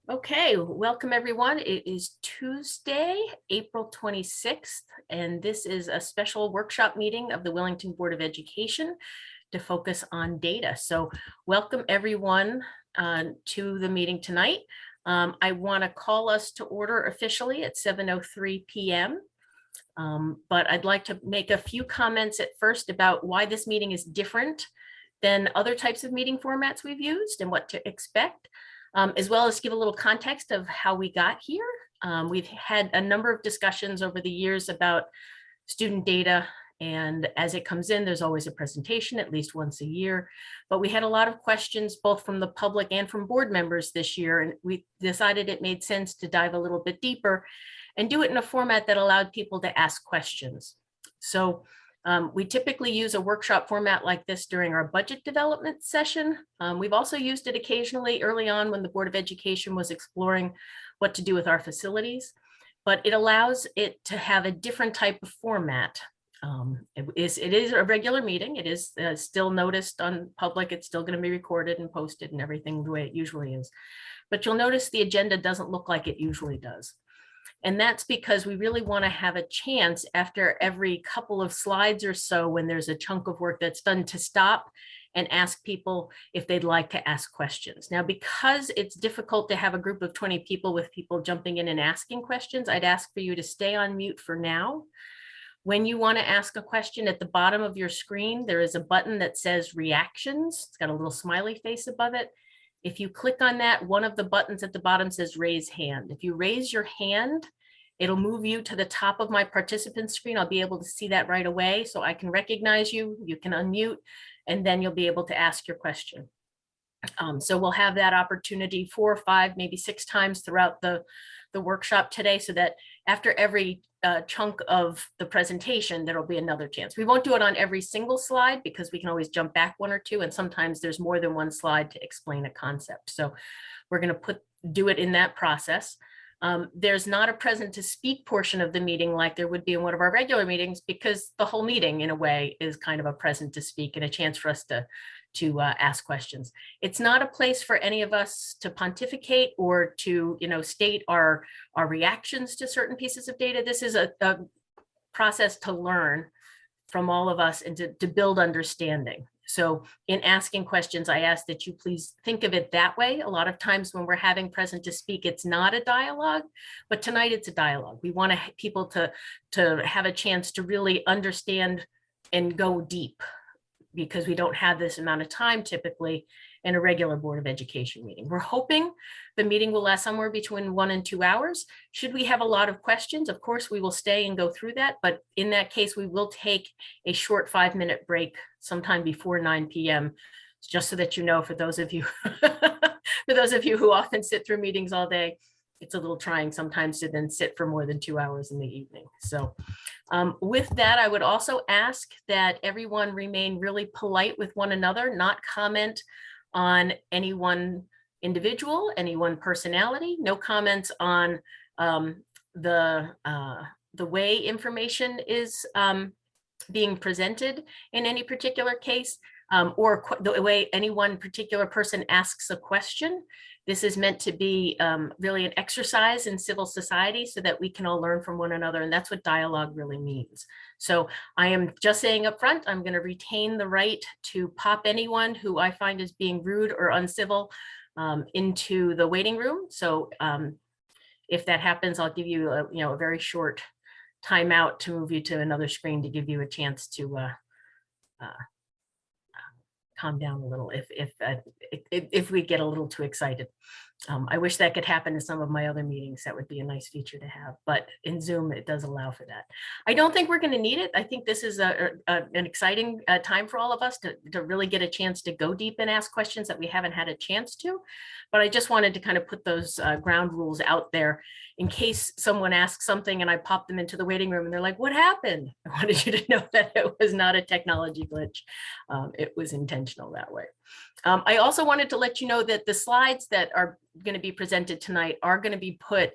Okay, welcome everyone. It is Tuesday, April 26th, and this is a special workshop meeting of the Willington Board of Education to focus on data. So welcome everyone to the meeting tonight. I want to call us to order officially at 7:03 p.m. But I'd like to make a few comments at first about why this meeting is different than other types of meeting formats we've used and what to expect. As well as give a little context of how we got here. We've had a number of discussions over the years about student data, and as it comes in, there's always a presentation at least once a year. But we had a lot of questions both from the public and from board members this year, and we decided it made sense to dive a little bit deeper and do it in a format that allowed people to ask questions. So we typically use a workshop format like this during our budget development session. We've also used it occasionally early on when the Board of Education was exploring what to do with our facilities, but it allows it to have a different type of format. It is a regular meeting. It is still noticed on public. It's still going to be recorded and posted and everything the way it usually is. But you'll notice the agenda doesn't look like it usually does. And that's because we really want to have a chance after every couple of slides or so, when there's a chunk of work that's done, to stop and ask people if they'd like to ask questions. Now, because it's difficult to have a group of 20 people with people jumping in and asking questions, I'd ask for you to stay on mute for now. When you want to ask a question, at the bottom of your screen, there is a button that says reactions. It's got a little smiley face above it. If you click on that, one of the buttons at the bottom says raise hand. If you raise your hand, it'll move you to the top of my participant screen. I'll be able to see that right away, so I can recognize you. You can unmute, and then you'll be able to ask your question. So we'll have that opportunity 4 or 5, maybe 6 times throughout the workshop today, so that after every chunk of the presentation, there'll be another chance. We won't do it on every single slide because we can always jump back 1 or 2, and sometimes there's more than 1 slide to explain a concept. So we're going to do it in that process. There's not a present to speak portion of the meeting like there would be in one of our regular meetings, because the whole meeting in a way is kind of a present to speak and a chance for us to ask questions. It's not a place for any of us to pontificate or to state our reactions to certain pieces of data. This is a process to learn from all of us and to build understanding. So in asking questions, I ask that you please think of it that way. A lot of times when we're having present to speak, it's not a dialogue, but tonight it's a dialogue. We want people to have a chance to really understand and go deep, because we don't have this amount of time typically in a regular Board of Education meeting. We're hoping the meeting will last somewhere between 1 and 2 hours. Should we have a lot of questions, of course, we will stay and go through that. But in that case, we will take a short 5-minute break sometime before 9 p.m. just so that you know, for those of you, who often sit through meetings all day, it's a little trying sometimes to then sit for more than 2 hours in the evening. So with that, I would also ask that everyone remain really polite with one another, not comment on any one individual, any one personality, no comments on the way information is being presented in any particular case, or the way any one particular person asks a question. This is meant to be really an exercise in civil society so that we can all learn from one another. And that's what dialogue really means. So I am just saying up front, I'm going to retain the right to pop anyone who I find is being rude or uncivil into the waiting room. So if that happens, I'll give you a very short timeout to move you to another screen to give you a chance to calm down a little if we get a little too excited. I wish that could happen in some of my other meetings. That would be a nice feature to have, but in Zoom, it does allow for that. I don't think we're going to need it. I think this is an exciting time for all of us to really get a chance to go deep and ask questions that we haven't had a chance to. But I just wanted to kind of put those ground rules out there in case someone asks something and I pop them into the waiting room and they're like, what happened? I wanted you to know that it was not a technology glitch. It was intentional that way. I also wanted to let you know that the slides that are going to be presented tonight are going to be put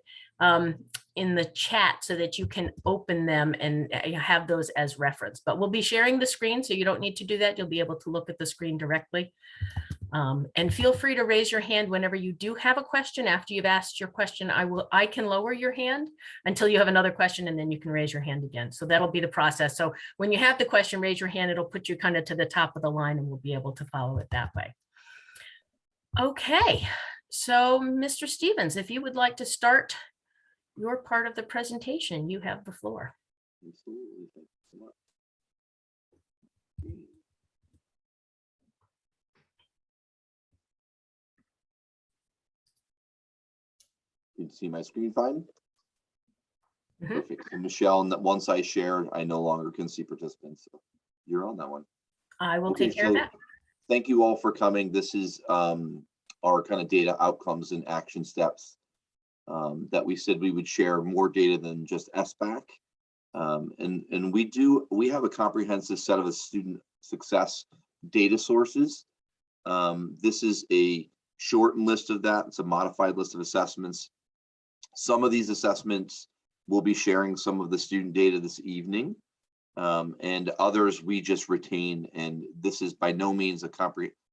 in the chat so that you can open them and have those as reference. But we'll be sharing the screen, so you don't need to do that. You'll be able to look at the screen directly. And feel free to raise your hand whenever you do have a question. After you've asked your question, I can lower your hand until you have another question, and then you can raise your hand again. So that'll be the process. So when you have the question, raise your hand. It'll put you kind of to the top of the line, and we'll be able to follow it that way. Okay, so Mr. Stevens, if you would like to start your part of the presentation, you have the floor. Absolutely. Thank you so much. You can see my screen fine? Perfect. And Michelle, once I share, I no longer can see participants. So you're on that one. I will take care of that. Thank you all for coming. This is our kind of data outcomes and action steps that we said we would share more data than just SBAC. And we have a comprehensive set of student success data sources. This is a shortened list of that. It's a modified list of assessments. Some of these assessments we'll be sharing some of the student data this evening, and others we just retain. And this is by no means a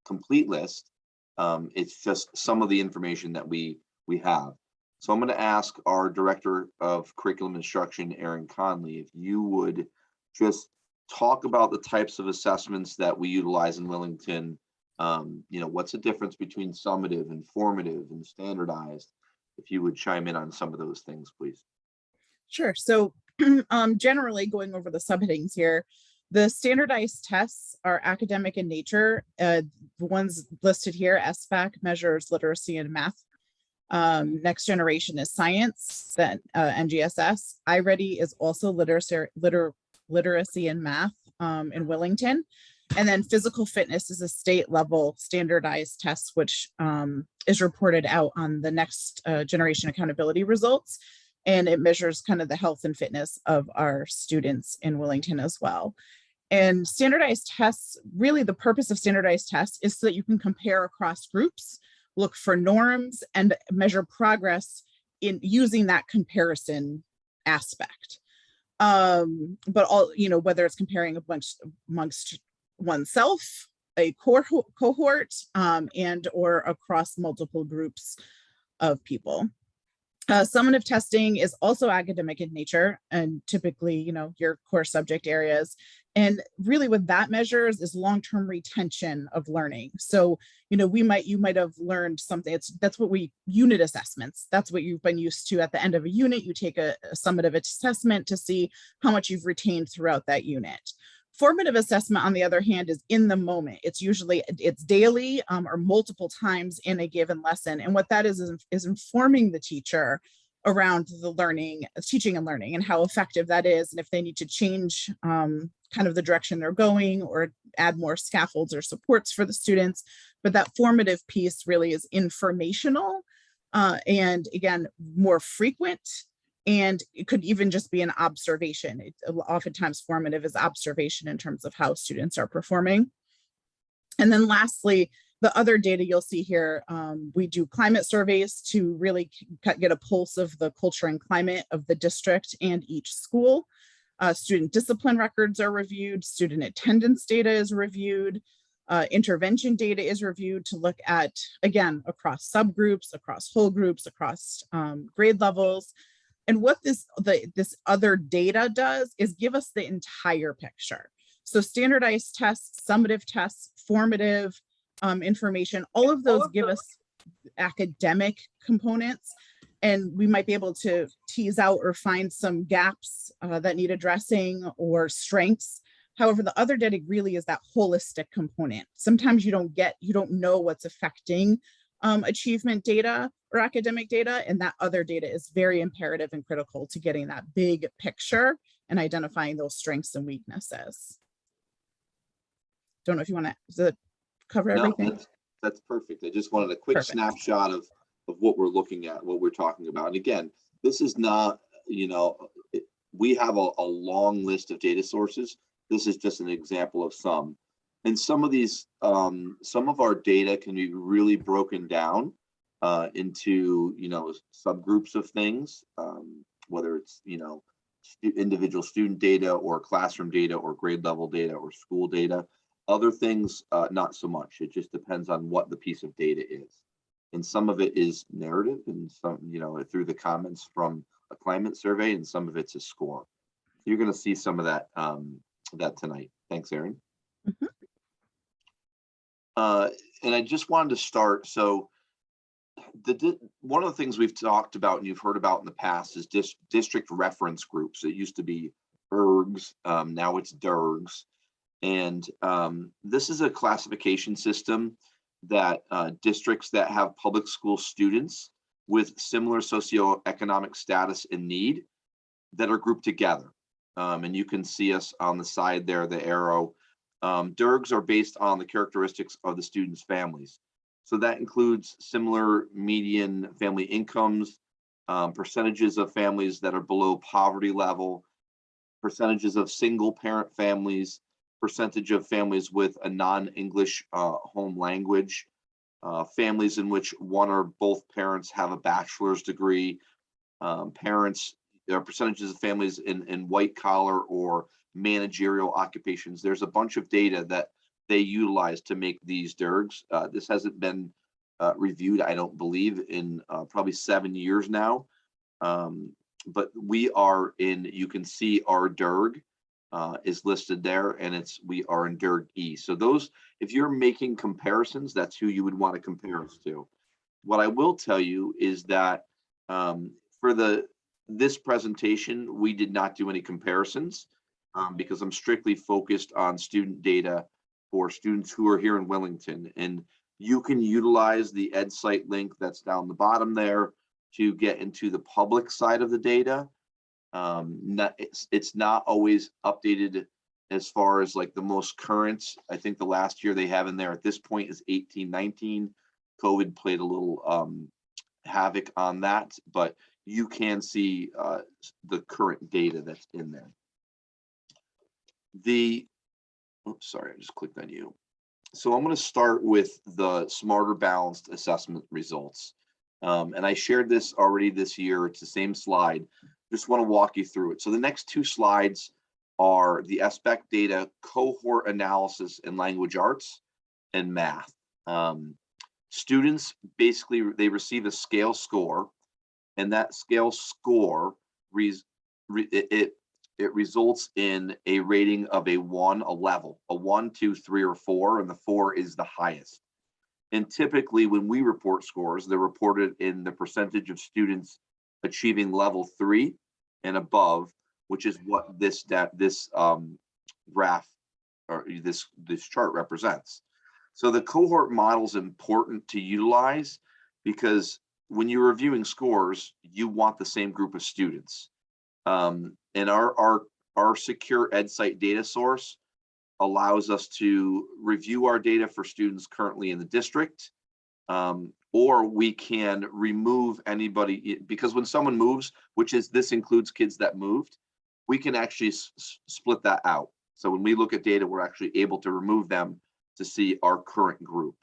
complete list. It's just some of the information that we have. So I'm going to ask our Director of Curriculum Instruction, Erin Conley, if you would just talk about the types of assessments that we utilize in Willington. What's the difference between summative and formative and standardized? If you would chime in on some of those things, please. Sure. So generally going over the subheadings here, the standardized tests are academic in nature. The ones listed here, SBAC measures literacy and math. Next generation is science, then NGSS. iReady is also literacy and math in Willington. And then physical fitness is a state level standardized test, which is reported out on the next generation accountability results. And it measures kind of the health and fitness of our students in Willington as well. And standardized tests, really the purpose of standardized tests is so that you can compare across groups, look for norms, and measure progress in using that comparison aspect. But all, whether it's comparing amongst oneself, a cohort, and or across multiple groups of people. Summative testing is also academic in nature, and typically, your core subject areas. And really what that measures is long-term retention of learning. So, you might have learned something. That's what unit assessments. That's what you've been used to. At the end of a unit, you take a summative assessment to see how much you've retained throughout that unit. Formative assessment, on the other hand, is in the moment. It's daily or multiple times in a given lesson. And what that is informing the teacher around the teaching and learning, and how effective that is, and if they need to change kind of the direction they're going or add more scaffolds or supports for the students. But that formative piece really is informational and, again, more frequent. And it could even just be an observation. Oftentimes formative is observation in terms of how students are performing. And then lastly, the other data you'll see here, we do climate surveys to really get a pulse of the culture and climate of the district and each school. Student discipline records are reviewed, student attendance data is reviewed, intervention data is reviewed to look at, again, across subgroups, across whole groups, across grade levels. And what this other data does is give us the entire picture. So standardized tests, summative tests, formative information, all of those give us academic components, and we might be able to tease out or find some gaps that need addressing or strengths. However, the other data really is that holistic component. Sometimes you don't know what's affecting achievement data or academic data, and that other data is very imperative and critical to getting that big picture and identifying those strengths and weaknesses. Don't know if you want to cover everything. No, that's perfect. I just wanted a quick snapshot of what we're looking at, what we're talking about. And again, this is not, we have a long list of data sources. This is just an example of some. And some of these, some of our data can be really broken down into, subgroups of things, whether it's, individual student data or classroom data or grade level data or school data. Other things, not so much. It just depends on what the piece of data is. And some of it is narrative, and some, through the comments from a climate survey, and some of it's a score. You're going to see some of that that tonight. Thanks, Erin. Mhm. And I just wanted to start. So one of the things we've talked about and you've heard about in the past is district reference groups. It used to be ERGs, now it's DERGs. And this is a classification system that districts that have public school students with similar socioeconomic status and need that are grouped together. And you can see us on the side there, the arrow. DERGs are based on the characteristics of the students' families. So that includes similar median family incomes, percentages of families that are below poverty level, percentages of single parent families, percentage of families with a non-English home language, families in which one or both parents have a bachelor's degree, percentages of families in white collar or managerial occupations. There's a bunch of data that they utilize to make these DERGs. This hasn't been reviewed, I don't believe, in probably 7 years now. But we are in, you can see our DERG is listed there, and we are in DERG E. So those, if you're making comparisons, that's who you would want to compare us to. What I will tell you is that for this presentation, we did not do any comparisons because I'm strictly focused on student data for students who are here in Willington. And you can utilize the EdSite link that's down the bottom there to get into the public side of the data. It's not always updated as far as like the most current. I think the last year they have in there at this point is 18-19. COVID played a little havoc on that, but you can see the current data that's in there. Oops, sorry, I just clicked on you. So I'm going to start with the Smarter Balanced Assessment results. And I shared this already this year. It's the same slide. Just want to walk you through it. So the next two slides are the SBAC data cohort analysis in language arts and math. Students, basically, they receive a scale score, and that scale score it results in a rating of a 1, a level, a 1, 2, 3, or 4, and the 4 is the highest. And typically when we report scores, they're reported in the percentage of students achieving level 3 and above, which is what this graph or this chart represents. So the cohort model is important to utilize because when you're reviewing scores, you want the same group of students. And our secure EdSite data source allows us to review our data for students currently in the district, or we can remove anybody, because when someone moves, this includes kids that moved, we can actually split that out. So when we look at data, we're actually able to remove them to see our current group.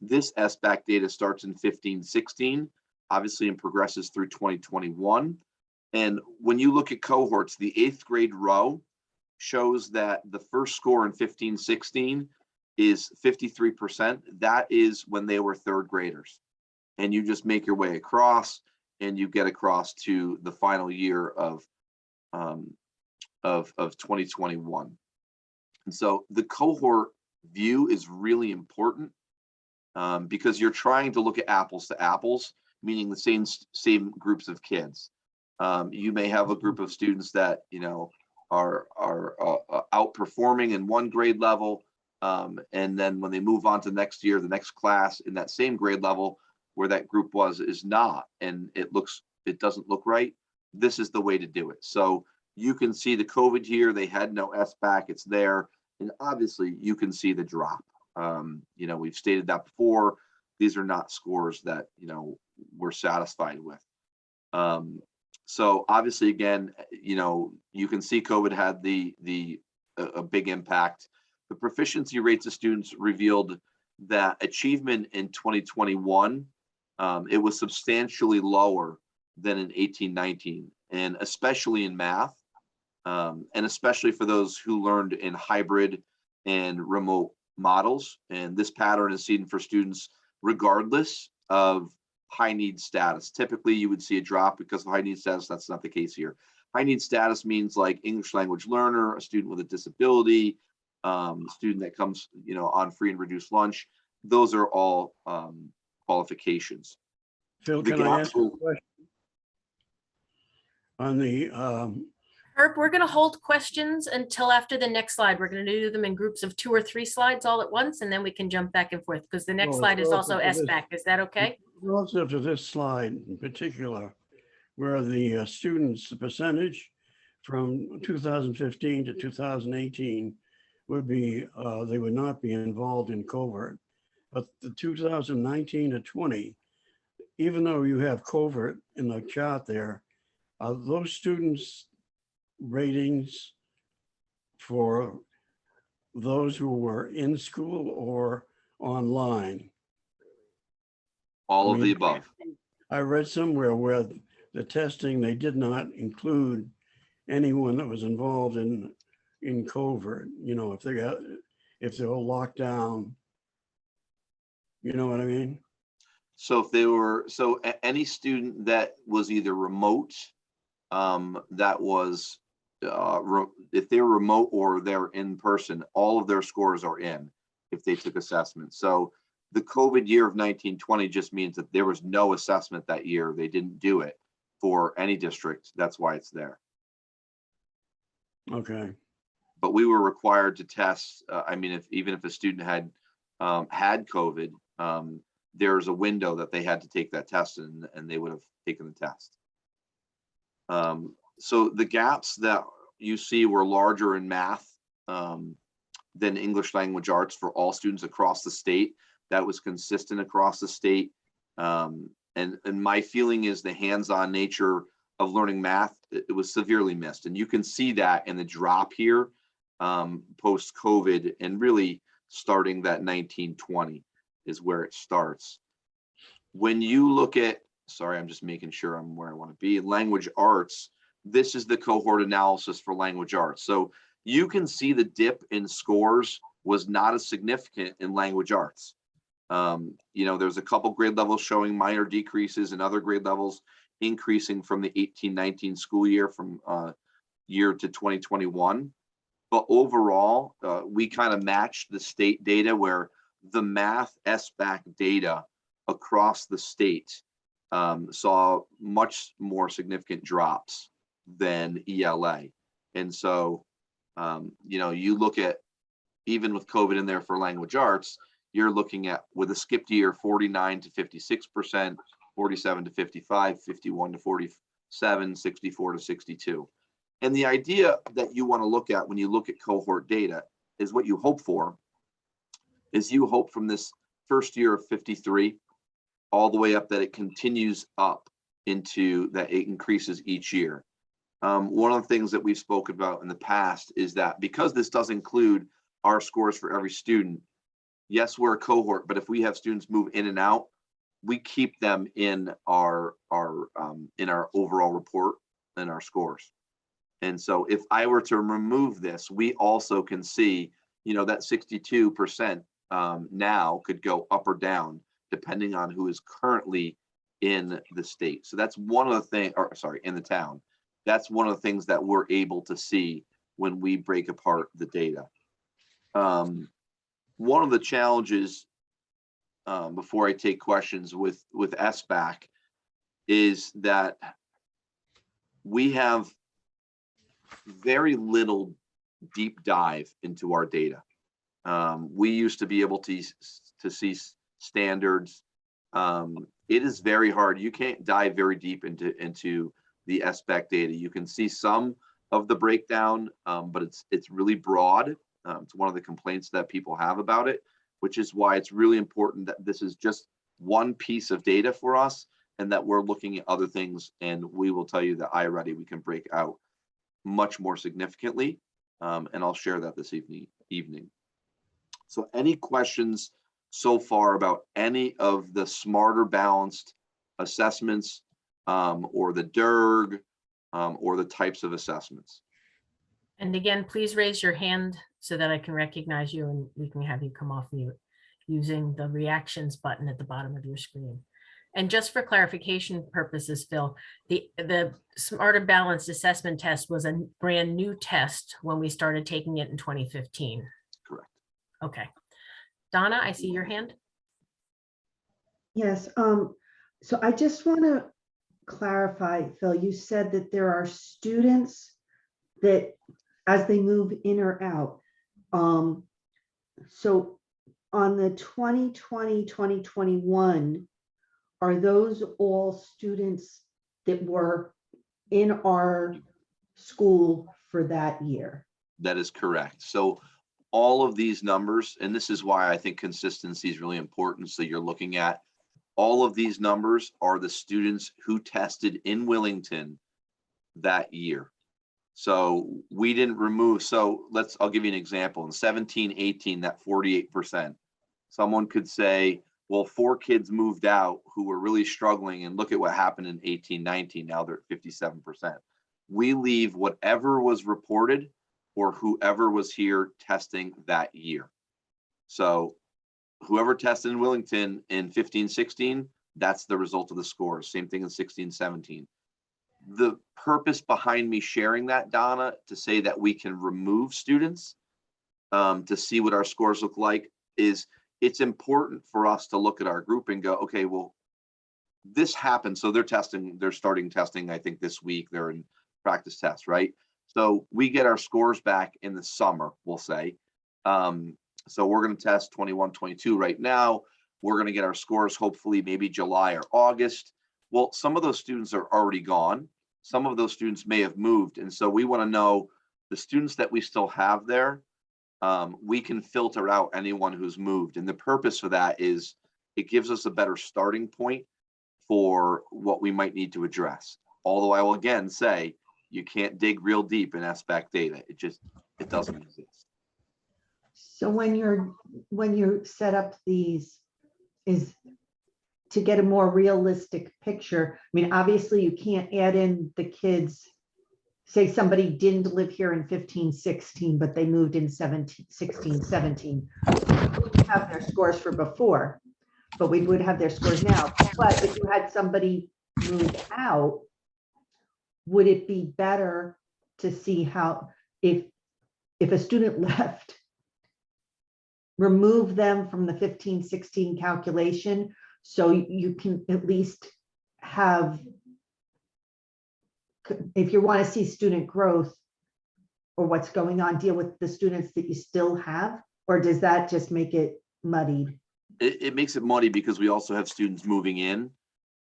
This SBAC data starts in 15-16, obviously, and progresses through 2021. And when you look at cohorts, the 8th grade row shows that the first score in 15-16 is 53%. That is when they were 3rd graders. And you just make your way across and you get across to the final year of 2021. And so the cohort view is really important because you're trying to look at apples to apples, meaning the same groups of kids. You may have a group of students that are outperforming in one grade level, and then when they move on to next year, the next class in that same grade level where that group is not, and it doesn't look right. This is the way to do it. So you can see the COVID here, they had no SBAC, it's there, and obviously you can see the drop. We've stated that before. These are not scores that we're satisfied with. So obviously, again, you can see COVID had a big impact. The proficiency rates of students revealed that achievement in 2021, it was substantially lower than in 18-19, and especially in math, and especially for those who learned in hybrid and remote models. And this pattern is seen for students regardless of high need status. Typically, you would see a drop because of high need status. That's not the case here. High need status means like English language learner, a student with a disability, student that comes, on free and reduced lunch. Those are all qualifications. Phil, can I ask a question? On the, Herb, we're going to hold questions until after the next slide. We're going to do them in groups of 2 or 3 slides all at once, and then we can jump back and forth because the next Well, slide is also relative to this- SBAC. Is that okay? relative to this slide in particular, where the students, the percentage from 2015 to 2018 would be, they would not be involved in covert. But the 2019 to 20, even though you have covert in the chart there, are those students' ratings for those who were in school or online? All of the above. I read somewhere where the testing, they did not include anyone that was involved in covert, if they were locked down. You know what I mean? So any student that was either remote, that was, if they're remote or they're in person, all of their scores are in if they took assessment. So the COVID year of 1920 just means that there was no assessment that year. They didn't do it for any district. That's why it's there. Okay. But we were required to test. Even if a student had had COVID, there's a window that they had to take that test in, and they would have taken the test. So the gaps that you see were larger in math than English language arts for all students across the state. That was consistent across the state. And my feeling is the hands-on nature of learning math, it was severely missed. And you can see that in the drop here post-COVID, and really starting that 1920 is where it starts. When you look at, sorry, I'm just making sure I'm where I want to be, language arts, this is the cohort analysis for language arts. So you can see the dip in scores was not as significant in language arts. There's a couple grade levels showing minor decreases and other grade levels increasing from the 18-19 school year from year to 2021. But overall, we kind of matched the state data where the math SBAC data across the state saw much more significant drops than ELA. And so, you look at, even with COVID in there for language arts, you're looking at, with a skipped year, 49 to 56%, 47 to 55, 51 to 47, 64 to 62. And the idea that you want to look at when you look at cohort data is what you hope for, is you hope from this first year of 53 all the way up that it continues up into that it increases each year. One of the things that we've spoken about in the past is that because this does include our scores for every student, yes, we're a cohort, but if we have students move in and out, we keep them in our overall report and our scores. And so if I were to remove this, we also can see, that 62% now could go up or down depending on who is currently in the state. So that's one of the things, in the town. That's one of the things that we're able to see when we break apart the data. One of the challenges, before I take questions with SBAC, is that we have very little deep dive into our data. We used to be able to see standards. It is very hard. You can't dive very deep into the SBAC data. You can see some of the breakdown, but it's really broad. It's one of the complaints that people have about it, which is why it's really important that this is just one piece of data for us, and that we're looking at other things. And we will tell you that iReady, we can break out much more significantly, and I'll share that this evening. So any questions so far about any of the smarter balanced assessments, or the DERG, or the types of assessments? And again, please raise your hand so that I can recognize you and we can have you come off mute using the reactions button at the bottom of your screen. And just for clarification purposes, Phil, the Smarter Balanced Assessment Test was a brand new test when we started taking it in 2015. Correct. Okay. Donna, I see your hand. Yes, so I just want to clarify, Phil, you said that there are students that as they move in or out. So on the 2020, 2021, are those all students that were in our school for that year? That is correct. So all of these numbers, and this is why I think consistency is really important. So you're looking at all of these numbers are the students who tested in Willington that year. So we didn't remove, so I'll give you an example. In 17, 18, that 48%, someone could say, well, 4 kids moved out who were really struggling, and look at what happened in 18, 19, now they're at 57%. We leave whatever was reported or whoever was here testing that year. So whoever tested in Willington in 15, 16, that's the result of the scores. Same thing in 16, 17. The purpose behind me sharing that, Donna, to say that we can remove students to see what our scores look like, is it's important for us to look at our group and go, okay, well, this happened. So they're starting testing, I think this week, they're in practice tests, right? So we get our scores back in the summer, we'll say. So we're going to test 21, 22 right now. We're going to get our scores hopefully maybe July or August. Well, some of those students are already gone. Some of those students may have moved. And so we want to know the students that we still have there. We can filter out anyone who's moved. And the purpose for that is it gives us a better starting point for what we might need to address. Although I will again say, you can't dig real deep in SBAC data. It doesn't exist. So when you set up these, is to get a more realistic picture. I mean, obviously you can't add in the kids. Say somebody didn't live here in 15, 16, but they moved in 17, 16, 17. We have their scores for before, but we would have their scores now. But if you had somebody move out, would it be better to see how, if a student left, remove them from the 15, 16 calculation, so you can at least have, if you want to see student growth or what's going on, deal with the students that you still have? Or does that just make it muddied? It makes it muddy because we also have students moving in,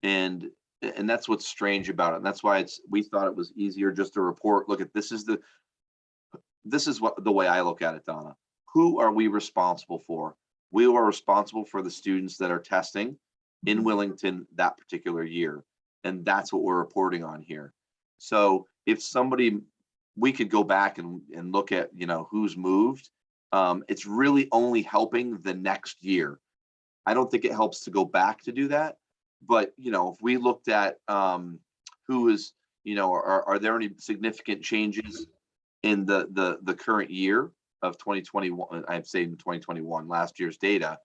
and that's what's strange about it. And that's why we thought it was easier just to report, look at, this is what the way I look at it, Donna. Who are we responsible for? We are responsible for the students that are testing in Willington that particular year. And that's what we're reporting on here. So if we could go back and look at, who's moved. It's really only helping the next year. I don't think it helps to go back to do that. But, if we looked at who is, are there any significant changes in the current year of 2021, I'm saying 2021, last year's data,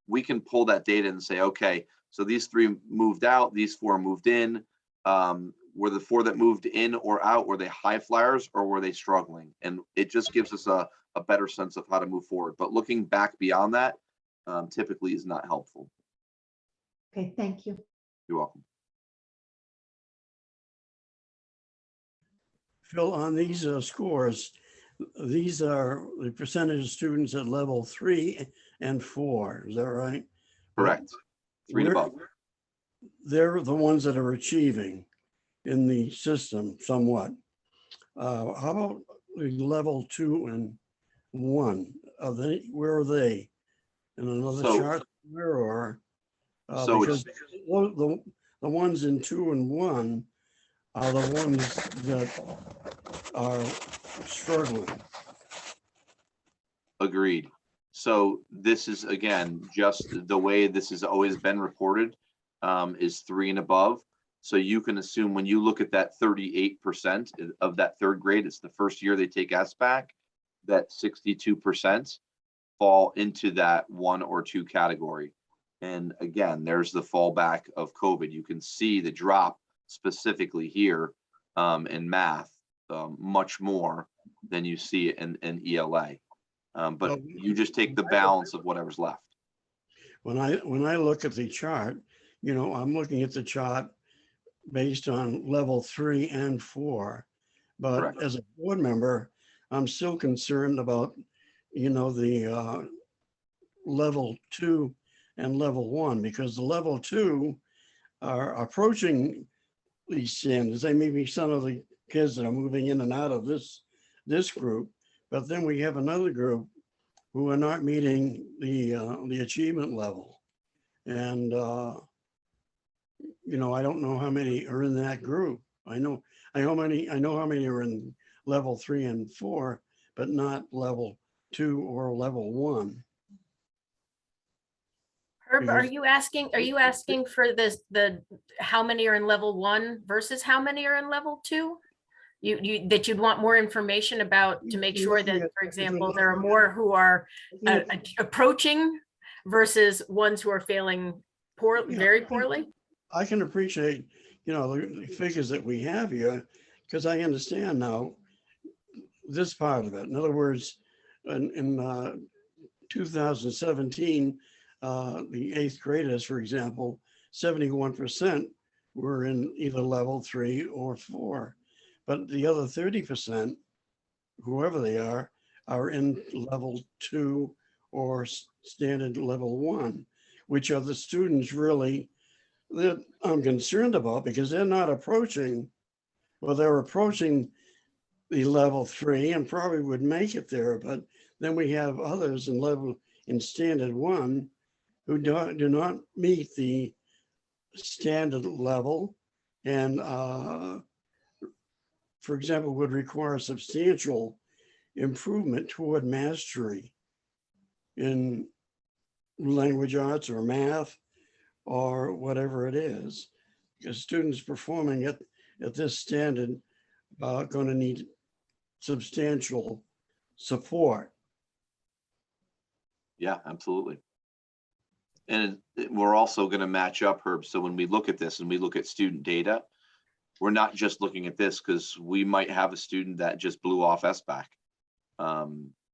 we can pull that data and say, okay, so these 3 moved out, these 4 moved in. Were the 4 that moved in or out, were they high flyers or were they struggling? And it just gives us a better sense of how to move forward. But looking back beyond that typically is not helpful. Okay, thank you. You're welcome. Phil, on these scores, these are the percentage of students at level 3 and 4. Is that right? Correct. 3 and above. They're the ones that are achieving in the system somewhat. How about the level 2 and 1? Where are they? In another chart somewhere, or because the ones in 2 and 1 are the ones that are struggling. Agreed. So this is, again, just the way this has always been reported, is 3 and above. So you can assume when you look at that 38% of that third grade, it's the first year they take SBAC, that 62% fall into that 1 or 2 category. And again, there's the fallback of COVID. You can see the drop specifically here in math, much more than you see in ELA. But you just take the balance of whatever's left. When I look at the chart, you know, I'm looking at the chart based on level 3 and 4. But Correct. as a board member, I'm still concerned about, you know, the level 2 and level 1, because the level 2 are approaching these standards. They may be some of the kids that are moving in and out of this group, but then we have another group who are not meeting the achievement level. And you know, I don't know how many are in that group. I know how many are in level 3 and 4, but not level 2 or level 1. Herb, are you asking for the how many are in level 1 versus how many are in level 2? That you'd want more information about to make sure that, for example, there are more who are approaching versus ones who are failing very poorly? I can appreciate, you know, the figures that we have here, because I understand now this part of it. In other words, in 2017, the 8th graders, for example, 71% were in either level 3 or 4. But the other 30%, whoever they are in level 2 or standard level 1, which are the students really that I'm concerned about, because they're not approaching, well, they're approaching the level 3 and probably would make it there. But then we have others in standard 1 who do not meet the standard level, and for example, would require substantial improvement toward mastery in language arts or math or whatever it is, because students performing at this standard are going to need substantial support. Yeah, absolutely. And we're also going to match up, Herb. So when we look at this and we look at student data, we're not just looking at this, because we might have a student that just blew off SBAC.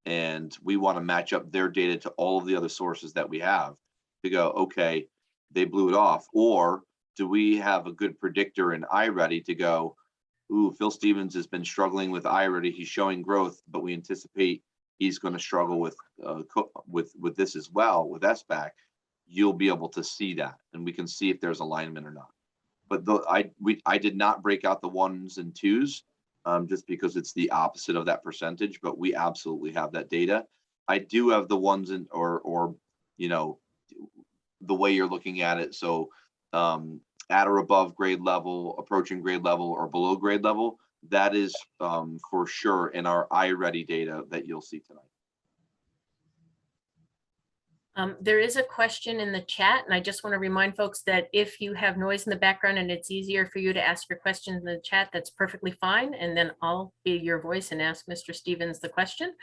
And we want to match up their data to all of the other sources that we have to go, okay, they blew it off. Or do we have a good predictor in iReady to go, ooh, Phil Stevens has been struggling with iReady. He's showing growth, but we anticipate he's going to struggle with this as well, with SBAC. You'll be able to see that, and we can see if there's alignment or not. But I did not break out the 1s and 2s just because it's the opposite of that percentage, but we absolutely have that data. I do have the 1s and or you know, the way you're looking at it. So at or above grade level, approaching grade level, or below grade level, that is for sure in our iReady data that you'll see tonight. There is a question in the chat, and I just want to remind folks that if you have noise in the background and it's easier for you to ask your questions in the chat, that's perfectly fine. And then I'll be your voice and ask Mr. Stevens the question.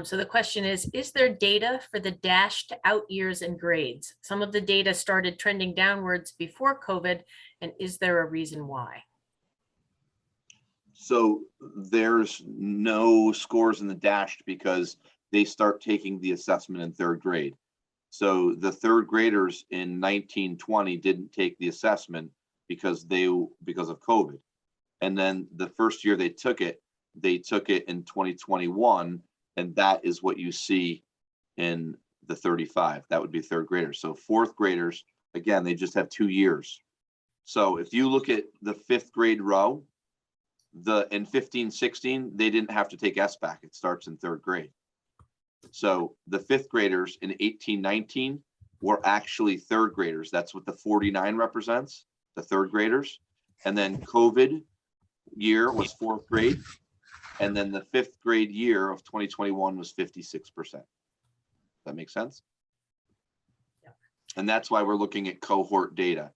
So the question is there data for the dashed out years and grades? Some of the data started trending downwards before COVID, and is there a reason why? So there's no scores in the dashed because they start taking the assessment in 3rd grade. So the 3rd graders in 1920 didn't take the assessment because of COVID. And then the first year they took it in 2021. And that is what you see in the 35. That would be 3rd graders. So 4th graders, again, they just have 2 years. So if you look at the 5th grade row, in 15-16, they didn't have to take SBAC. It starts in 3rd grade. So the 5th graders in 18-19 were actually 3rd graders. That's what the 49 represents, the 3rd graders. And then COVID year was 4th grade. And then the 5th grade year of 2021 was 56%. That makes sense? Yeah. And that's why we're looking at cohort data.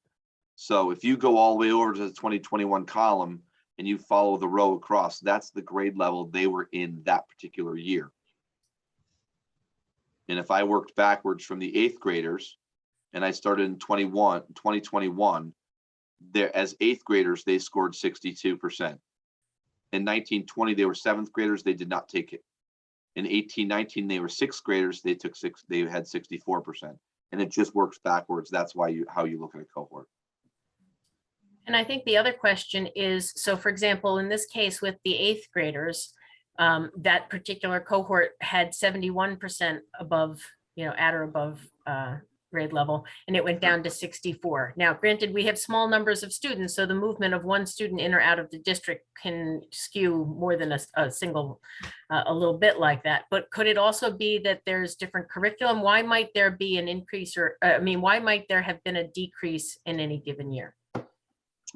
So if you go all the way over to the 2021 column and you follow the row across, that's the grade level they were in that particular year. And if I worked backwards from the 8th graders and I started in 2021, there as 8th graders, they scored 62%. In 1920, they were 7th graders, they did not take it. In 1819, they were 6th graders, they had 64%. And it just works backwards. That's why how you look at a cohort. And I think the other question is, so for example, in this case with the 8th graders, that particular cohort had 71% above, at or above grade level, and it went down to 64. Now, granted, we have small numbers of students, so the movement of one student in or out of the district can skew more than a single, a little bit like that. But could it also be that there's different curriculum? Why might there be an increase, or why might there have been a decrease in any given year?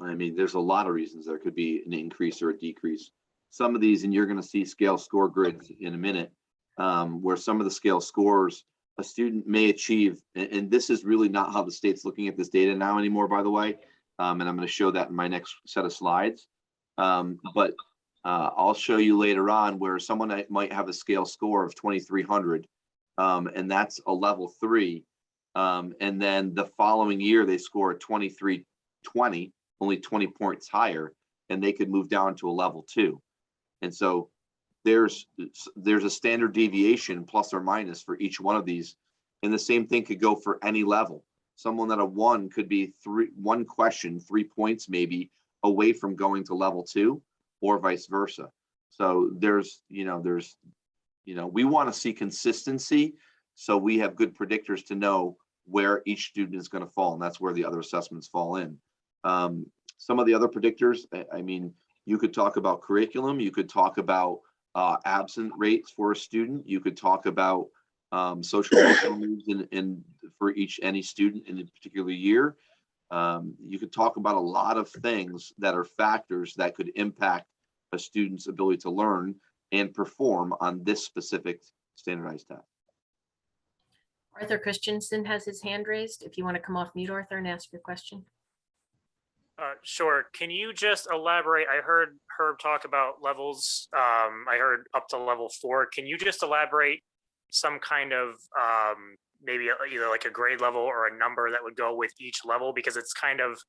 I mean, there's a lot of reasons there could be an increase or a decrease. Some of these, and you're going to see scale score grids in a minute, where some of the scale scores a student may achieve, and this is really not how the state's looking at this data now anymore, by the way, and I'm going to show that in my next set of slides. But I'll show you later on where someone might have a scale score of 2,300, and that's a level 3, and then the following year they score a 2,320, only 20 points higher, and they could move down to a level 2. And so there's a standard deviation plus or minus for each one of these. And the same thing could go for any level. Someone that a 1 could be one question, 3 points maybe away from going to level 2, or vice versa. So we want to see consistency, so we have good predictors to know where each student is going to fall, and that's where the other assessments fall in. Some of the other predictors, I mean, you could talk about curriculum, you could talk about absent rates for a student, you could talk about social emotional needs for any student in a particular year. You could talk about a lot of things that are factors that could impact a student's ability to learn and perform on this specific standardized test. Arthur Christensen has his hand raised. If you want to come off mute, Arthur, and ask your question. Sure. Can you just elaborate? I heard Herb talk about levels. I heard up to level 4. Can you just elaborate some kind of maybe either like a grade level or a number that would go with each level? Because it's kind of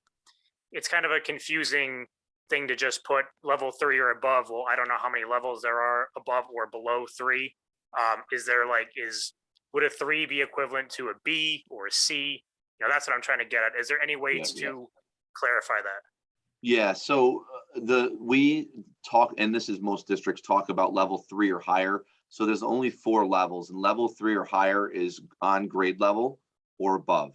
a confusing thing to just put level 3 or above. Well, I don't know how many levels there are above or below 3. Would a 3 be equivalent to a B or a C? That's what I'm trying to get at. Is there any ways to clarify that? Yeah, so we talk, and this is most districts talk about level 3 or higher. So there's only 4 levels, and level 3 or higher is on grade level or above.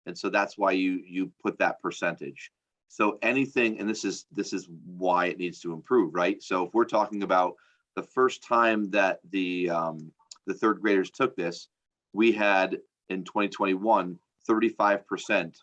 And so that's why you put that percentage. So anything, and this is why it needs to improve, right? So if we're talking about the first time that the 3rd graders took this, we had in 2021, 35%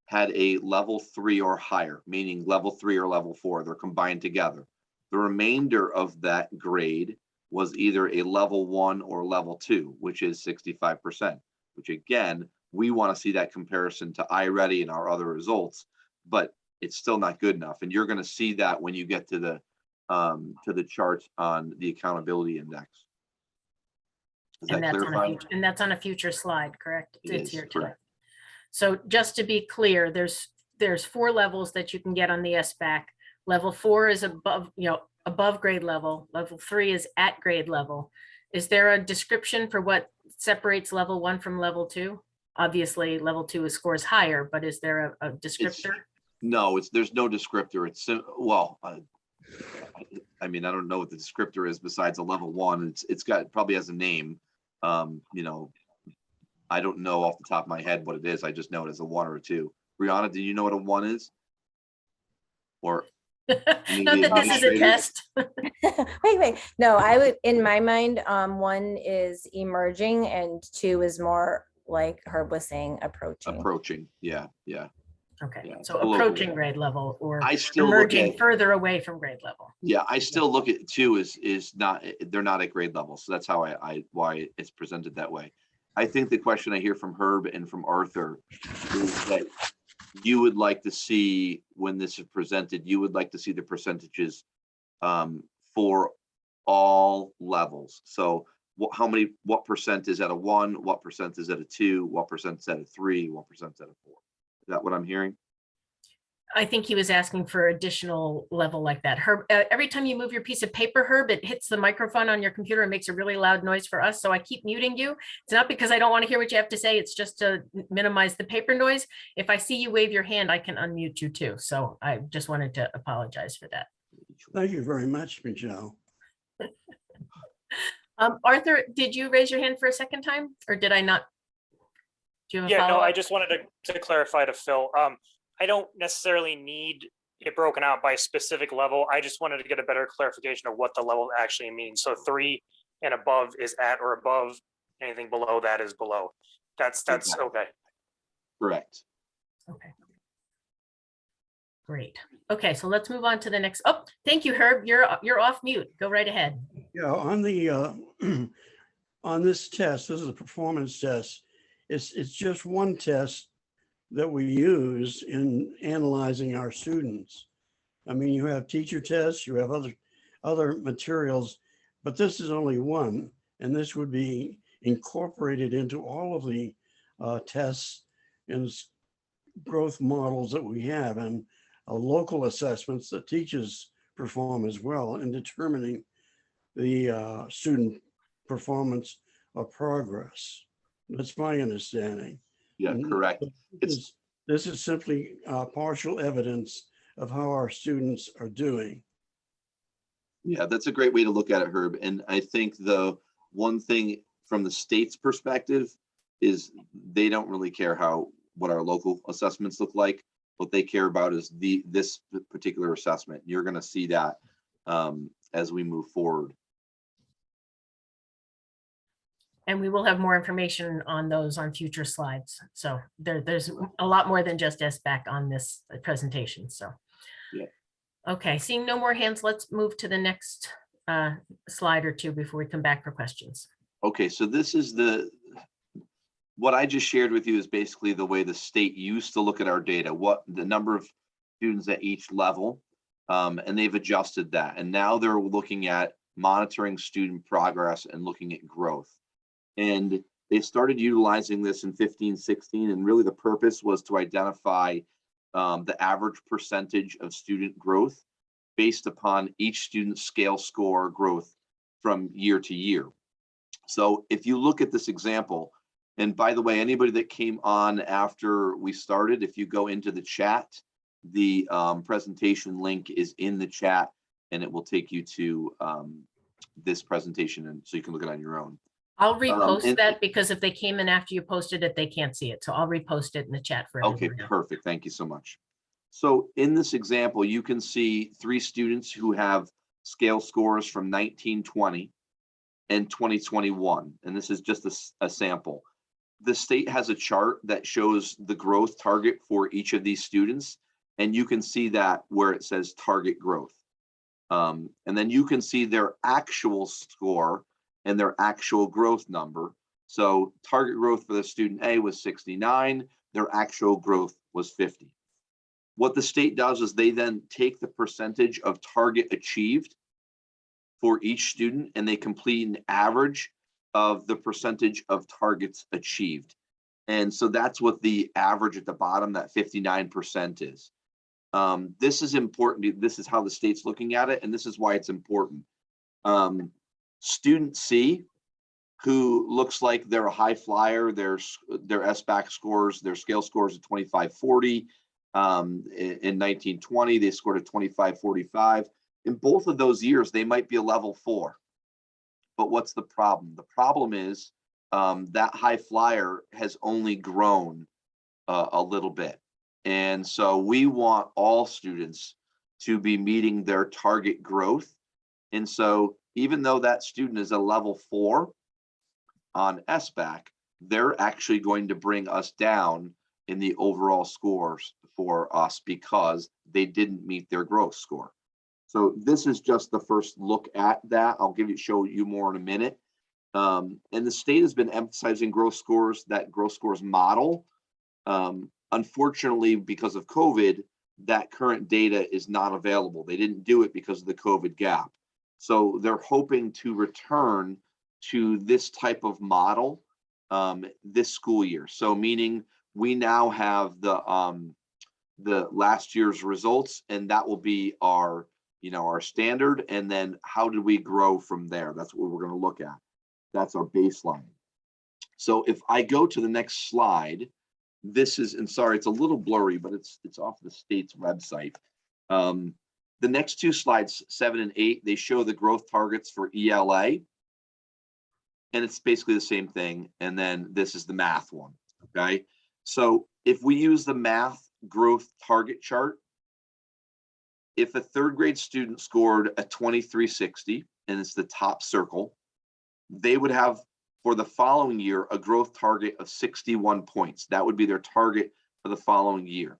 had a level 3 or higher, meaning level 3 or level 4, they're combined together. The remainder of that grade was either a level 1 or level 2, which is 65%, which again, we want to see that comparison to iReady and our other results, but it's still not good enough. And you're going to see that when you get to the charts on the accountability index. And that's on a future slide, correct? It's here too. Correct. So just to be clear, there's 4 levels that you can get on the SBAC. Level 4 is above grade level. Level 3 is at grade level. Is there a description for what separates level 1 from level 2? Obviously, level 2 scores higher, but is there a descriptor? There's no descriptor. It's I mean, I don't know what the descriptor is besides a level 1. It's probably has a name. I don't know off the top of my head what it is. I just know it as a 1 or a 2. Brianna, do you know what a 1 is? Or not that this is a test. Wait. No, I would, in my mind, 1 is emerging and 2 is more like Herb was saying, approaching. Approaching, yeah. Okay, Yeah, so approaching grade level or I still emerging further away from grade level. Yeah, I still look at 2 is not, they're not at grade level. So that's how why it's presented that way. I think the question I hear from Herb and from Arthur is that you would like to see, when this is presented, you would like to see the percentages for all levels. So what percent is at a 1, what percent is at a 2, what percent is at a 3, what percent is at a 4? Is that what I'm hearing? I think he was asking for additional level like that. Herb, every time you move your piece of paper, Herb, it hits the microphone on your computer and makes a really loud noise for us. So I keep muting you. It's not because I don't want to hear what you have to say. It's just to minimize the paper noise. If I see you wave your hand, I can unmute you too. So I just wanted to apologize for that. Thank you very much, Michelle. Arthur, did you raise your hand for a second time or did I not? Do you have a Yeah, no, follow-up? I just wanted to clarify to Phil. I don't necessarily need it broken out by specific level. I just wanted to get a better clarification of what the level actually means. So 3 and above is at or above. Anything below that is below. That's okay. Correct. Okay. Great. Okay, so let's move on to the next. Oh, thank you, Herb. You're off mute. Go right ahead. Yeah, on the on this test, this is a performance test. It's just one test that we use in analyzing our students. I mean, you have teacher tests, you have other materials, but this is only one, and this would be incorporated into all of the tests and growth models that we have, and local assessments that teachers perform as well in determining the student performance or progress. That's my understanding. Yeah, correct. This is simply partial evidence of how our students are doing. Yeah, that's a great way to look at it, Herb. And I think the one thing from the state's perspective is they don't really care what our local assessments look like. What they care about is this particular assessment. You're going to see that as we move forward. And we will have more information on those on future slides. So there's a lot more than just SBAC on this presentation. So, yeah. Okay, seeing no more hands, let's move to the next slide or two before we come back for questions. Okay, so this is what I just shared with you is basically the way the state used to look at our data, what the number of students at each level, and they've adjusted that. And now they're looking at monitoring student progress and looking at growth. And they started utilizing this in 15, 16, and really the purpose was to identify the average percentage of student growth based upon each student's scale score growth from year to year. So if you look at this example, and by the way, anybody that came on after we started, if you go into the chat, the presentation link is in the chat and it will take you to this presentation, and so you can look at it on your own. I'll repost that because if they came in after you posted it, they can't see it. So I'll repost it in the chat for everyone. Okay, perfect. Thank you so much. So in this example, you can see 3 students who have scale scores from 1920 and 2021. And this is just a sample. The state has a chart that shows the growth target for each of these students. And you can see that where it says target growth. And then you can see their actual score and their actual growth number. So target growth for the student A was 69, their actual growth was 50. What the state does is they then take the percentage of target achieved for each student and they complete an average of the percentage of targets achieved. And so that's what the average at the bottom, that 59% is. This is important. This is how the state's looking at it, and this is why it's important. Student C, who looks like they're a high flyer, their SBAC scores, their scale scores at 2540. In 1920, they scored a 2545. In both of those years, they might be a level 4. But what's the problem? The problem is that high flyer has only grown a little bit. And so we want all students to be meeting their target growth. And so even though that student is a level 4 on SBAC, they're actually going to bring us down in the overall scores for us because they didn't meet their growth score. So this is just the first look at that. I'll show you more in a minute. And the state has been emphasizing growth scores, that growth scores model. Unfortunately, because of COVID, that current data is not available. They didn't do it because of the COVID gap. So they're hoping to return to this type of model this school year. So meaning we now have the last year's results, and that will be our, our standard. And then how did we grow from there? That's what we're going to look at. That's our baseline. So if I go to the next slide, this is, and sorry, it's a little blurry, but it's off the state's website. The next two slides, 7 and 8, they show the growth targets for ELA. And it's basically the same thing. And then this is the math one, okay? So if we use the math growth target chart, if a 3rd grade student scored a 2360, and it's the top circle, they would have for the following year a growth target of 61 points. That would be their target for the following year.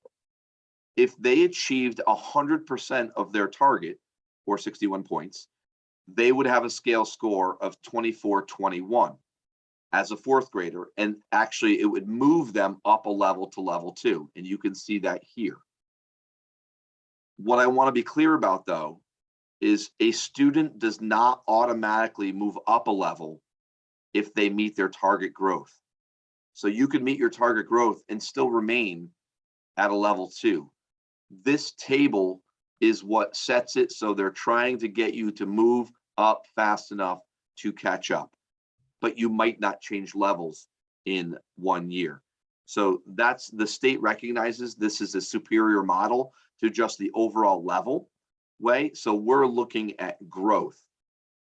If they achieved 100% of their target, or 61 points, they would have a scale score of 2421 as a 4th grader. And actually it would move them up a level to level 2. And you can see that here. What I want to be clear about though, is a student does not automatically move up a level if they meet their target growth. So you can meet your target growth and still remain at a level 2. This table is what sets it, so they're trying to get you to move up fast enough to catch up, but you might not change levels in 1 year. So that's, the state recognizes this is a superior model to just the overall level way. So we're looking at growth.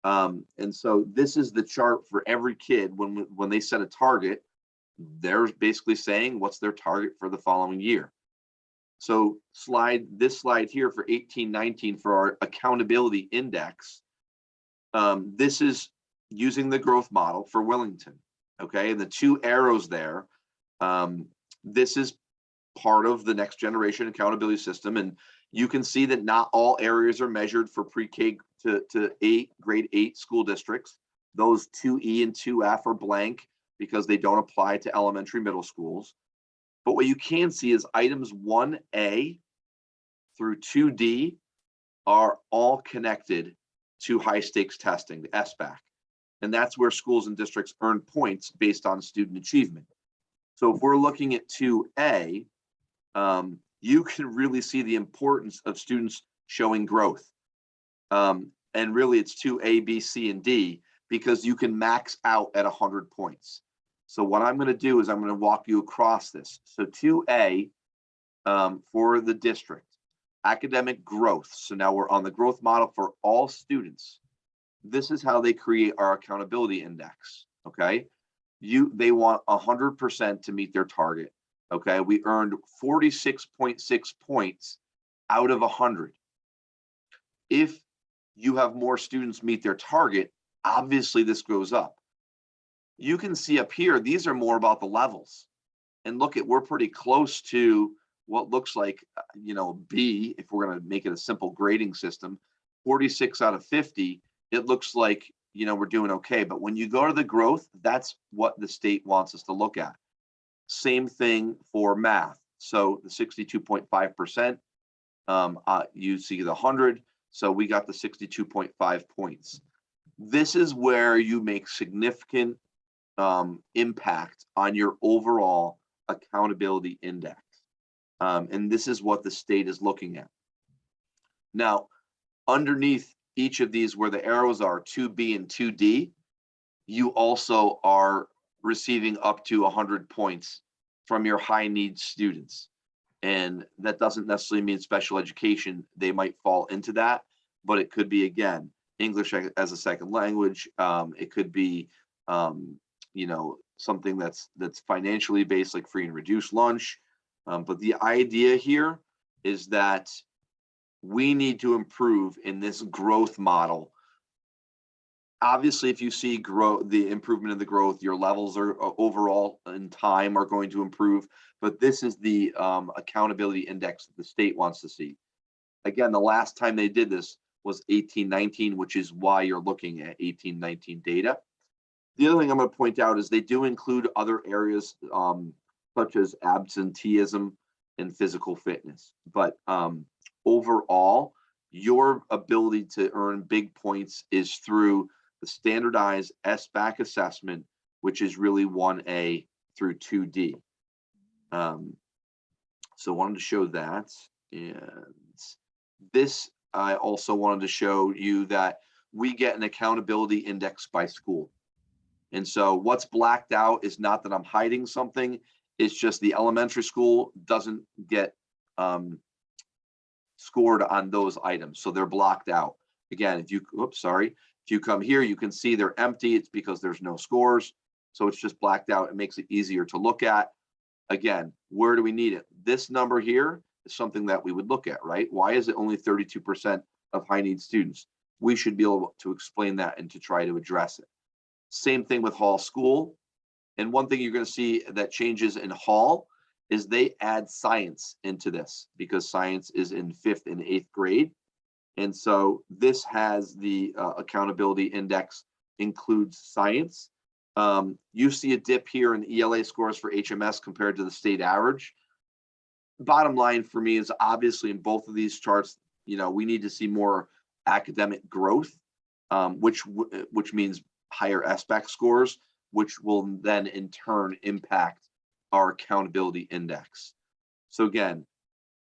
And so this is the chart for every kid. When they set a target, they're basically saying what's their target for the following year. So this slide here for 18-19 for our accountability index, this is using the growth model for Willington, okay? And the 2 arrows there, this is part of the next generation accountability system. And you can see that not all areas are measured for pre-K to grade 8 school districts. Those 2E and 2F are blank because they don't apply to elementary middle schools. But what you can see is items 1A through 2D are all connected to high stakes testing, the SBAC. And that's where schools and districts earn points based on student achievement. So if we're looking at 2A, you can really see the importance of students showing growth. And really it's 2A, B, C, and D, because you can max out at 100 points. So what I'm going to do is I'm going to walk you across this. So 2A for the district, academic growth. So now we're on the growth model for all students. This is how they create our accountability index, okay? They want 100% to meet their target, okay? We earned 46.6 points out of 100. If you have more students meet their target, obviously this goes up. You can see up here, these are more about the levels. And look we're pretty close to what looks like, B, if we're going to make it a simple grading system, 46 out of 50, it looks like, we're doing okay. But when you go to the growth, that's what the state wants us to look at. Same thing for math. So the 62.5%, you see the 100. So we got the 62.5 points. This is where you make significant impact on your overall accountability index. And this is what the state is looking at. Now, underneath each of these where the arrows are 2B and 2D, you also are receiving up to 100 points from your high needs students. And that doesn't necessarily mean special education. They might fall into that, but it could be, again, English as a second language. It could be, something that's financially based, like free and reduced lunch. But the idea here is that we need to improve in this growth model. Obviously, if you see the improvement in the growth, your levels are overall in time are going to improve. But this is the accountability index that the state wants to see. Again, the last time they did this was 18-19, which is why you're looking at 18-19 data. The other thing I'm going to point out is they do include other areas such as absenteeism and physical fitness. But overall, your ability to earn big points is through the standardized SBAC assessment, which is really 1A through 2D. So I wanted to show that. And this, I also wanted to show you that we get an accountability index by school. And so what's blacked out is not that I'm hiding something. It's just the elementary school doesn't get scored on those items. So they're blocked out. Again, if you, oops, sorry. If you come here, you can see they're empty. It's because there's no scores. So it's just blacked out. It makes it easier to look at. Again, where do we need it? This number here is something that we would look at, right? Why is it only 32% of high need students? We should be able to explain that and to try to address it. Same thing with Hall School. And one thing you're going to see that changes in Hall is they add science into this because science is in 5th and 8th grade. And so this has the accountability index includes science. You see a dip here in ELA scores for HMS compared to the state average. Bottom line for me is obviously in both of these charts, you know, we need to see more academic growth, which means higher SBAC scores, which will then in turn impact our accountability index. So again,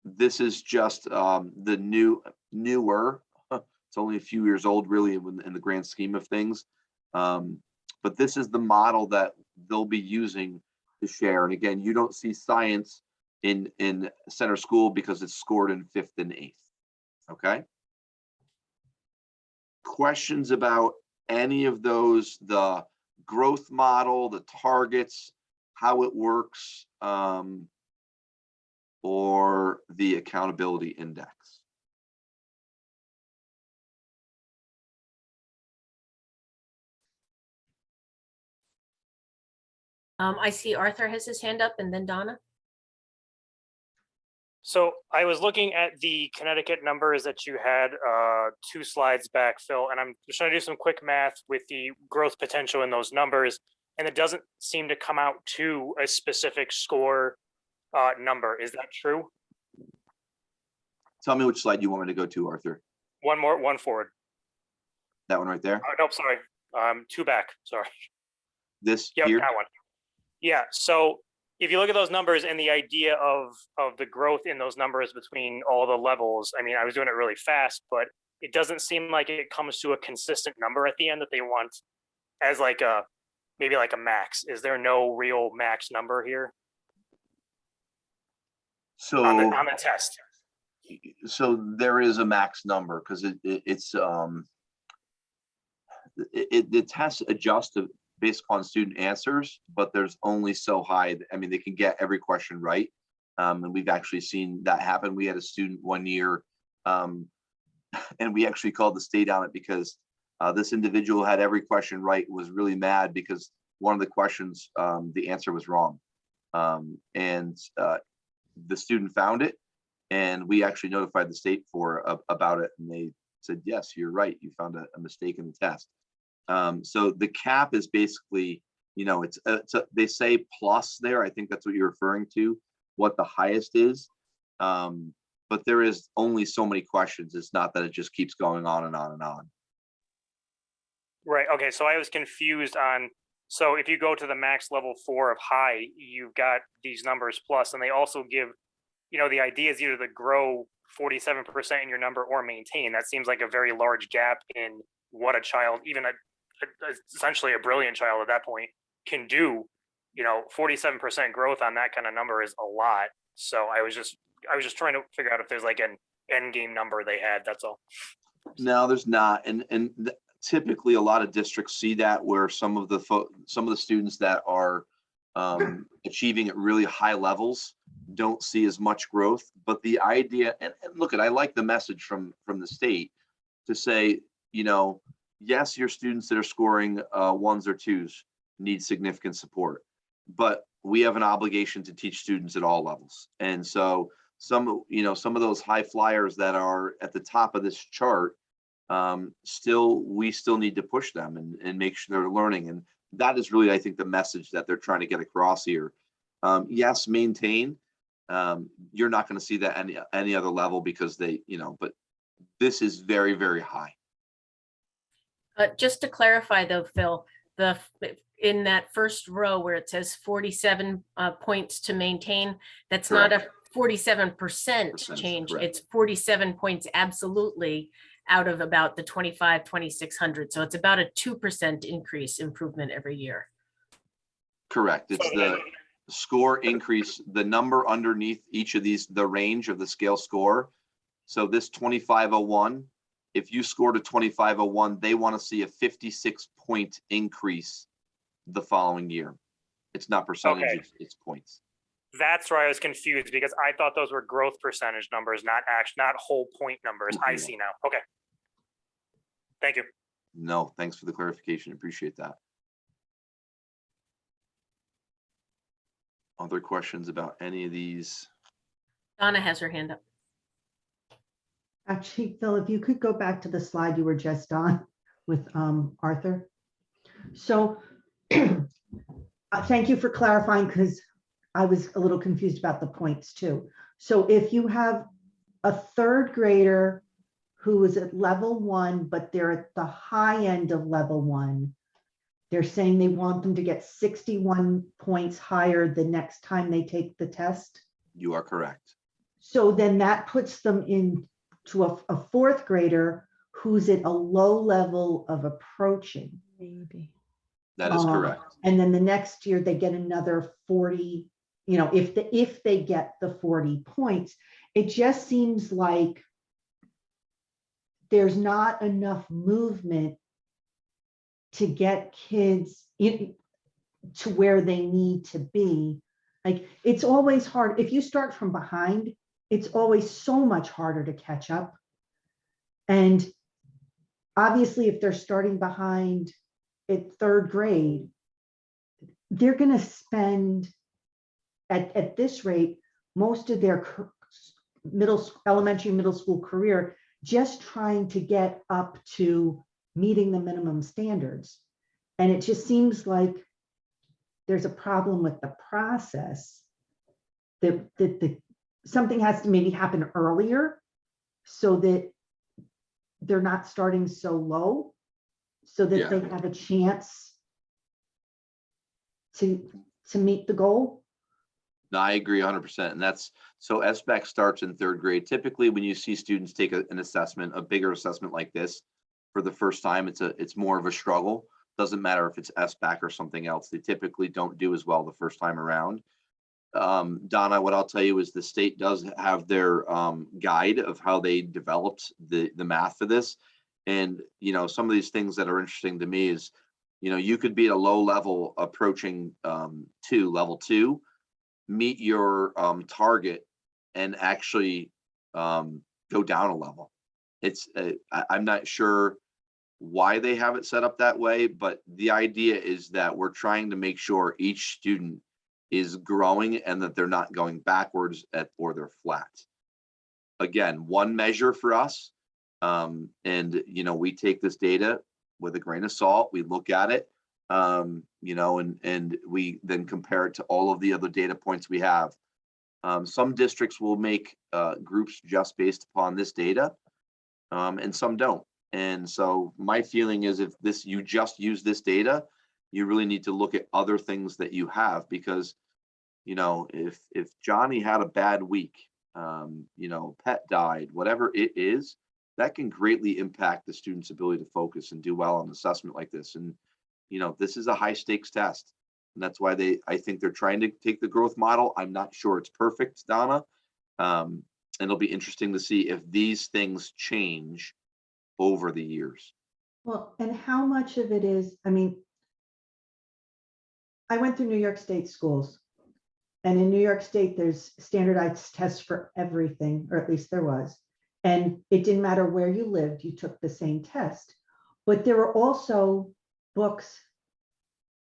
this is just the newer, it's only a few years old really in the grand scheme of things. But this is the model that they'll be using to share. And again, you don't see science in center school because it's scored in 5th and 8th. Okay. Questions about any of those, the growth model, the targets, how it works, or the accountability index? I see Arthur has his hand up and then Donna. So I was looking at the Connecticut numbers that you had 2 slides back, Phil, and I'm just trying to do some quick math with the growth potential in those numbers, and it doesn't seem to come out to a specific score number. Is that true? Tell me which slide you want me to go to, Arthur. One forward. That one right there? Nope, sorry. 2 back, sorry. This Yep, here? that one. Yeah, so if you look at those numbers and the idea of the growth in those numbers between all the levels, I mean, I was doing it really fast, but it doesn't seem like it comes to a consistent number at the end that they want as like a, maybe like a max. Is there no real max number here So on the test? So there is a max number because the tests adjust based upon student answers, but there's only so high. I mean, they can get every question right. And we've actually seen that happen. We had a student one year, and we actually called the state on it because this individual had every question right, was really mad because one of the questions, the answer was wrong. And the student found it, and we actually notified the state about it. And they said, yes, you're right. You found a mistake in the test. So the cap is basically, you know, they say plus there. I think that's what you're referring to, what the highest is. But there is only so many questions. It's not that it just keeps going on and on and on. Right. Okay. So I was confused on, so if you go to the max level 4 of high, you've got these numbers plus, and they also give, you know, the idea is either to grow 47% in your number or maintain. That seems like a very large gap in what a child, even essentially a brilliant child at that point, can do. You know, 47% growth on that kind of number is a lot. So I was just trying to figure out if there's like an end game number they had. That's all. No, there's not. And typically a lot of districts see that, where some of the students that are achieving at really high levels don't see as much growth. But the idea, and look, I like the message from the state to say, you know, yes, your students that are scoring 1s or 2s need significant support, but we have an obligation to teach students at all levels. And so some of those high flyers that are at the top of this chart, we still need to push them and make sure they're learning. And that is really, I think, the message that they're trying to get across here. Yes, maintain. You're not going to see that any other level because they, but this is very, very high. Just to clarify though, Phil, in that first row where it says 47 points to maintain, that's not a 47% change. Correct. It's 47 points absolutely out of about the 2,600. So it's about a 2% increase improvement every year. Correct. It's the score increase, the number underneath each of these, the range of the scale score. So this 2501, if you scored a 2501, they want to see a 56-point increase the following year. It's not percentage, Okay. it's points. That's where I was confused because I thought those were growth percentage numbers, not whole point numbers. I see now. Okay. Thank you. No, thanks for the clarification. Appreciate that. Other questions about any of these? Donna has her hand up. Actually, Phil, if you could go back to the slide you were just on with Arthur. So thank you for clarifying, because I was a little confused about the points too. So if you have a third grader who is at level 1, but they're at the high end of level 1, they're saying they want them to get 61 points higher the next time they take the test. You are correct. So then that puts them into a fourth grader who's at a low level of approaching. Maybe. That is correct. And then the next year they get another 40, if they get the 40 points. It just seems like there's not enough movement to get kids to where they need to be. Like, it's always hard. If you start from behind, it's always so much harder to catch up. And obviously, if they're starting behind at third grade, they're going to spend at this rate most of their elementary, middle school career just trying to get up to meeting the minimum standards. And it just seems like there's a problem with the process, that something has to maybe happen earlier so that they're not starting so low, so that they have a chance to meet the goal. No, I agree 100%. And that's, so SBAC starts in third grade. Typically, when you see students take an assessment, a bigger assessment like this for the first time, it's more of a struggle. Doesn't matter if it's SBAC or something else. They typically don't do as well the first time around. Donna, what I'll tell you is the state does have their guide of how they developed the math for this. And, some of these things that are interesting to me is, you could be at a low level approaching level 2, meet your target, and actually go down a level. I'm not sure why they have it set up that way, but the idea is that we're trying to make sure each student is growing and that they're not going backwards or they're flat. Again, one measure for us, and we take this data with a grain of salt. We look at it, and we then compare it to all of the other data points we have. Some districts will make groups just based upon this data, and some don't. And so my feeling is, if you just use this data, you really need to look at other things that you have, because if Johnny had a bad week, pet died, whatever it is, that can greatly impact the student's ability to focus and do well on an assessment like this. And this is a high stakes test, and that's why I think they're trying to take the growth model. I'm not sure it's perfect, Donna, and it'll be interesting to see if these things change over the years. Well, and how much of it is, I went through New York State schools, and in New York State, there's standardized tests for everything, or at least there was. And it didn't matter where you lived, you took the same test. But there were also books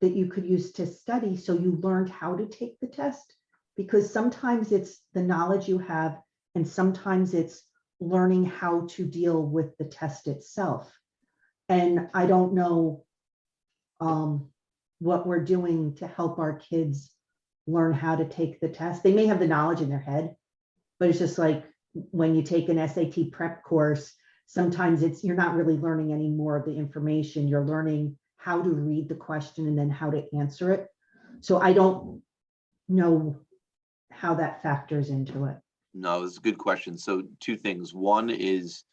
that you could use to study, so you learned how to take the test, because sometimes it's the knowledge you have, and sometimes it's learning how to deal with the test itself. And I don't know what we're doing to help our kids learn how to take the test. They may have the knowledge in their head, but it's just like when you take an SAT prep course, sometimes you're not really learning any more of the information. You're learning how to read the question and then how to answer it. So I don't know how that factors into it. No, it's a good question. So two things. One is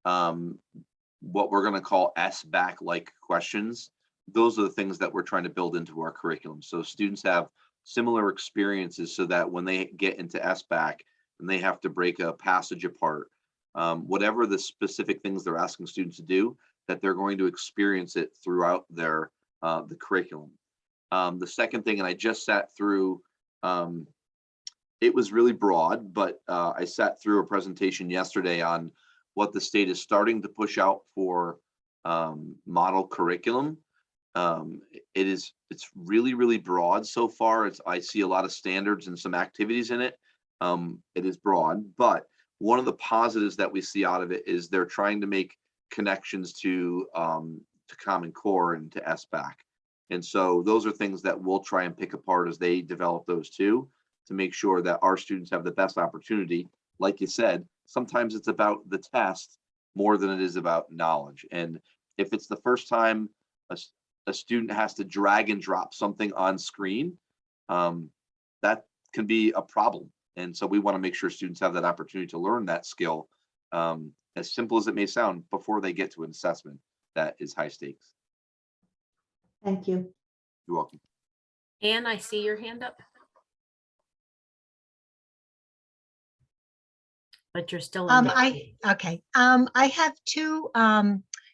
what we're going to call SBAC-like questions. Those are the things that we're trying to build into our curriculum. So students have similar experiences so that when they get into SBAC and they have to break a passage apart, whatever the specific things they're asking students to do, that they're going to experience it throughout their the curriculum. The second thing, and I just sat through, it was really broad, but I sat through a presentation yesterday on what the state is starting to push out for model curriculum. It's really, really broad so far. I see a lot of standards and some activities in it. It is broad, but one of the positives that we see out of it is they're trying to make connections to Common Core and to SBAC. And so those are things that we'll try and pick apart as they develop those too, to make sure that our students have the best opportunity. Like you said, sometimes it's about the test more than it is about knowledge. And if it's the first time a student has to drag and drop something on screen, that can be a problem. And so we want to make sure students have that opportunity to learn that skill, as simple as it may sound, before they get to an assessment that is high stakes. Thank you. You're welcome. Anne, I see your hand up. But you're still in. I have two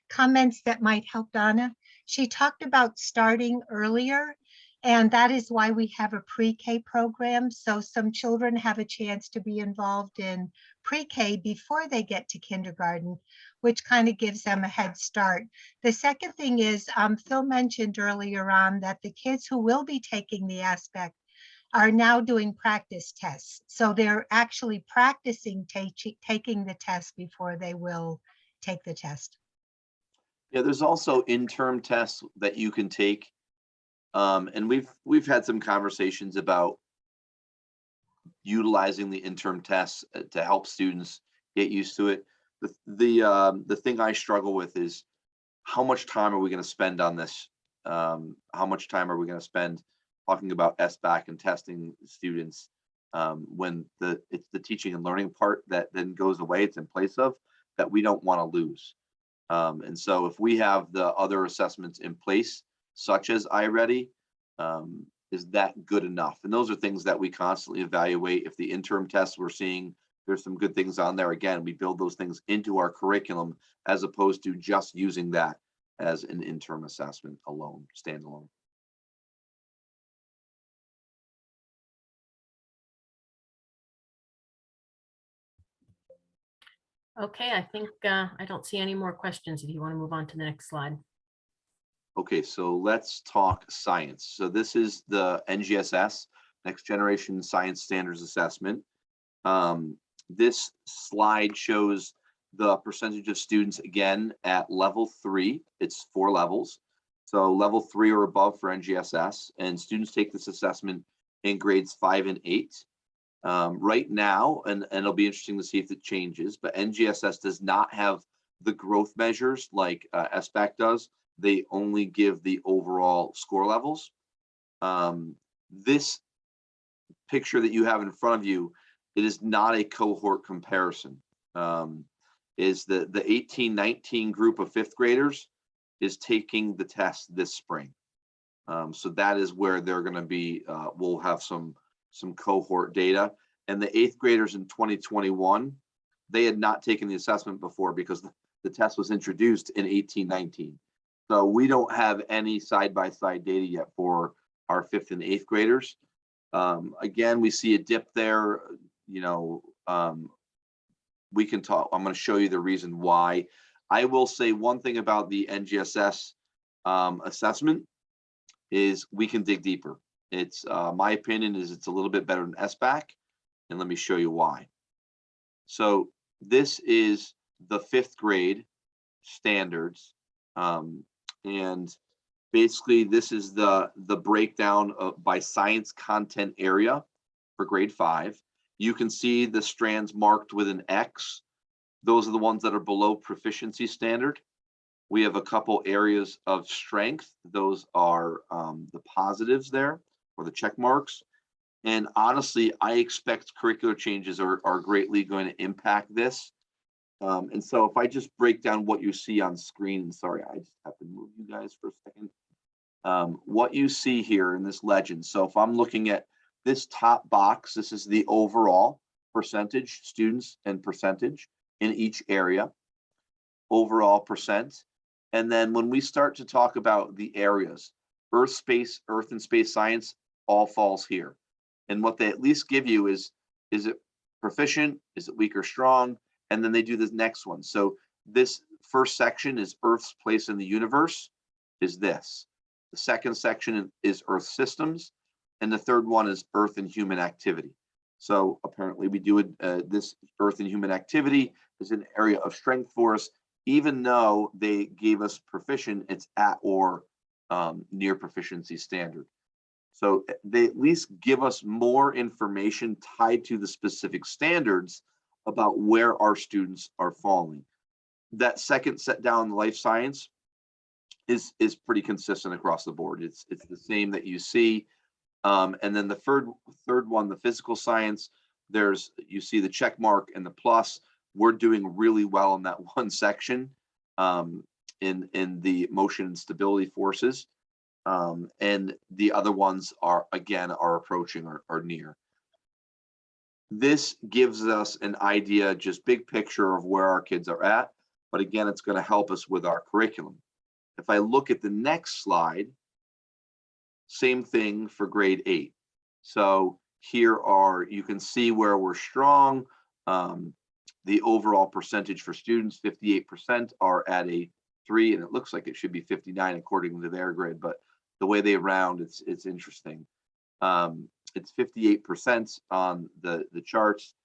comments that might help Donna. She talked about starting earlier, and that is why we have a pre-K program. So some children have a chance to be involved in pre-K before they get to kindergarten, which kind of gives them a head start. The second thing is, Phil mentioned earlier on that the kids who will be taking the aspect are now doing practice tests. So they're actually practicing taking the test before they will take the test. Yeah, there's also interim tests that you can take. And we've had some conversations about utilizing the interim tests to help students get used to it. The thing I struggle with is how much time are we going to spend on this? How much time are we going to spend talking about SBAC and testing students when it's the teaching and learning part that then goes away, it's in place of, that we don't want to lose. And so if we have the other assessments in place, such as iReady, is that good enough? And those are things that we constantly evaluate. If the interim tests we're seeing, there's some good things on there. Again, we build those things into our curriculum as opposed to just using that as an interim assessment alone, standalone. Okay, I think I don't see any more questions if you want to move on to the next slide. Okay, so let's talk science. So this is the NGSS, Next Generation Science Standards Assessment. This slide shows the percentage of students again at level 3. It's 4 levels. So level 3 or above for NGSS, and students take this assessment in grades 5 and 8. Right now, and it'll be interesting to see if it changes, but NGSS does not have the growth measures like SBAC does. They only give the overall score levels. This picture that you have in front of you, it is not a cohort comparison. Is the 18-19 group of 5th graders is taking the test this spring. So that is where they're going to be. We'll have some cohort data. And the 8th graders in 2021, they had not taken the assessment before because the test was introduced in 18-19. So we don't have any side-by-side data yet for our 5th and 8th graders. Again, we see a dip there. You know, we can talk. I'm going to show you the reason why. I will say one thing about the NGSS assessment is we can dig deeper. It's my opinion is it's a little bit better than SBAC, and let me show you why. So this is the 5th grade standards, and Basically, this is the breakdown by science content area for grade 5. You can see the strands marked with an X. Those are the ones that are below proficiency standard. We have a couple areas of strength. Those are the positives there, or the check marks. And honestly, I expect curricular changes are greatly going to impact this. And so if I just break down what you see on screen, sorry, I just have to move you guys for a second. What you see here in this legend. So if I'm looking at this top box, this is the overall percentage students and percentage in each area, overall percent. And then when we start to talk about the areas, earth and space science all falls here. And what they at least give you is it proficient? Is it weak or strong? And then they do this next one. So this first section is Earth's place in the universe, is this. The second section is Earth systems. And the third one is Earth and human activity. So apparently we do this Earth and human activity is an area of strength for us. Even though they gave us proficient, it's at or near proficiency standard. So they at least give us more information tied to the specific standards about where our students are falling. That second set down, life science, is pretty consistent across the board. It's the same that you see. And then the third one, the physical science, you see the check mark and the plus. We're doing really well in that one section in the motion and stability forces. And the other ones are approaching or near. This gives us an idea, just big picture of where our kids are at. But again, it's going to help us with our curriculum. If I look at the next slide, same thing for grade 8. So here you can see where we're strong. The overall percentage for students, 58% are at a 3, and it looks like it should be 59 according to their grid, but the way they round, it's interesting. It's 58% on the charts.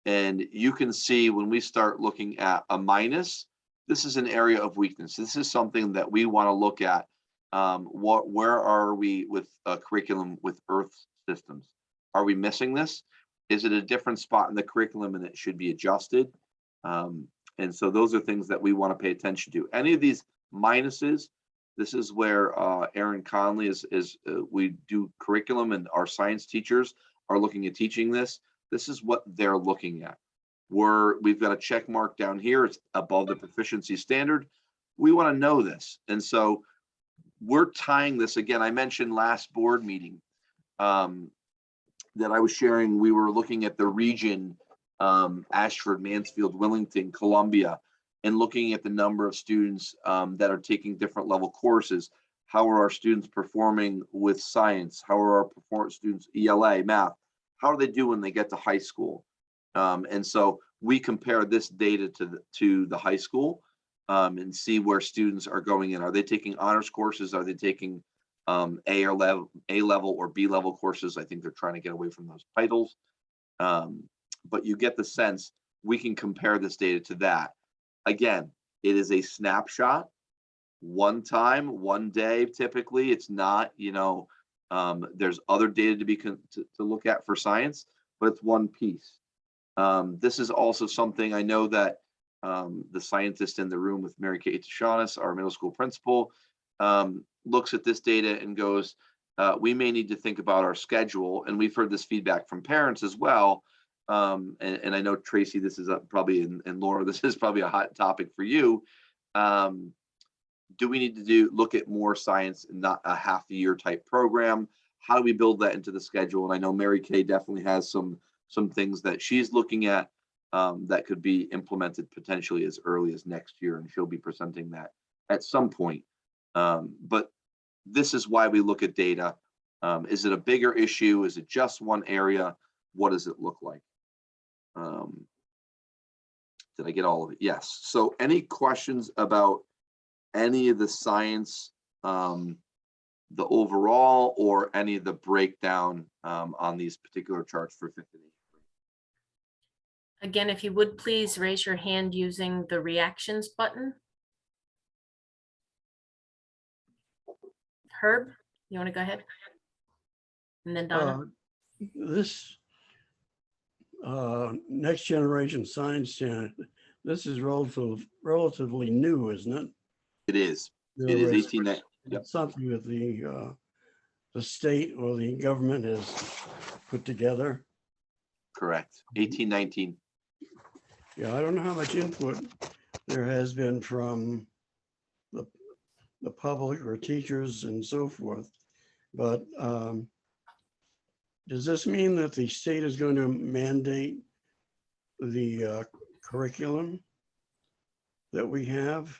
And you can see when we start looking at a minus, this is an area of weakness. This is something that we want to look at. Where are we with curriculum with Earth systems? Are we missing this? Is it a different spot in the curriculum and it should be adjusted? And so those are things that we want to pay attention to. Any of these minuses, this is where Aaron Conley we do curriculum, and our science teachers are looking at teaching this. This is what they're looking at. We've got a check mark down here. It's above the proficiency standard. We want to know this. And so we're tying this again. I mentioned last board meeting that I was sharing. We were looking at the region, Ashford, Mansfield, Willington, Columbia, and looking at the number of students that are taking different level courses. How are our students performing with science? How are our students ELA, math? How do they do when they get to high school? And so we compare this data to the high school and see where students are going in. Are they taking honors courses? Are they taking A level or B level courses? I think they're trying to get away from those titles. But you get the sense we can compare this data to that. Again, it is a snapshot, one time, one day. Typically, it's not. There's other data to look at for science, but it's one piece. This is also something I know that the scientist in the room with Mary Kate Tashanis, our middle school principal, looks at this data and goes, we may need to think about our schedule. And we've heard this feedback from parents as well. And I know, Tracy, this is probably, and Laura, this is probably a hot topic for you. Do we need to look at more science and not a half a year type program? How do we build that into the schedule? And I know Mary Kay definitely has some things that she's looking at that could be implemented potentially as early as next year, and she'll be presenting that at some point. But this is why we look at data. Is it a bigger issue? Is it just one area? What does it look like? Did I get all of it? Yes. So any questions about any of the science, the overall, or any of the breakdown on these particular charts for 5th and 8th? Again, if you would please raise your hand using the reactions button. Herb, you want to go ahead? And then Donna. This next generation science standard, this is relatively new, isn't it? It is. In It other is words, 1890. Yep. it's something that the state or the government has put together. Correct. 1819. Yeah, I don't know how much input there has been from the public or teachers and so forth, but does this mean that the state is going to mandate the curriculum that we have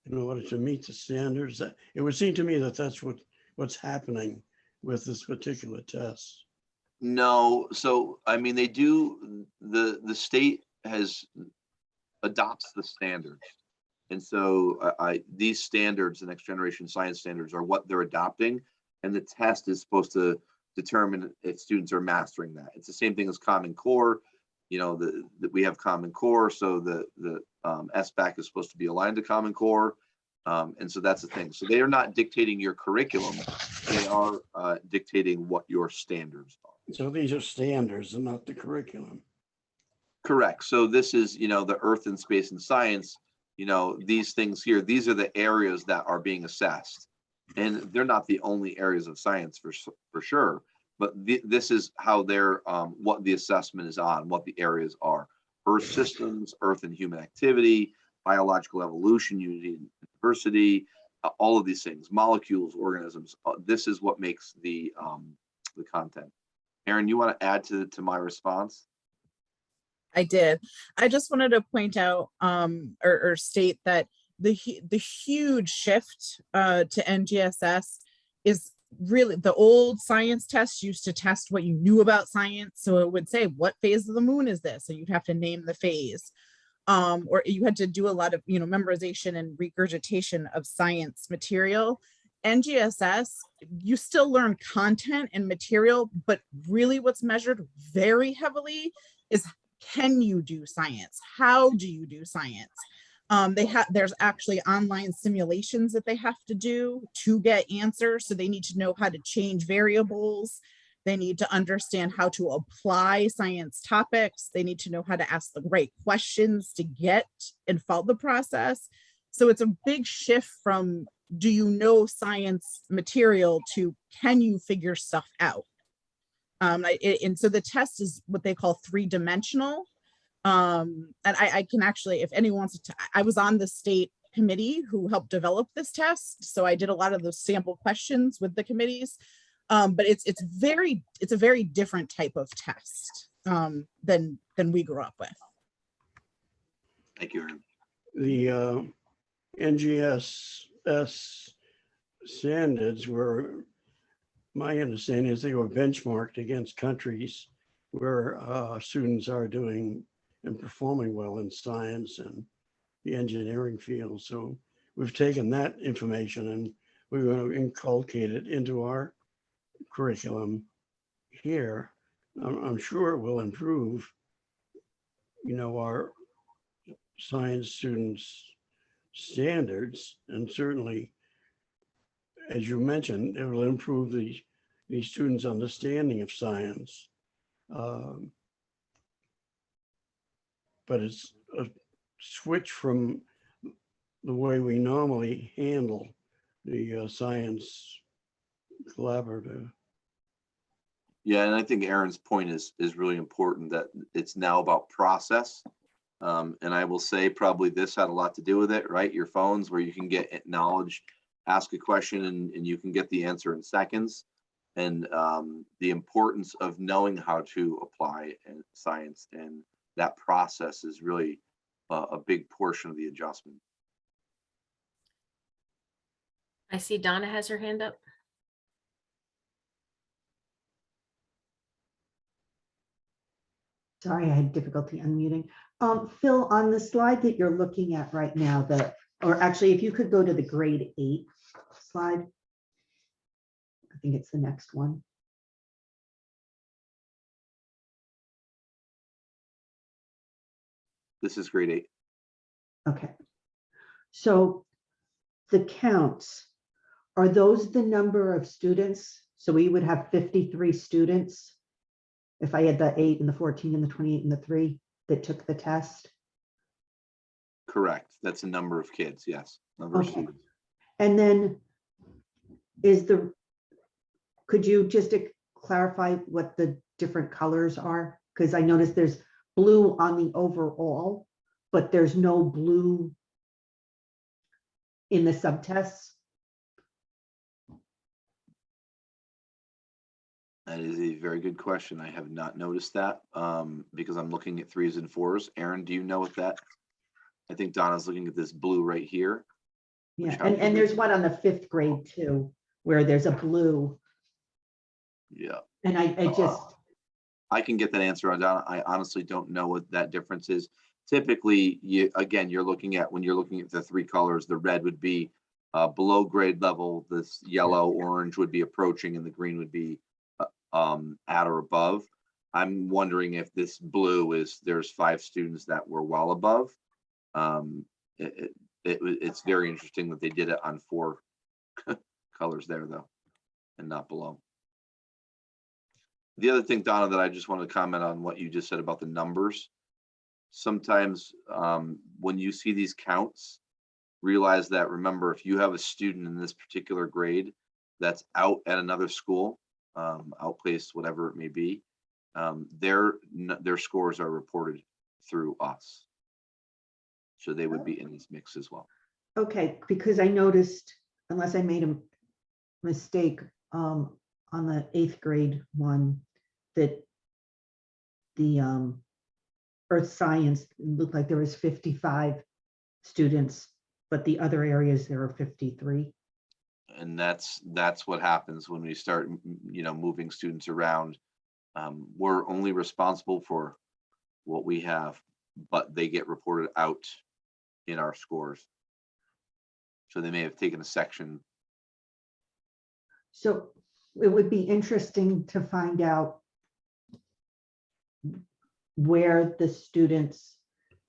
in order to meet the standards? It would seem to me that that's what's happening with this particular test. No, so I mean, they do, the state adopts the standards. And so these standards, the next generation science standards, are what they're adopting. And the test is supposed to determine if students are mastering that. It's the same thing as Common Core. You know, that we have Common Core, so the SBAC is supposed to be aligned to Common Core. And so that's the thing. So they are not dictating your curriculum. They are dictating what your standards are. So these are standards and not the curriculum. Correct. So this is, you know, the Earth and Space and Science, you know, these things here, these are the areas that are being assessed. And they're not the only areas of science for sure, but this is how they're, what the assessment is on, what the areas are. Earth systems, Earth and human activity, biological evolution, unity and diversity, all of these things, molecules, organisms. This is what makes the content. Erin, you want to add to my response? I did. I just wanted to point out or state that the huge shift to NGSS is really, the old science tests used to test what you knew about science. So it would say, what phase of the moon is this? So you'd have to name the phase. Or you had to do a lot of, memorization and regurgitation of science material. NGSS, you still learn content and material, but really what's measured very heavily is, can you do science? How do you do science? There's actually online simulations that they have to do to get answers. So they need to know how to change variables. They need to understand how to apply science topics. They need to know how to ask the right questions to get and follow the process. So it's a big shift from, do you know science material, to can you figure stuff out? And so the test is what they call 3-dimensional. And I can actually, if anyone wants to, I was on the state committee who helped develop this test. So I did a lot of those sample questions with the committees. But it's a very different type of test than we grew up with. Thank you, Erin. The NGSS standards were, my understanding is they were benchmarked against countries where students are doing and performing well in science and the engineering field. So we've taken that information and we're going to inculcate it into our curriculum here. I'm sure it will improve, our science students' standards, and certainly, as you mentioned, it will improve the students' understanding of science. But it's a switch from the way we normally handle the science collaborative. Yeah, and I think Erin's point is really important, that it's now about process. And I will say probably this had a lot to do with it, right? Your phones, where you can get knowledge, ask a question and you can get the answer in seconds. And the importance of knowing how to apply science, and that process is really a big portion of the adjustment. I see Donna has her hand up. Sorry, I had difficulty unmuting. Phil, on the slide that you're looking at right now, or actually, if you could go to the grade 8 slide. I think it's the next one. This is grade 8. Okay. So the counts, are those the number of students? So we would have 53 students if I had the 8 and the 14 and the 28 and the 3 that took the test? Correct. That's a number of kids, yes. Number of Okay. students. And then could you just clarify what the different colors are? Because I noticed there's blue on the overall, but there's no blue in the subtests. That is a very good question. I have not noticed that because I'm looking at 3s and 4s. Aaron, do you know what that? I think Donna's looking at this blue right here. Yeah, how and big there's is- one on the 5th grade too, where there's a blue. Yeah, And I just, I can get that answer on Donna. I honestly don't know what that difference is. Typically, you're looking at, when you're looking at the 3 colors, the red would be below grade level, this yellow, orange would be approaching, and the green would be at or above. I'm wondering if this blue is, there's 5 students that were well above. It's very interesting that they did it on 4 colors there though, and not below. The other thing, Donna, that I just wanted to comment on what you just said about the numbers. Sometimes when you see these counts, realize that, remember, if you have a student in this particular grade that's out at another school, outplaced, whatever it may be, their scores are reported through us. So they would be in this mix as well. okay, because I noticed, unless I made a mistake, on the 8th grade one, that the earth science looked like there was 55 students, but the other areas there are 53. And that's what happens when we start, moving students around. We're only responsible for what we have, but they get reported out in our scores. So they may have taken a section. So it would be interesting to find out where the students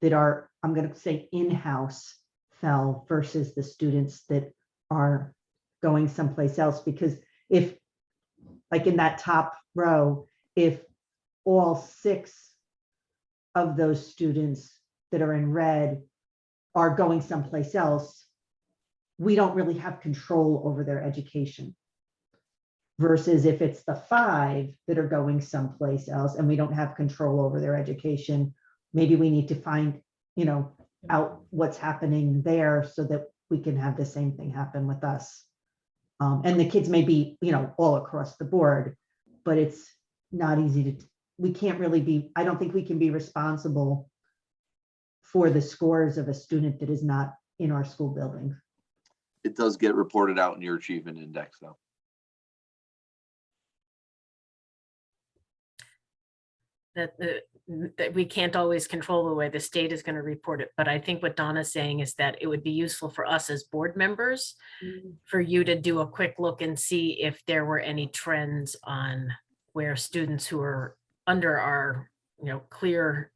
that are, I'm going to say in-house, fell versus the students that are going someplace else. Because if, like in that top row, if all 6 of those students that are in red are going someplace else, we don't really have control over their education. Versus if it's the 5 that are going someplace else and we don't have control over their education, maybe we need to find, out what's happening there so that we can have the same thing happen with us. And the kids may be, all across the board, but it's not easy we can't really be, I don't think we can be responsible for the scores of a student that is not in our school building. It does get reported out in your achievement index though. That we can't always control the way the state is going to report it. But I think what Donna's saying is that it would be useful for us as board members for you to do a quick look and see if there were any trends on where students who are under our, clear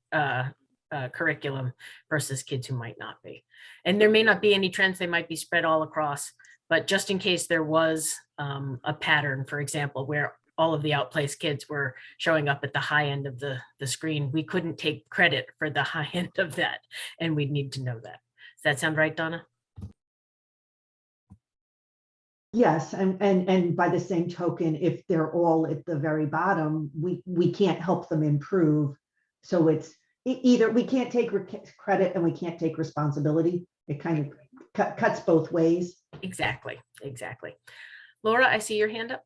curriculum versus kids who might not be. And there may not be any trends, they might be spread all across, but just in case there was a pattern, for example, where all of the outplaced kids were showing up at the high end of the screen, we couldn't take credit for the high end of that. And we'd need to know that. Does that sound right, Donna? Yes, and by the same token, if they're all at the very bottom, we can't help them improve. So it's either we can't take credit and we can't take responsibility. It kind of cuts both ways. Exactly. Laura, I see your hand up.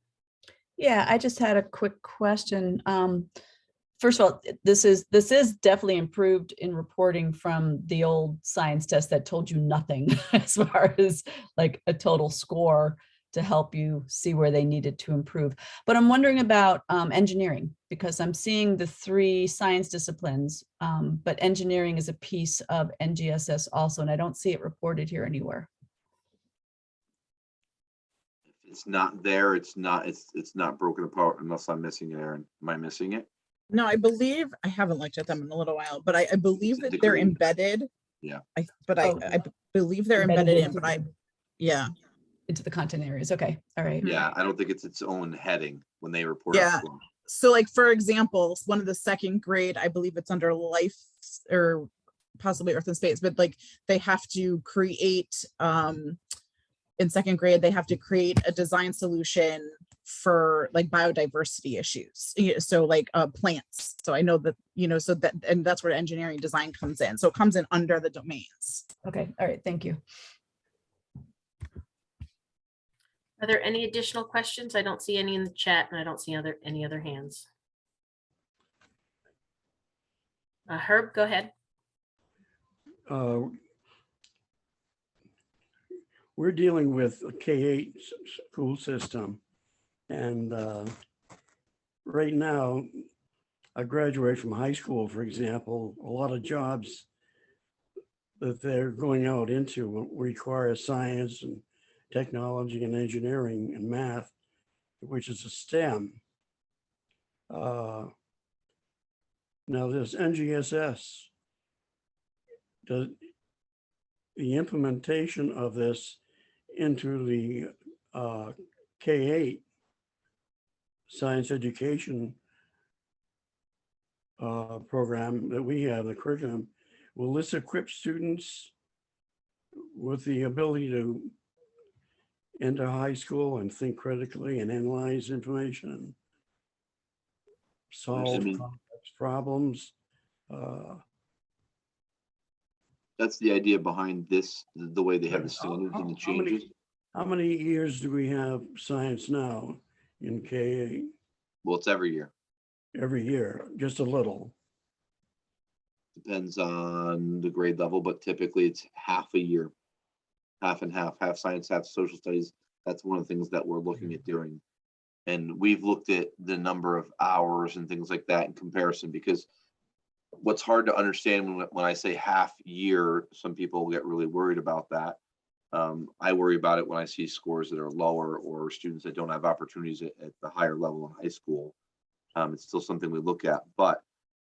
Yeah, I just had a quick question. First of all, this is definitely improved in reporting from the old science test that told you nothing as far as like a total score to help you see where they needed to improve. But I'm wondering about engineering, because I'm seeing the 3 science disciplines, but engineering is a piece of NGSS also, and I don't see it reported here anywhere. It's not there. It's not broken apart unless I'm missing it, Aaron. Am I missing it? No, I believe, I haven't looked at them in a little while, but I believe It's a that they're degree. embedded. Yeah. I believe they're Embedded embedded in, into but yeah. into the content areas. Okay, all right. Yeah, I don't think it's its own heading when they report Yeah. out. So like, for example, one of the second grade, I believe it's under life or possibly earth and space, but like they have to create, in second grade, they have to create a design solution for like biodiversity issues. So like plants. So I know that, so that, and that's where engineering design comes in. So it comes in under the domains. Okay, all right, thank you. Are there any additional questions? I don't see any in the chat and I don't see any other hands. Herb, go ahead. We're dealing with a K-8 school system. And right now, I graduate from high school, for example, a lot of jobs that they're going out into require science and technology and engineering and math, which is a STEM. Now this NGSS, the implementation of this into the K-8 science education program that we have, the curriculum, will this equip students with the ability to enter high school and think critically and analyze information, solve complex problems? That's the idea behind this, the way they have the standards and the changes. How many years do we have science now in K-8? Well, it's every year. Every year, just a little. Depends on the grade level, but typically it's half a year, half and half science, half social studies. That's one of the things that we're looking at doing. And we've looked at the number of hours and things like that in comparison, because what's hard to understand when I say half year, some people get really worried about that. I worry about it when I see scores that are lower or students that don't have opportunities at the higher level in high school. It's still something we look at, but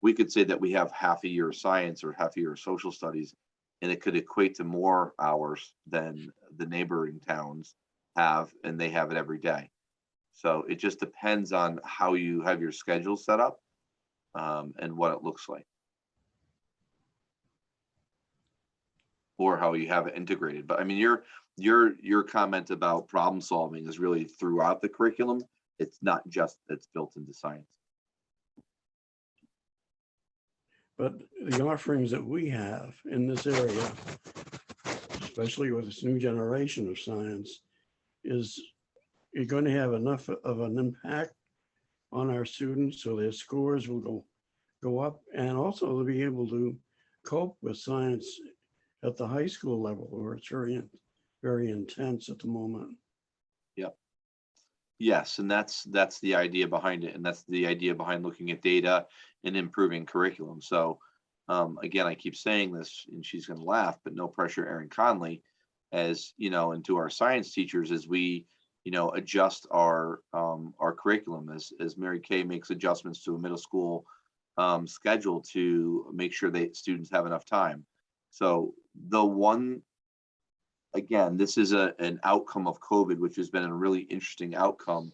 we could say that we have half a year of science or half a year of social studies, and it could equate to more hours than the neighboring towns have, and they have it every day. So it just depends on how you have your schedule set up and what it looks like, or how you have it integrated. But I mean, your comment about problem solving is really throughout the curriculum. It's not just that's built into science. But the offerings that we have in this area, especially with this new generation of science, is you're going to have enough of an impact on our students so their scores will go up, and also to be able to cope with science at the high school level, where it's very intense at the moment. Yep. Yes, and that's the idea behind it, and that's the idea behind looking at data and improving curriculum. So again, I keep saying this, and she's going to laugh, but no pressure, Erin Conley, as you know, and to our science teachers as we adjust our curriculum, as Mary Kay makes adjustments to a middle school schedule to make sure that students have enough time. So again, this is an outcome of COVID, which has been a really interesting outcome,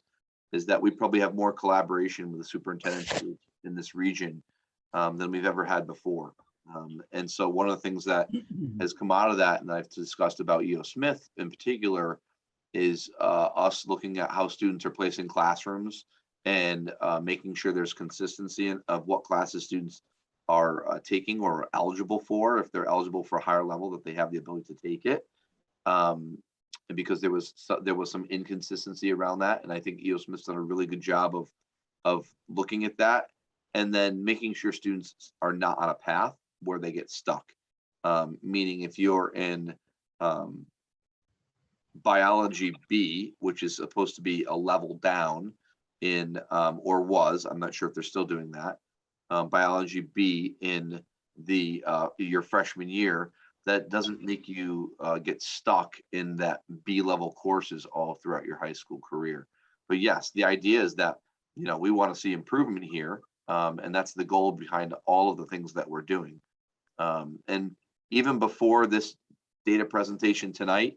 is that we probably have more collaboration with the superintendents in this region than we've ever had before. And so one of the things that has come out of that, and I've discussed about E.O. Smith in particular, is us looking at how students are placed in classrooms and making sure there's consistency of what classes students are taking or are eligible for. If they're eligible for a higher level, that they have the ability to take it. And because there was some inconsistency around that, and I think E.O. Smith's done a really good job of looking at that, and then making sure students are not on a path where they get stuck. Meaning, if you're in biology B, which is supposed to be a level down in, or was, I'm not sure if they're still doing that, biology B in your freshman year, that doesn't make you get stuck in that B level courses all throughout your high school career. But yes, the idea is that, we want to see improvement here. And that's the goal behind all of the things that we're doing. And even before this data presentation tonight,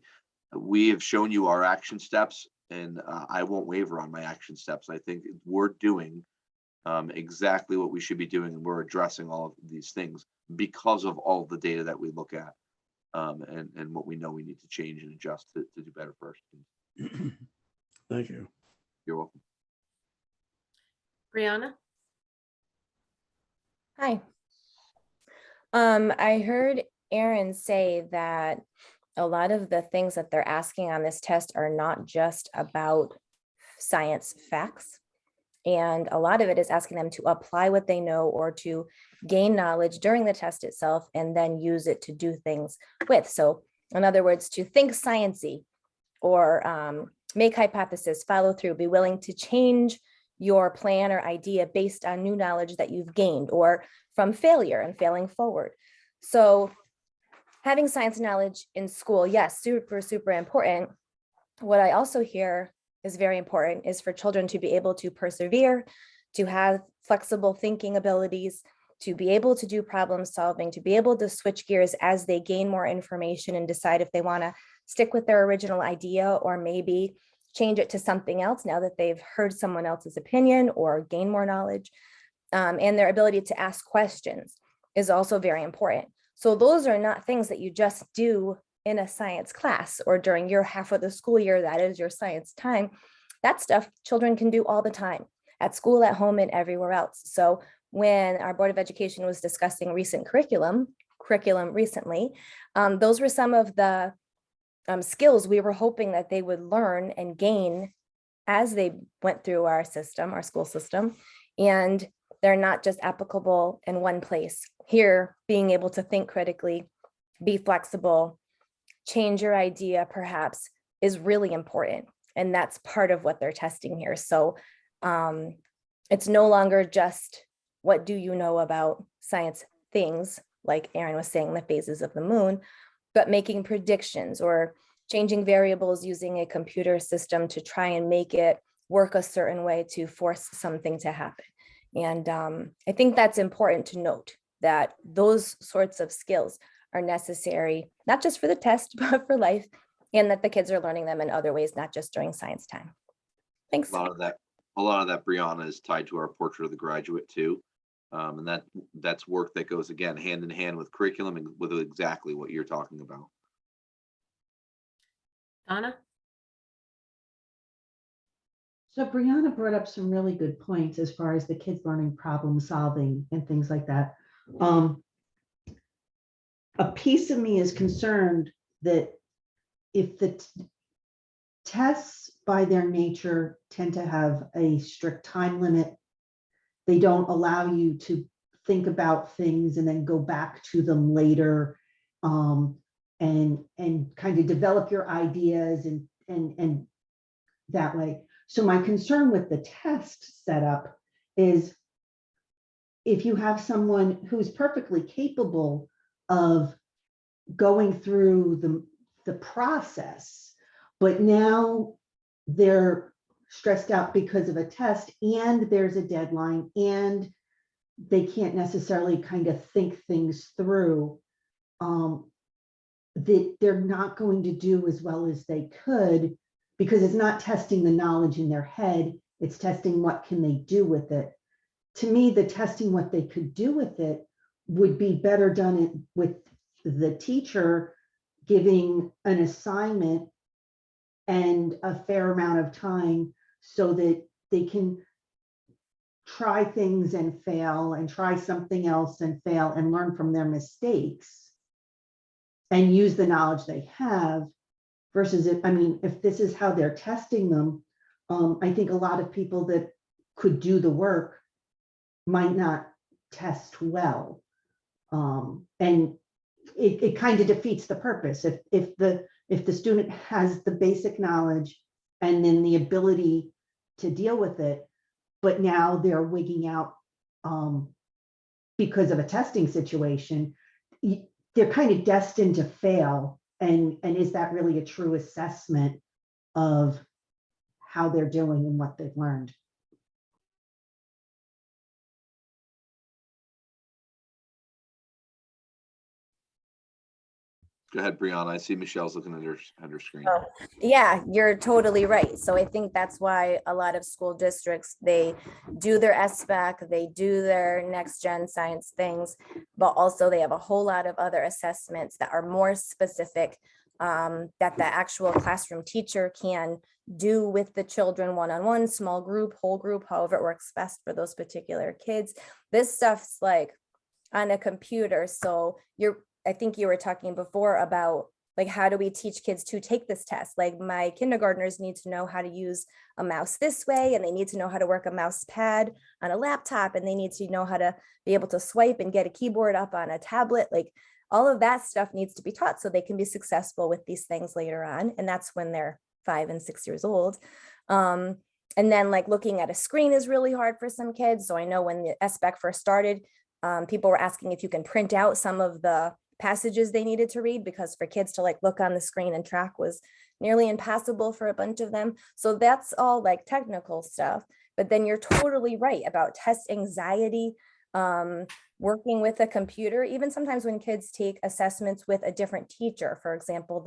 We have shown you our action steps, and I won't waver on my action steps. I think we're doing exactly what we should be doing, and we're addressing all of these things because of all the data that we look at, and what we know we need to change and adjust to do better for our students. Thank you. You're welcome. Brianna? Hi. I heard Aaron say that a lot of the things that they're asking on this test are not just about science facts. And a lot of it is asking them to apply what they know or to gain knowledge during the test itself and then use it to do things with. So in other words, to think sciencey or make hypothesis, follow through, be willing to change your plan or idea based on new knowledge that you've gained or from failure and failing forward. So having science knowledge in school, yes, super, super important. What I also hear is very important is for children to be able to persevere, to have flexible thinking abilities, to be able to do problem solving, to be able to switch gears as they gain more information and decide if they want to stick with their original idea or maybe change it to something else now that they've heard someone else's opinion or gain more knowledge. And their ability to ask questions is also very important. So those are not things that you just do in a science class or during your half of the school year, that is your science time. That stuff children can do all the time at school, at home, and everywhere else. So when our Board of Education was discussing recent curriculum recently, those were some of the skills we were hoping that they would learn and gain as they went through our system, our school system. And they're not just applicable in one place. Here, being able to think critically, be flexible, change your idea perhaps is really important. And that's part of what they're testing here. So it's no longer just what do you know about science things, like Aaron was saying, the phases of the moon, but making predictions or changing variables using a computer system to try and make it work a certain way to force something to happen. And I think that's important to note that those sorts of skills are necessary, not just for the test, but for life, and that the kids are learning them in other ways, not just during science time. Thanks. A lot of that, Brianna, is tied to our portrait of the graduate too. And that's work that goes, again, hand in hand with curriculum and with exactly what you're talking about. Donna? So Brianna brought up some really good points as far as the kids learning problem solving and things like that. A piece of me is concerned that if the tests by their nature tend to have a strict time limit, they don't allow you to think about things and then go back to them later, and kind of develop your ideas and that way. So my concern with the test setup is if you have someone who's perfectly capable of going through the process, but now they're stressed out because of a test and there's a deadline and they can't necessarily kind of think things through, that they're not going to do as well as they could, because it's not testing the knowledge in their head, it's testing what can they do with it. To me, the testing what they could do with it would be better done with the teacher giving an assignment and a fair amount of time so that they can try things and fail and try something else and fail and learn from their mistakes and use the knowledge they have. Versus if this is how they're testing them, I think a lot of people that could do the work might not test well. And it kind of defeats the purpose. If the student has the basic knowledge and then the ability to deal with it, but now they're wigging out because of a testing situation, they're kind of destined to fail. And is that really a true assessment of how they're doing and what they've learned? Go ahead, Brianna. I see Michelle's looking at her screen. Oh, yeah, you're totally right. So I think that's why a lot of school districts, they do their SBAC, they do their next gen science things, but also they have a whole lot of other assessments that are more specific, that the actual classroom teacher can do with the children one-on-one, small group, whole group, however it works best for those particular kids. This stuff's like on a computer. So I think you were talking before about like, how do we teach kids to take this test? Like my kindergartners need to know how to use a mouse this way, and they need to know how to work a mouse pad on a laptop, and they need to know how to be able to swipe and get a keyboard up on a tablet. Like all of that stuff needs to be taught so they can be successful with these things later on. And that's when they're 5 and 6 years old. And then like looking at a screen is really hard for some kids. So I know when the SBAC first started, people were asking if you can print out some of the passages they needed to read, because for kids to like look on the screen and track was nearly impossible for a bunch of them. So that's all like technical stuff. But then you're totally right about test anxiety, working with a computer. Even sometimes when kids take assessments with a different teacher, for example,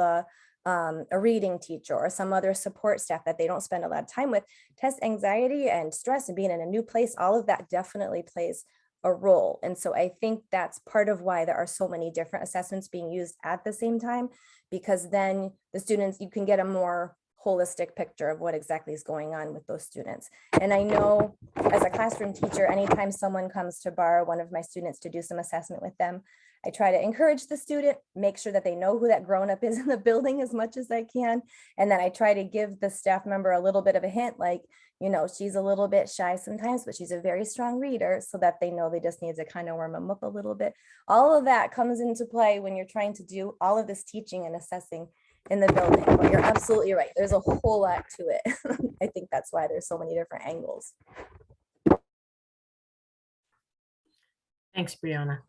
a reading teacher or some other support staff that they don't spend a lot of time with, test anxiety and stress and being in a new place, all of that definitely plays a role. And so I think that's part of why there are so many different assessments being used at the same time, because then the students, you can get a more holistic picture of what exactly is going on with those students. And I know as a classroom teacher, anytime someone comes to borrow one of my students to do some assessment with them, I try to encourage the student, make sure that they know who that grown-up is in the building as much as I can. And then I try to give the staff member a little bit of a hint, like, you know, she's a little bit shy sometimes, but she's a very strong reader, so that they know they just need to kind of warm them up a little bit. All of that comes into play when you're trying to do all of this teaching and assessing in the building. But you're absolutely right. There's a whole lot to it. I think that's why there's so many different angles. Thanks, Brianna.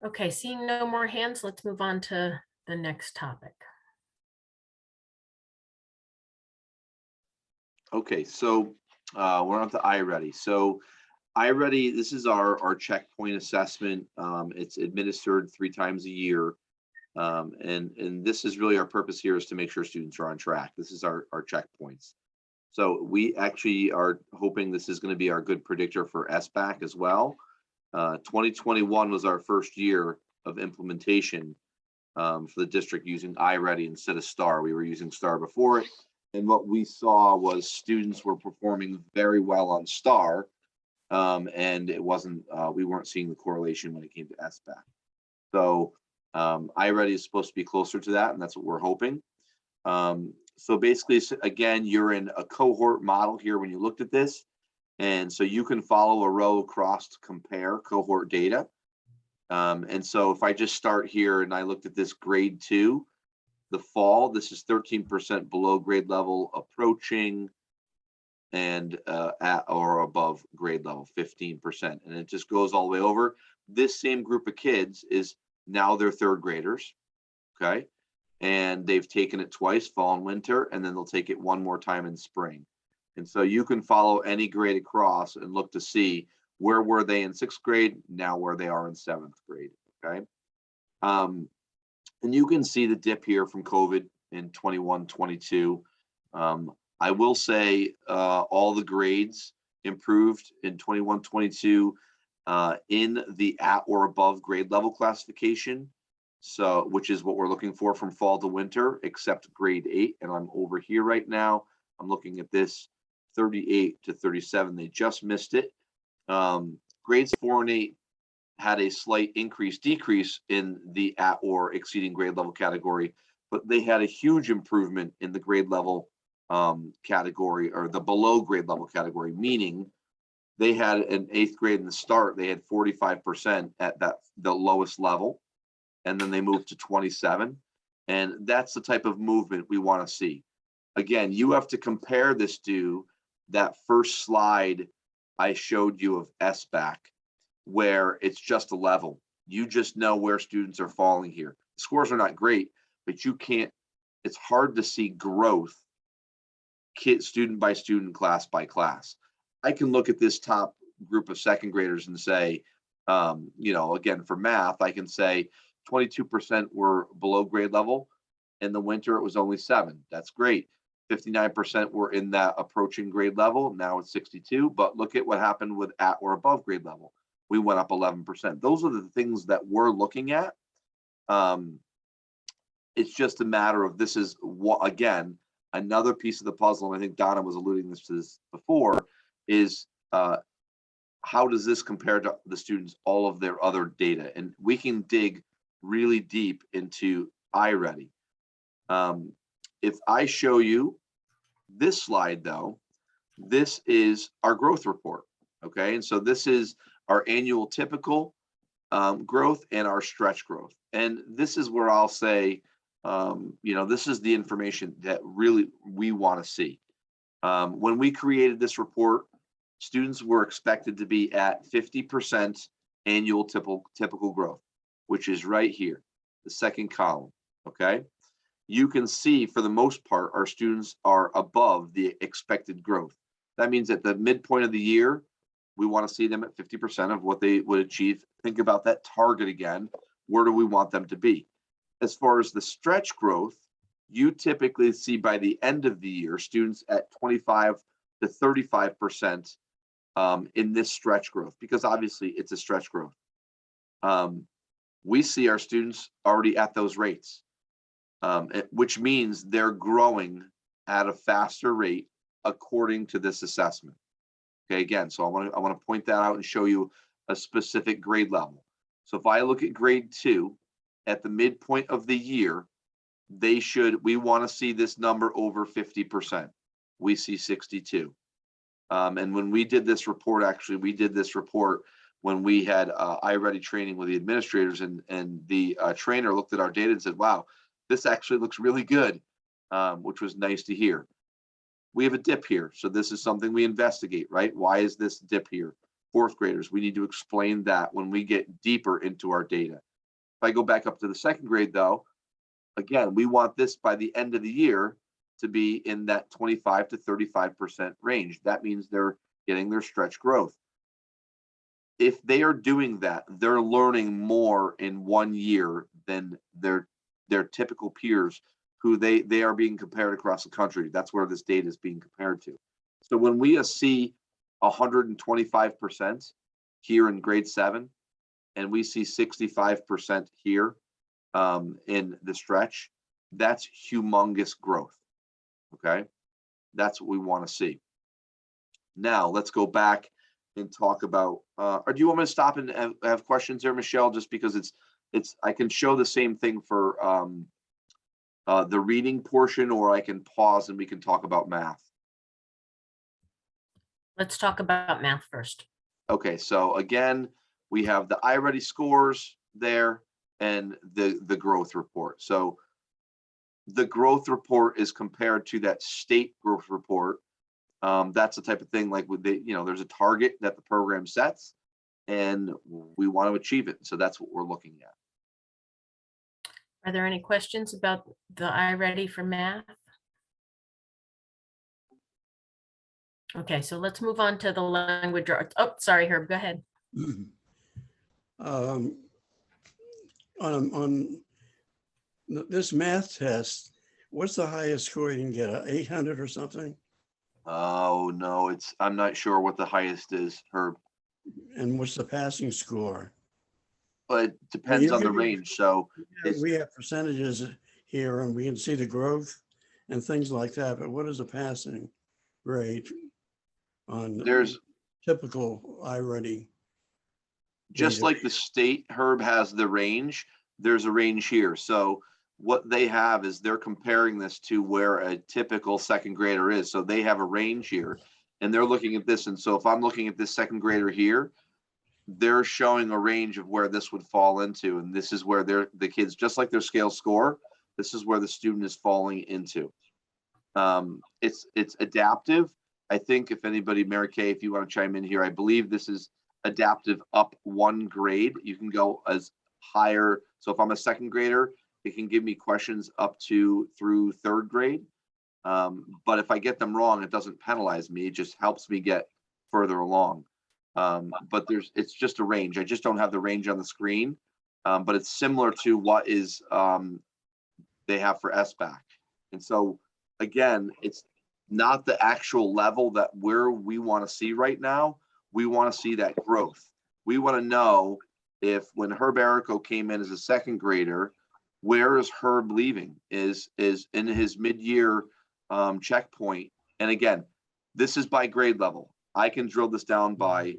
Okay, seeing no more hands, let's move on to the next topic. Okay, so we're on to iReady. So iReady, this is our checkpoint assessment. It's administered 3 times a year. And this is really our purpose here, is to make sure students are on track. This is our checkpoints. So we actually are hoping this is going to be our good predictor for SBAC as well. 2021 was our first year of implementation for the district using iReady instead of STAR. We were using STAR before it. And what we saw was students were performing very well on STAR, and it wasn't, we weren't seeing the correlation when it came to SBAC. So iReady is supposed to be closer to that, and that's what we're hoping. So basically, again, you're in a cohort model here when you looked at this. And so you can follow a row across to compare cohort data. And so if I just start here and I looked at this grade 2, the fall, this is 13% below grade level, approaching, and at or above grade level, 15%. And it just goes all the way over. This same group of kids is now they're 3rd graders, okay? And they've taken it twice, fall and winter, and then they'll take it one more time in spring. And so you can follow any grade across and look to see where were they in 6th grade, now where they are in 7th grade, okay? And you can see the dip here from COVID in 21, 22. I will say all the grades improved in 21, 22 in the at or above grade level classification. So, which is what we're looking for from fall to winter, except grade 8. And I'm over here right now. I'm looking at this 38 to 37. They just missed it. Grades 4 and 8 had a slight decrease in the at or exceeding grade level category, but they had a huge improvement in the grade level category, or the below grade level category, meaning they had an 8th grade in the start, they had 45% at the lowest level, and then they moved to 27. And that's the type of movement we want to see. Again, you have to compare this to that first slide I showed you of SBAC, where it's just a level. You just know where students are falling here. The scores are not great, but you can't, it's hard to see growth student by student, class by class. I can look at this top group of 2nd graders and say, you know, again, for math, I can say 22% were below grade level. In the winter, it was only 7. That's great. 59% were in that approaching grade level. Now it's 62, but look at what happened with at or above grade level. We went up 11%. Those are the things that we're looking at. It's just a matter of, this is what, again, another piece of the puzzle, and I think Donna was alluding to this before, is how does this compare to the students, all of their other data? And we can dig really deep into iReady. If I show you this slide though, this is our growth report, okay? And so this is our annual typical growth and our stretch growth. And this is where I'll say, this is the information that really we want to see. When we created this report, students were expected to be at 50% annual typical growth, which is right here, the second column, okay? You can see for the most part, our students are above the expected growth. That means at the midpoint of the year, we want to see them at 50% of what they would achieve. Think about that target again. Where do we want them to be? As far as the stretch growth, you typically see by the end of the year, students at 25 to 35% in this stretch growth, because obviously it's a stretch growth. We see our students already at those rates, which means they're growing at a faster rate according to this assessment. Okay, again, so I want to point that out and show you a specific grade level. So if I look at grade 2 at the midpoint of the year, we want to see this number over 50%. We see 62. And when we did this report, actually, we did this report when we had iReady training with the administrators, and the trainer looked at our data and said, wow, this actually looks really good, which was nice to hear. We have a dip here. So this is something we investigate, right? Why is this dip here? Fourth graders, we need to explain that when we get deeper into our data. If I go back up to the second grade though, again, we want this by the end of the year to be in that 25 to 35% range. That means they're getting their stretch growth. If they are doing that, they're learning more in 1 year than their typical peers who they are being compared across the country. That's where this data is being compared to. So when we see 125% here in grade 7, and we see 65% here in the stretch, that's humongous growth, okay? That's what we want to see. Now, let's go back and talk about, or do you want me to stop and have questions there, Michelle? Just because I can show the same thing for the reading portion, or I can pause and we can talk about math. Let's talk about math first. Okay, so again, we have the iReady scores there and the growth report. So the growth report is compared to that state growth report. That's the type of thing like there's a target that the program sets and we want to achieve it. So that's what we're looking at. Are there any questions about the iReady for math? Okay, so let's move on to the language arts. Oh, sorry, Herb, go ahead. On this math test, what's the highest score you can get? 800 or something? Oh no, I'm not sure what the highest is, Herb. And what's the passing score? But it depends on the range. So we have percentages here and we can see the growth and things like that, but what is the passing rate on there's typical iReady? Just like the state, Herb, has the range, there's a range here. So what they have is they're comparing this to where a typical second grader is. So they have a range here and they're looking at this. And so if I'm looking at this second grader here, they're showing a range of where this would fall into. And this is where the kids, just like their scale score, this is where the student is falling into. It's adaptive. I think if anybody, Mary Kay, if you want to chime in here, I believe this is adaptive up 1 grade. You can go as higher. So if I'm a second grader, it can give me questions up to through 3rd grade. But if I get them wrong, it doesn't penalize me. It just helps me get further along. But it's just a range. I just don't have the range on the screen. but it's similar to what is they have for SBAC. And so again, it's not the actual level that we want to see right now. We want to see that growth. We want to know if when Herb Erico came in as a second grader, where is Herb leaving? Is in his mid-year checkpoint. And again, this is by grade level. I can drill this down by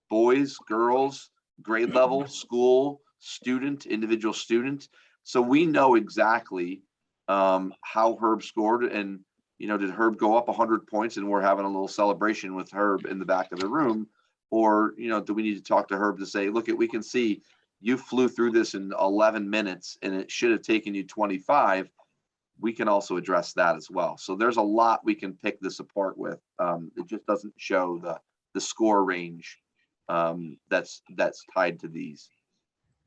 boys, girls, grade level, school, student, individual student. So we know exactly how Herb scored. And, you know, did Herb go up 100 points and we're having a little celebration with Herb in the back of the room? Or, you know, do we need to talk to Herb to say, look, we can see you flew through this in 11 minutes and it should have taken you 25. We can also address that as well. So there's a lot we can pick this apart with. It just doesn't show the score range that's tied to these.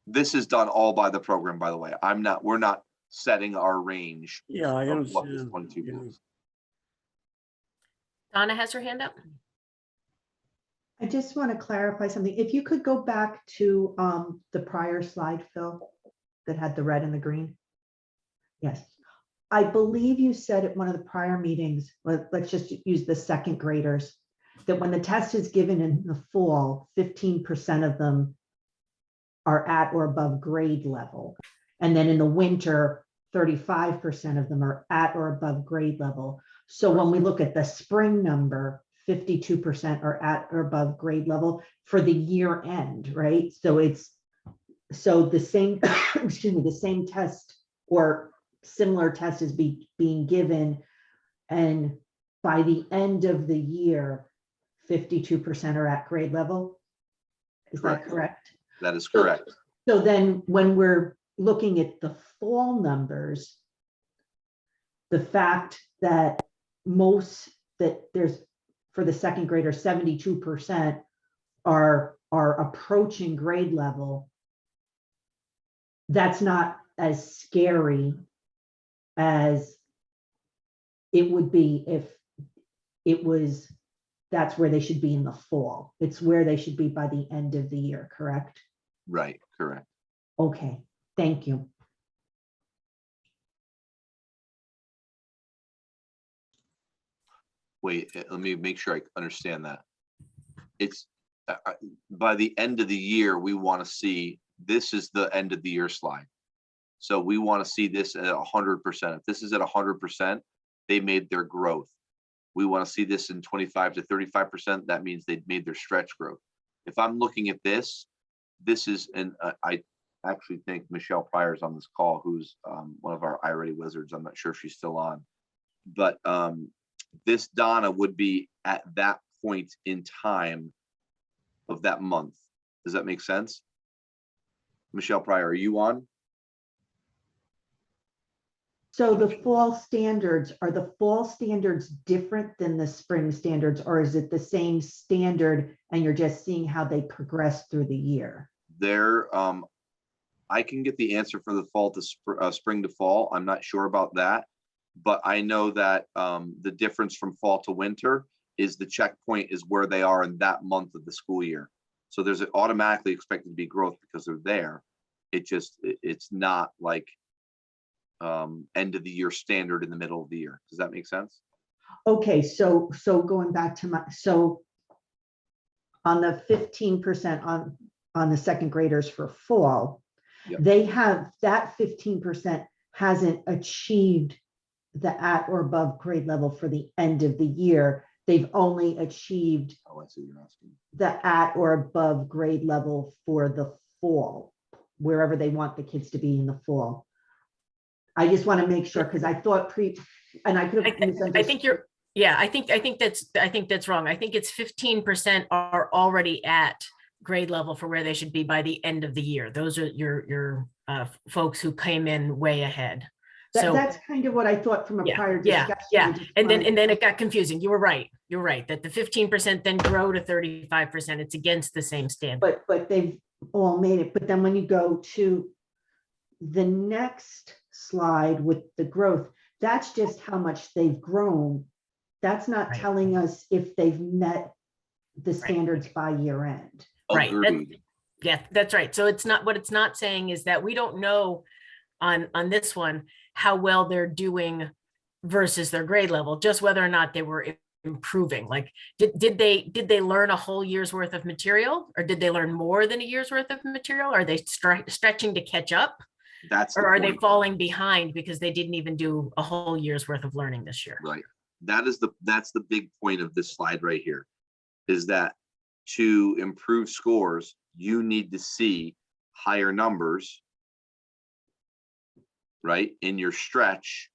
This is done all by the program, by the way. We're not setting our range. Yeah, I of what this understand. 22 Yeah. is. Donna has her hand up. I just want to clarify something. If you could go back to the prior slide, Phil, that had the red and the green. Yes. I believe you said at one of the prior meetings, let's just use the second graders, that when the test is given in the fall, 15% of them are at or above grade level. And then in the winter, 35% of them are at or above grade level. So when we look at the spring number, 52% are at or above grade level for the year end, right? So so the same, excuse me, the same test or similar test is being given. And by the end of the year, 52% are at grade level. Is that correct? That is correct. So then when we're looking at the fall numbers, the fact that there's for the second grader, 72% are approaching grade level. That's not as scary as it would be if that's where they should be in the fall. It's where they should be by the end of the year, correct? Right, correct. Okay, thank you. Wait, let me make sure I understand that. It's by the end of the year, we want to see, this is the end of the year slide. So we want to see this at 100%. If this is at 100%, they made their growth. We want to see this in 25 to 35%. That means they've made their stretch growth. If I'm looking at this is, and I actually think Michelle Pryor's on this call, who's one of our iReady wizards. I'm not sure if she's still on, but this Donna would be at that point in time of that month. Does that make sense? Michelle Pryor, are you on? So the fall standards, are the fall standards different than the spring standards, or is it the same standard and you're just seeing how they progress through the year? I can get the answer for the fall to spring to fall. I'm not sure about that, but I know that the difference from fall to winter is the checkpoint is where they are in that month of the school year. So there's automatically expected to be growth because they're there. It's not like end of the year standard in the middle of the year. Does that make sense? Okay, so going back to so on the 15% on the second graders for fall, Yep. They have that 15% hasn't achieved the at or above grade level for the end of the year. They've only achieved Oh, I see what you're asking. the at or above grade level for the fall, wherever they want the kids to be in the fall. I just want to make sure, because I thought and I could have misunderstood. I think you're, yeah, I think that's wrong. I think it's 15% are already at grade level for where they should be by the end of the year. Those are your folks who came in way ahead. So That's kind of what I thought from a prior discussion. Yeah. And then it got confusing. You were right. You're right that the 15% then grow to 35%. It's against the same standard. But they've all made it. But then when you go to the next slide with the growth, that's just how much they've grown. That's not Right. telling us if they've met the standards by year end. Right. Agreed. Yeah, that's right. So it's not, what it's not saying is that we don't know on this one how well they're doing versus their grade level, just whether or not they were improving. Like, did they learn a whole year's worth of material, or did they learn more than a year's worth of material? Are they stretching to catch up, That's or the are they point. falling behind because they didn't even do a whole year's worth of learning this year? Right. That's the big point of this slide right here, is that to improve scores, you need to see higher numbers, right, in your stretch,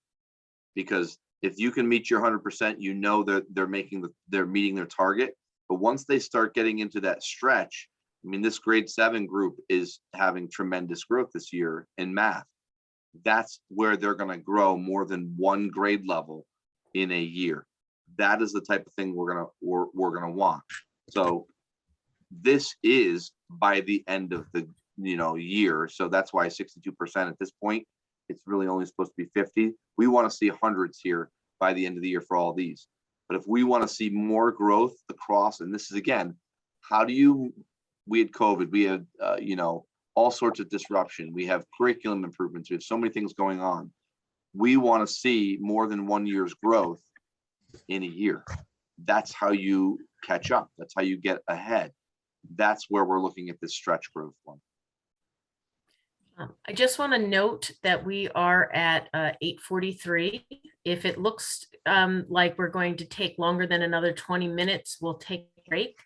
because if you can meet your 100%, you know that they're meeting their target. But once they start getting into that stretch, I mean, this grade 7 group is having tremendous growth this year in math. That's where they're going to grow more than one grade level in a year. That is the type of thing we're gonna want. So this is by the end of the year. So that's why 62% at this point. It's really only supposed to be 50. We want to see hundreds here by the end of the year for all these. But if we want to see more growth across, and this is again, we had COVID, we had all sorts of disruption. We have curriculum improvements. We have so many things going on. We want to see more than 1 year's growth in a year. That's how you catch up. That's how you get ahead. That's where we're looking at this stretch growth one. I just want to note that we are at 8:43. If it looks like we're going to take longer than another 20 minutes, we'll take a break.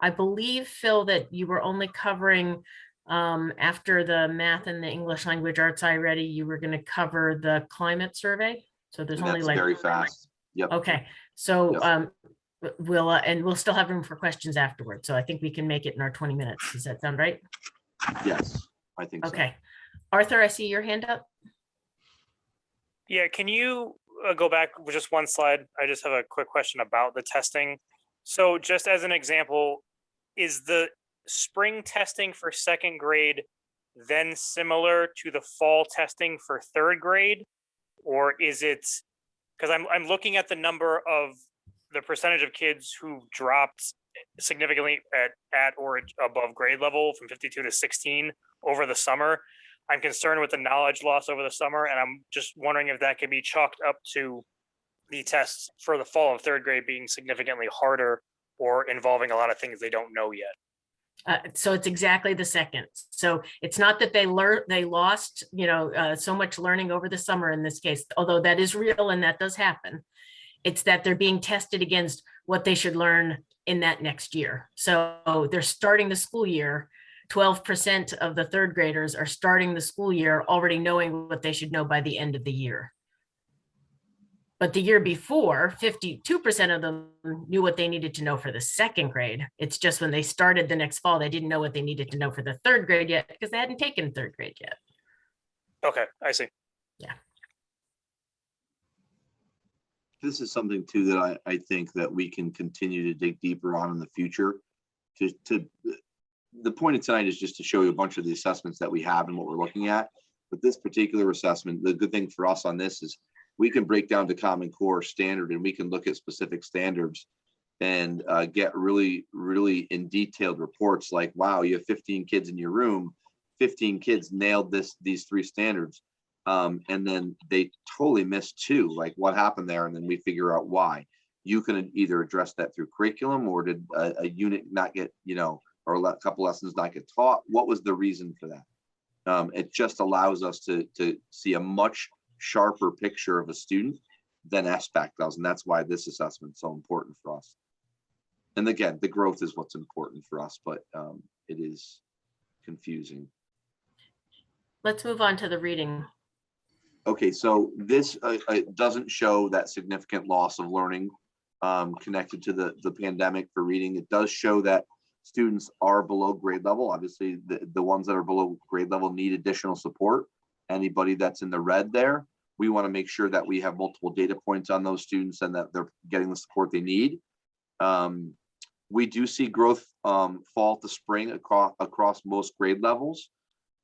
I believe, Phil, that you were only covering after the math and the English language arts already, you were going to cover the climate survey. So there's And only that's like very fast. Yep. Okay, so Yep. we'll still have room for questions afterwards. So I think we can make it in our 20 minutes. Does that sound right? Yes, I think so. Okay. Arthur, I see your hand up. Yeah, can you go back with just one slide? I just have a quick question about the testing. So just as an example, is the spring testing for second grade then similar to the fall testing for third grade? Or is it, because I'm looking at the number of the percentage of kids who dropped significantly at or above grade level from 52 to 16 over the summer. I'm concerned with the knowledge loss over the summer, and I'm just wondering if that can be chalked up to the tests for the fall of third grade being significantly harder or involving a lot of things they don't know yet. So it's exactly the second. So it's not that they lost, so much learning over the summer in this case, although that is real and that does happen. It's that they're being tested against what they should learn in that next year. So they're starting the school year. 12% of the third graders are starting the school year already knowing what they should know by the end of the year. But the year before, 52% of them knew what they needed to know for the second grade. It's just when they started the next fall, they didn't know what they needed to know for the third grade yet because they hadn't taken third grade yet. Okay, I see. Yeah. This is something too that I think that we can continue to dig deeper on in the future. The point of tonight is just to show you a bunch of the assessments that we have and what we're looking at. But this particular assessment, the good thing for us on this is we can break down to Common Core standard and we can look at specific standards and get really, really in detailed reports like, wow, you have 15 kids in your room, 15 kids nailed these three standards. And then they totally missed two, like what happened there? And then we figure out why. You can either address that through curriculum, or did a unit not get, or a couple lessons not get taught? What was the reason for that? It just allows us to see a much sharper picture of a student than SBAC does. And that's why this assessment is so important for us. And again, the growth is what's important for us, but it is confusing. Let's move on to the reading. Okay, so this doesn't show that significant loss of learning connected to the pandemic for reading. It does show that students are below grade level. Obviously, the ones that are below grade level need additional support. Anybody that's in the red there, we want to make sure that we have multiple data points on those students and that they're getting the support they need. We do see growth fall to spring across most grade levels,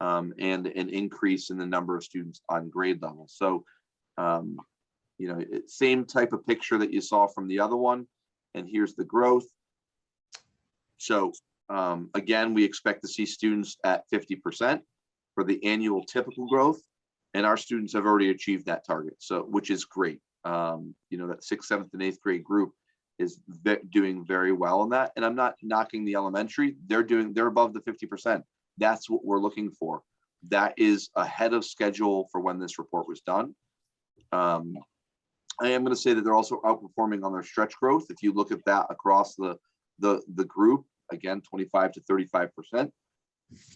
and an increase in the number of students on grade level. So, same type of picture that you saw from the other one. And here's the growth. So Again, we expect to see students at 50% for the annual typical growth, and our students have already achieved that target, so which is great. You know, that 6th, 7th, and 8th grade group is doing very well in that. And I'm not knocking the elementary; they're above the 50%. That's what we're looking for. That is ahead of schedule for when this report was done. I am going to say that they're also outperforming on their stretch growth. If you look at that across the group, again, 25 to 35%.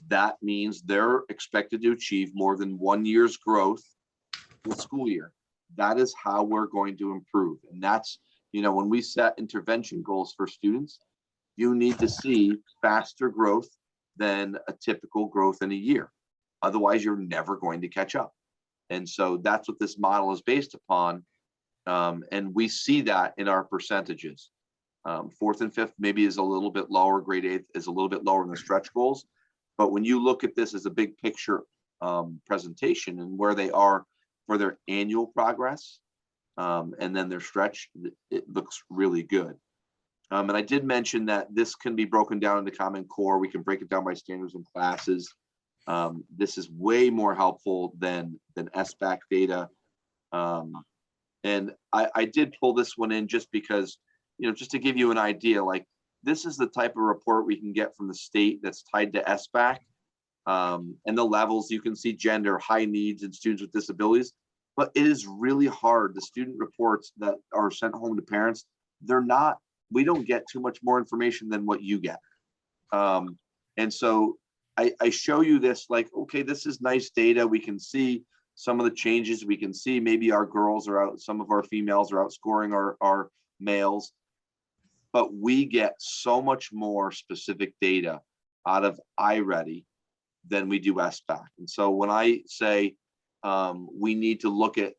That means they're expected to achieve more than 1 year's growth in the school year. That is how we're going to improve. And that's, you know, when we set intervention goals for students, you need to see faster growth than a typical growth in a year. Otherwise, you're never going to catch up. And so that's what this model is based upon. And we see that in our percentages. 4th and 5th maybe is a little bit lower, grade 8 is a little bit lower in the stretch goals. But when you look at this as a big picture presentation and where they are for their annual progress and then their stretch, it looks really good. And I did mention that this can be broken down into Common Core. We can break it down by standards and classes. This is way more helpful than SBAC data. And I did pull this one in just because, you know, just to give you an idea, like this is the type of report we can get from the state that's tied to SBAC. And the levels, you can see gender, high needs, and students with disabilities. But it is really hard. The student reports that are sent home to parents, we don't get too much more information than what you get. And so I show you this like, okay, this is nice data. We can see some of the changes. We can see maybe our girls are out, some of our females are outscoring our males. But we get so much more specific data out of iReady than we do SBAC. And so when I say we need to look at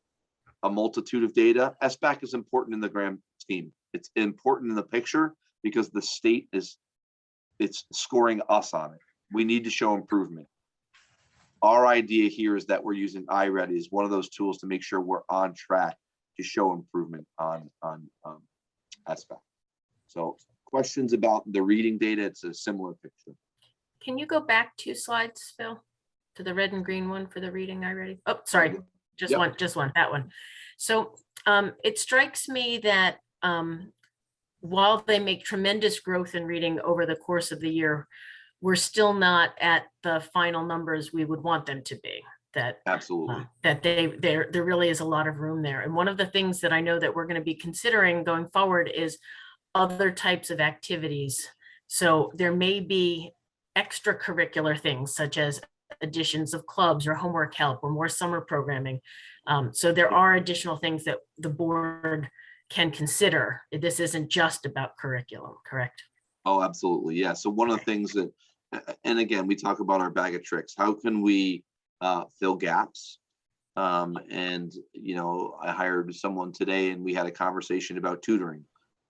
a multitude of data, SBAC is important in the grand scheme. It's important in the picture because the state it's scoring us on it. We need to show improvement. Our idea here is that we're using iReady as one of those tools to make sure we're on track to show improvement on SBAC. So questions about the reading data, it's a similar picture. Can you go back 2 slides, Phil, to the red and green one for the reading iReady? Oh, sorry, just one, that one. So it strikes me that while they make tremendous growth in reading over the course of the year, we're still not at the final numbers we would want them to be. That absolutely that there really is a lot of room there. And one of the things that I know that we're going to be considering going forward is other types of activities. So there may be extracurricular things such as additions of clubs or homework help or more summer programming. So there are additional things that the board can consider. This isn't just about curriculum, correct? Oh, absolutely. Yeah. So one of the things that, and again, we talk about our bag of tricks. How can we fill gaps? And, you know, I hired someone today and we had a conversation about tutoring.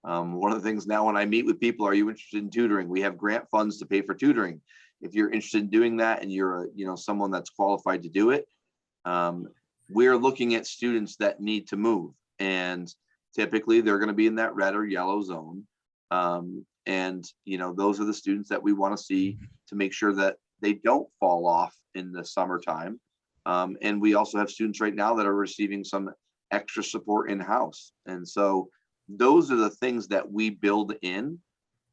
One of the things now when I meet with people, are you interested in tutoring? We have grant funds to pay for tutoring. If you're interested in doing that and you're someone that's qualified to do it, we're looking at students that need to move. And typically they're going to be in that red or yellow zone. And, those are the students that we want to see to make sure that they don't fall off in the summertime. And we also have students right now that are receiving some extra support in-house. And so those are the things that we build in.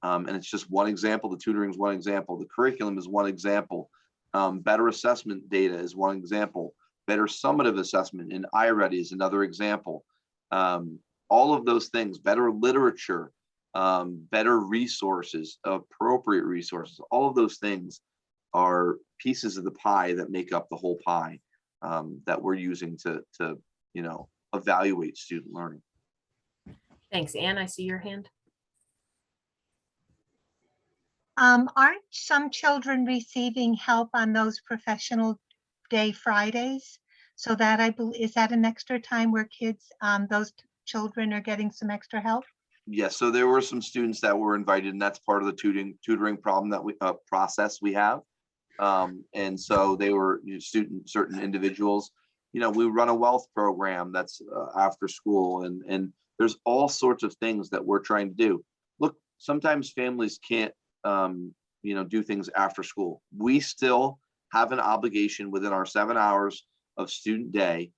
And it's just one example. The tutoring is one example. The curriculum is one example. Better assessment data is one example. Better summative assessment in iReady is another example. All of those things, better literature, better resources, appropriate resources, all of those things are pieces of the pie that make up the whole pie that we're using to evaluate student learning. Thanks. Anne, I see your hand. Aren't some children receiving help on those professional day Fridays? So that is that an extra time where kids, those children are getting some extra help? Yes, so there were some students that were invited, and that's part of the tutoring problem that we process we have. And so they were certain individuals. We run a wealth program that's after school, and there's all sorts of things that we're trying to do. Look, sometimes families can't do things after school. We still have an obligation within our 7 hours of student day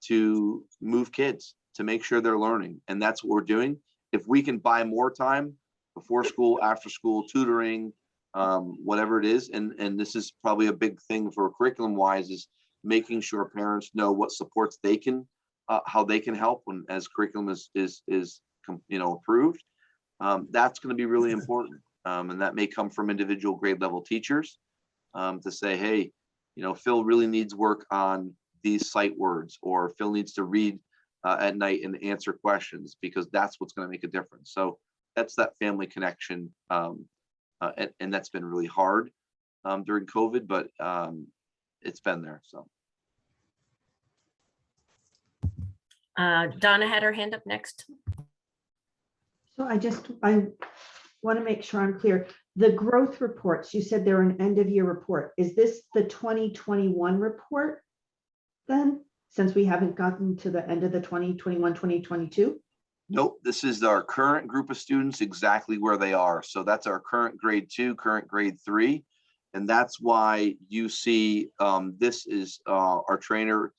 to move kids, to make sure they're learning. And that's what we're doing. If we can buy more time before school, after school, tutoring, whatever it is. And this is probably a big thing for curriculum wise, is making sure parents know what supports they can, how they can help when as curriculum is approved. That's going to be really important. And that may come from individual grade level teachers to say, hey, Phil really needs work on these sight words, or Phil needs to read at night and answer questions, because that's what's going to make a difference. So that's that family connection. And that's been really hard during COVID, but it's been there. So. Donna had her hand up next. So I want to make sure I'm clear. The growth reports, you said they're an end of year report. Is this the 2021 report then, since we haven't gotten to the end of the 2021, 2022? Nope, this is our current group of students, exactly where they are. So that's our current grade 2, current grade 3. And that's why you see this is our trainer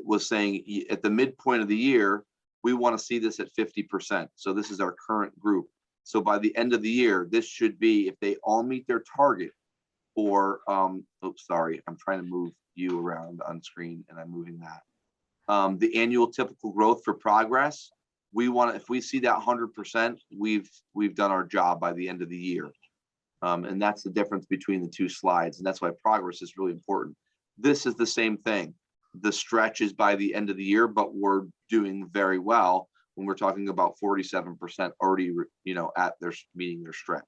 was saying at the midpoint of the year, we want to see this at 50%. So this is our current group. So by the end of the year, this should be, if they all meet their target for, oops, sorry, I'm trying to move you around on screen and I'm moving that. The annual typical growth for progress, we want to, if we see that 100%, we've done our job by the end of the year. And that's the difference between the two slides. And that's why progress is really important. This is the same thing. The stretch is by the end of the year, but we're doing very well when we're talking about 47% already, at their meeting their stretch.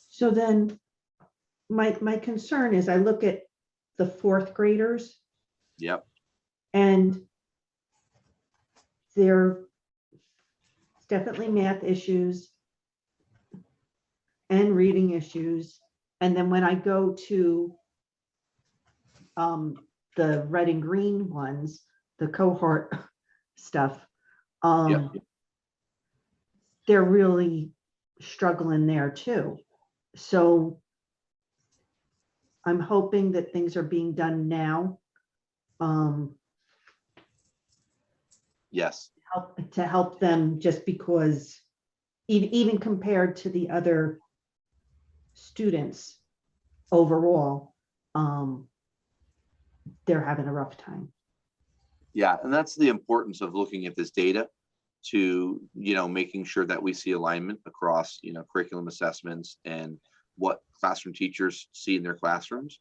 So then my concern is I look at the 4th graders. Yep. And there's definitely math issues and reading issues. And then when I go to the red and green ones, the cohort stuff, Yep. they're really struggling there too. So I'm hoping that things are being done now. Yes. To help them, just because even compared to the other students overall, they're having a rough time. Yeah, and that's the importance of looking at this data to, making sure that we see alignment across, curriculum assessments and what classroom teachers see in their classrooms.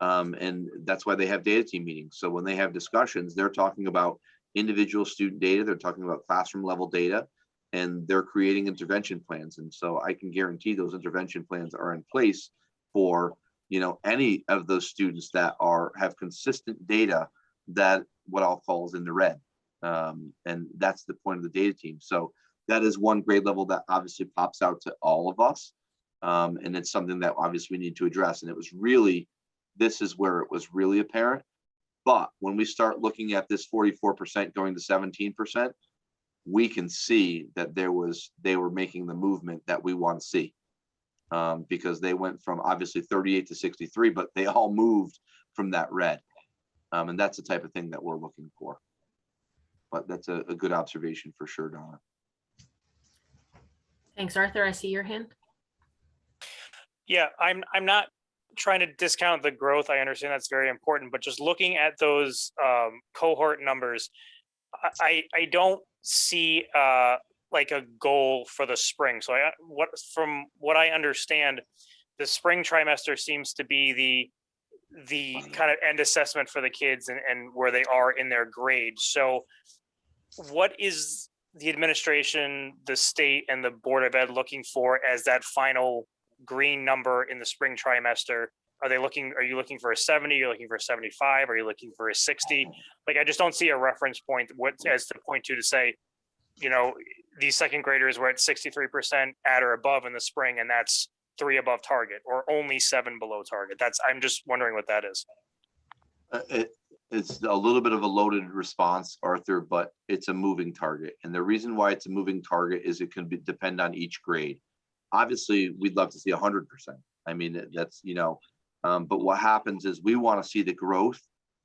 And that's why they have data team meetings. So when they have discussions, they're talking about individual student data, they're talking about classroom level data, and they're creating intervention plans. And so I can guarantee those intervention plans are in place for, any of those students that have consistent data that what I'll call is in the red. And that's the point of the data team. So that is one grade level that obviously pops out to all of us. And it's something that obviously we need to address. And it was really, this is where it was really apparent. But when we start looking at this 44% going to 17%, we can see that they were making the movement that we want to see. Because they went from obviously 38 to 63, but they all moved from that red. And that's the type of thing that we're looking for. But that's a good observation for sure, Donna. Thanks, Arthur. I see your hand. Yeah, I'm not trying to discount the growth. I understand that's very important, but just looking at those cohort numbers, I don't see like a goal for the spring. So from what I understand, the spring trimester seems to be the kind of end assessment for the kids and where they are in their grades. So what is the administration, the state, and the Board of Ed looking for as that final green number in the spring trimester? Are you looking for a 70? You're looking for a 75? Are you looking for a 60? Like, I just don't see a reference point as to point to say, these second graders were at 63% at or above in the spring, and that's 3 above target, or only 7 below target. I'm just wondering what that is. It's a little bit of a loaded response, Arthur, but it's a moving target. And the reason why it's a moving target is it can depend on each grade. Obviously, we'd love to see 100%. I mean, that's, you know, but what happens is we want to see the growth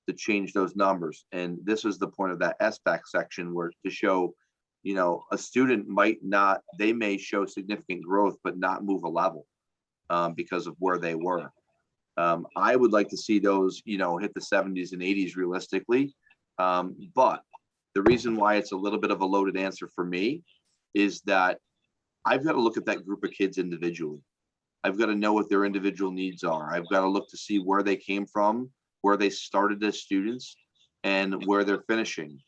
to change those numbers. And this is the point of that SBAC section, where to show, you know, a student might not, they may show significant growth, but not move a level because of where they were. I would like to see those, you know, hit the 70s and 80s realistically. But the reason why it's a little bit of a loaded answer for me is that I've got to look at that group of kids individually. I've got to know what their individual needs are. I've got to look to see where they came from, where they started as students, and where they're finishing.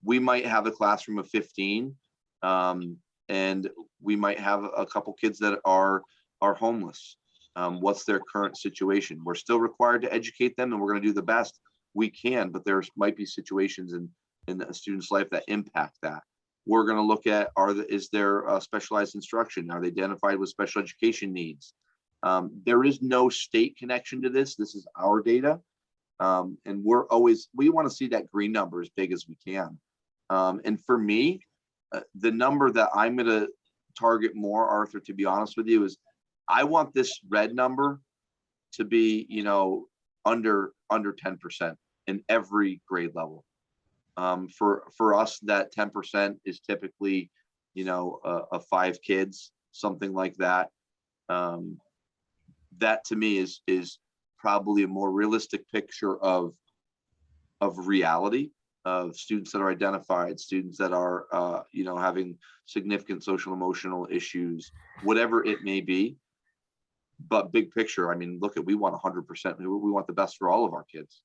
We might have a classroom of 15, and we might have a couple kids that are homeless. What's their current situation? We're still required to educate them, and we're going to do the best we can, but there might be situations in a student's life that impact that. We're going to look at, is there specialized instruction? Are they identified with special education needs? There is no state connection to this. This is our data. And we want to see that green number as big as we can. And for me, the number that I'm going to target more, Arthur, to be honest with you, is I want this red number to be, you know, under 10% in every grade level. For us, that 10% is typically, you know, a 5 kids, something like that. That to me is probably a more realistic picture of reality, of students that are identified, students that are, you know, having significant social emotional issues, whatever it may be. But big picture, I mean, look at, we want 100%. We want the best for all of our kids.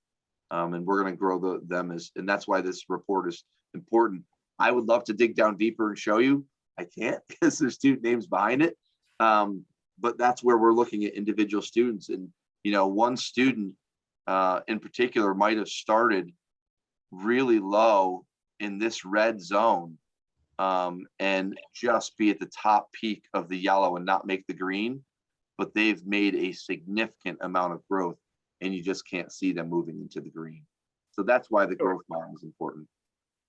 And we're going to grow them and that's why this report is important. I would love to dig down deeper and show you. I can't because there's student names behind it. But that's where we're looking at individual students. And, you know, one student in particular might have started really low in this red zone and just be at the top peak of the yellow and not make the green. But they've made a significant amount of growth, and you just can't see them moving into the green. So that's why the growth model is important.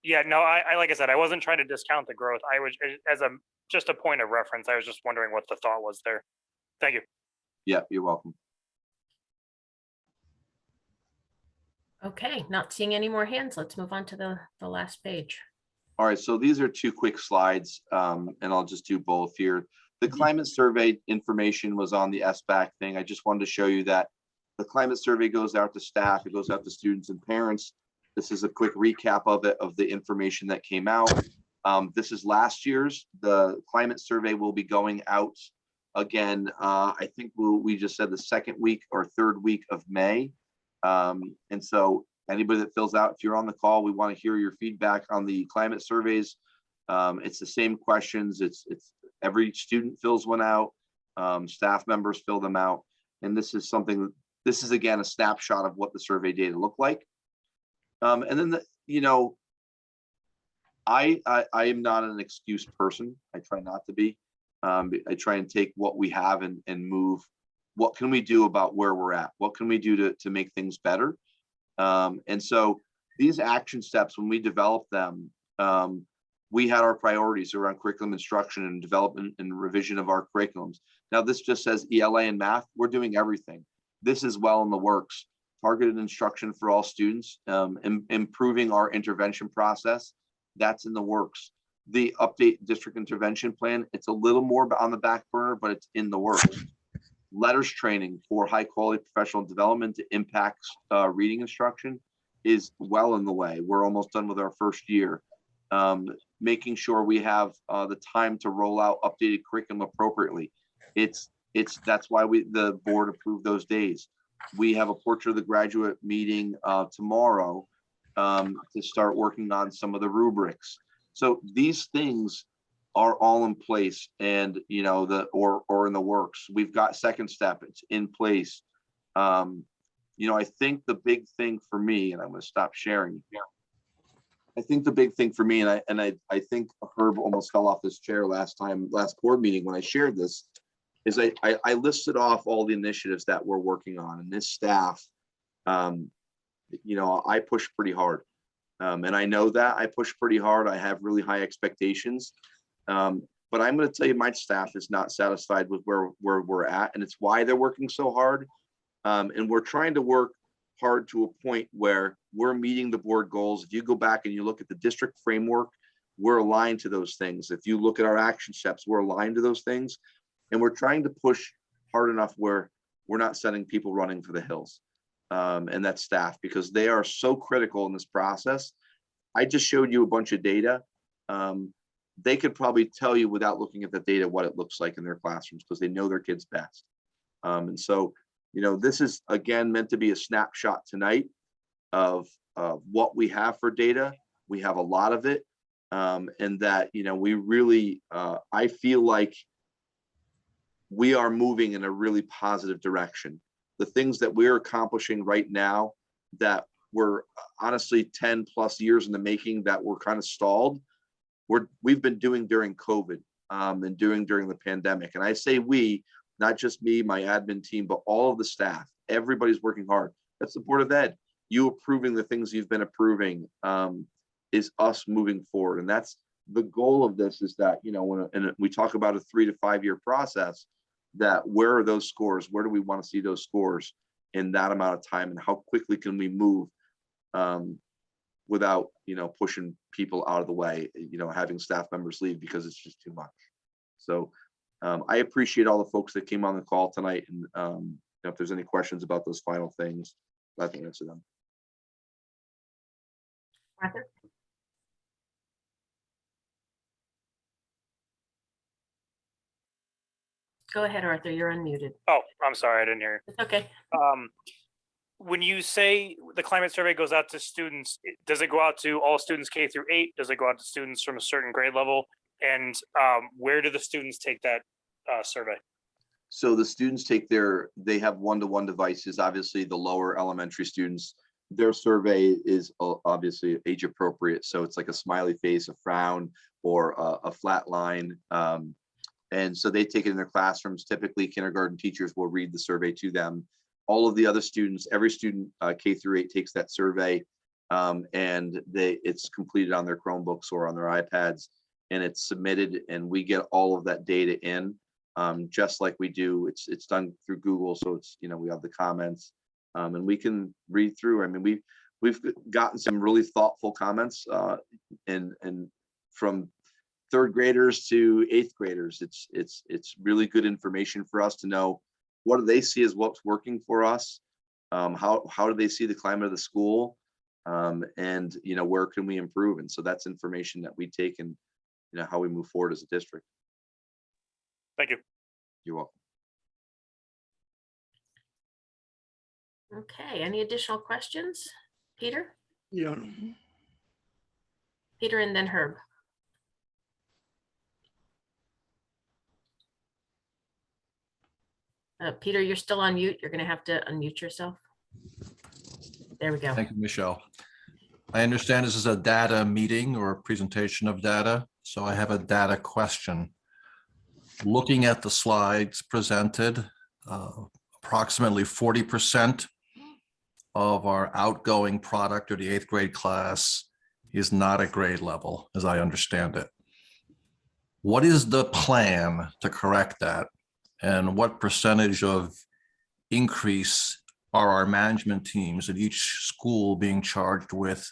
Yeah, no, I like I said, I wasn't trying to discount the growth. I was, as just a point of reference, I was just wondering what the thought was there. Thank you. Yeah, you're welcome. Okay, not seeing any more hands. Let's move on to the last page. All right, so these are 2 quick slides, and I'll just do both here. The climate survey information was on the SBAC thing. I just wanted to show you that the climate survey goes out to staff, it goes out to students and parents. This is a quick recap of it, of the information that came out. This is last year's. The climate survey will be going out again. I think we just said the 2nd week or 3rd week of May. And so anybody that fills out, if you're on the call, we want to hear your feedback on the climate surveys. It's the same questions. It's every student fills one out. Staff members fill them out. And this is something, this is again, a snapshot of what the survey data look like. And then, you know, I am not an excuse person. I try not to be. I try and take what we have and move. What can we do about where we're at? What can we do to make things better? And so these action steps, when we develop them, we had our priorities around curriculum instruction and development and revision of our curriculums. Now this just says ELA and math. We're doing everything. This is well in the works. Targeted instruction for all students, improving our intervention process. That's in the works. The update district intervention plan, it's a little more on the back burner, but it's in the works. Letters training for high quality professional development that impacts reading instruction is well in the way. We're almost done with our first year. Making sure we have the time to roll out updated curriculum appropriately. That's why the board approved those days. We have a portrait of the graduate meeting tomorrow to start working on some of the rubrics. So these things are all in place, and you know, or in the works. We've got second step, it's in place. You know, I think the big thing for me, and I'm going to stop sharing here. I think the big thing for me, and I think Herb almost fell off this chair last board meeting when I shared this, is I listed off all the initiatives that we're working on, and this staff, you know, I push pretty hard. And I know that I push pretty hard. I have really high expectations. But but I'm going to tell you, my staff is not satisfied with where we're at, and it's why they're working so hard. And we're trying to work hard to a point where we're meeting the board goals. If you go back and you look at the district framework, we're aligned to those things. If you look at our action steps, we're aligned to those things. And we're trying to push hard enough where we're not sending people running for the hills. And that's staff, because they are so critical in this process. I just showed you a bunch of data. They could probably tell you without looking at the data what it looks like in their classrooms, because they know their kids best. And so, you know, this is again meant to be a snapshot tonight of what we have for data. We have a lot of it, and that, you know, we really, I feel like we are moving in a really positive direction. The things that we're accomplishing right now that were honestly 10 plus years in the making, that were kind of stalled, we've been doing during COVID and during the pandemic. And I say we, not just me, my admin team, but all of the staff. Everybody's working hard. That's the Board of Ed. You approving the things you've been approving is us moving forward. And that's the goal of this, is that, you know, and we talk about a 3 to 5 year process, that where are those scores? Where do we want to see those scores in that amount of time? And how quickly can we move without, you know, pushing people out of the way, you know, having staff members leave because it's just too much. So I appreciate all the folks that came on the call tonight. And if there's any questions about those final things, glad to answer them. Arthur? Go ahead, Arthur, you're unmuted. Oh, I'm sorry, I didn't hear. It's okay. When you say the climate survey goes out to students, does it go out to all students K through 8? Does it go out to students from a certain grade level? And where do the students take that survey? So the students they have one-to-one devices. Obviously, the lower elementary students, their survey is obviously age appropriate. So it's like a smiley face, a frown, or a flat line. And so they take it in their classrooms. Typically, kindergarten teachers will read the survey to them. All of the other students, every student K through 8 takes that survey, and it's completed on their Chromebooks or on their iPads, and it's submitted, and we get all of that data in, just like we do. It's done through Google, so it's, you know, we have the comments, and we can read through. I mean, we've gotten some really thoughtful comments, and from 3rd graders to 8th graders. It's really good information for us to know, what do they see as what's working for us? How do they see the climate of the school? And, you know, where can we improve? And so that's information that we take, and, you know, how we move forward as a district. Thank you. You're welcome. Okay, any additional questions? Peter? Yeah. Peter and then Herb. Peter, you're still on mute. You're going to have to unmute yourself. There we go. Thank you, Michelle. I understand this is a data meeting or a presentation of data, so I have a data question. Looking at the slides presented, approximately 40% of our outgoing product, or the 8th grade class, is not at grade level, as I understand it. What is the plan to correct that? And what percentage of increase are our management teams at each school being charged with?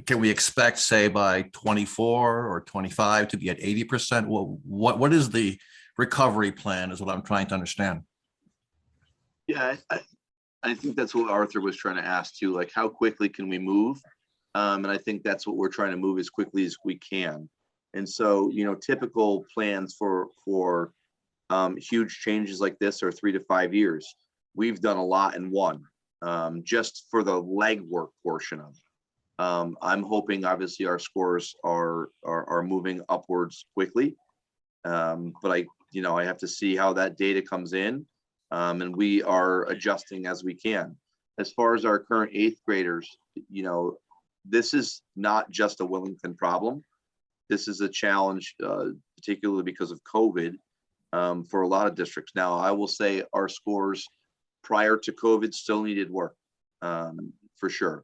Can we expect, say, by 24 or 25 to be at 80%? Well, what is the recovery plan is what I'm trying to understand. Yeah, I think that's what Arthur was trying to ask too, like how quickly can we move? And I think that's what we're trying to move as quickly as we can. And so, you know, typical plans for huge changes like this are 3 to 5 years. We've done a lot in one, just for the legwork portion of it. I'm hoping obviously our scores are moving upwards quickly. But I have to see how that data comes in. And we are adjusting as we can. As far as our current 8th graders, you know, this is not just a Willington problem. This is a challenge, particularly because of COVID, for a lot of districts. Now, I will say our scores prior to COVID still needed work, for sure.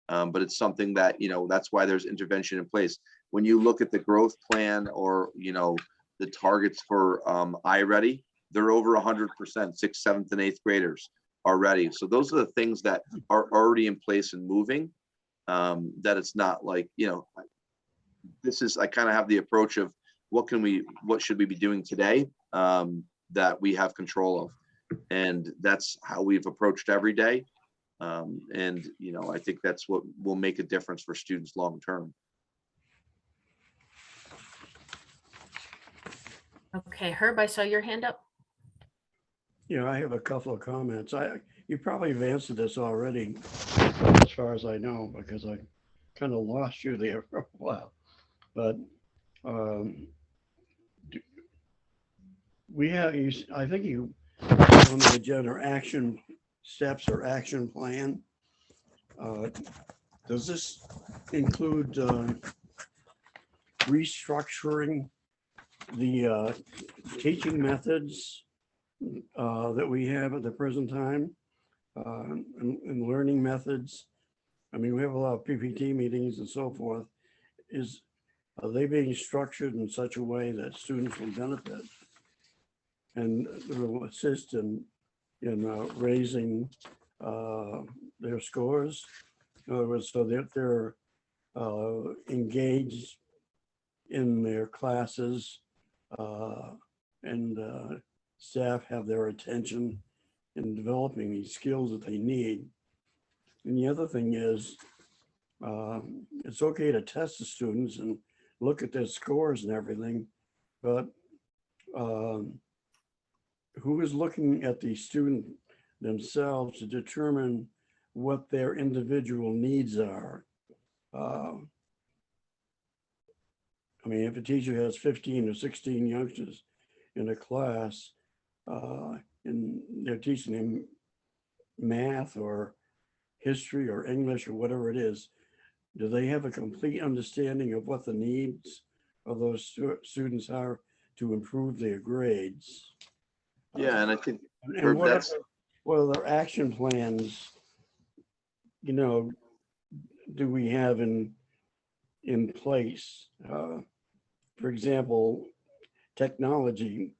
But it's something that, you know, that's why there's intervention in place. When you look at the growth plan or, you know, the targets for iReady, they're over 100%, 6th, 7th, and 8th graders are ready. So those are the things that are already in place and moving, that it's not like, you know, this is, I kind of have the approach of what should we be doing today that we have control of. And that's how we've approached every day. And, you know, I think that's what will make a difference for students long term. Okay, Herb, I saw your hand up. Yeah, I have a couple of comments. You probably have answered this already, as far as I know, because I kind of lost you there for a while. But we have, I think you on the agenda action steps or action plan. Does this include restructuring the teaching methods that we have at the present time and learning methods? I mean, we have a lot of PPT meetings and so forth. Are they being structured in such a way that students will benefit and will assist in raising their scores? In other words, so that they're engaged in their classes and staff have their attention in developing these skills that they need. And the other thing is, it's okay to test the students and look at their scores and everything, but who is looking at the student themselves to determine what their individual needs are? I mean, if a teacher has 15 or 16 youngsters in a class and they're teaching them math or history or English or whatever it is, do they have a complete understanding of what the needs of those students are to improve their grades? Yeah, and I think And what are their action plans, you know, do we have in place? For example, technology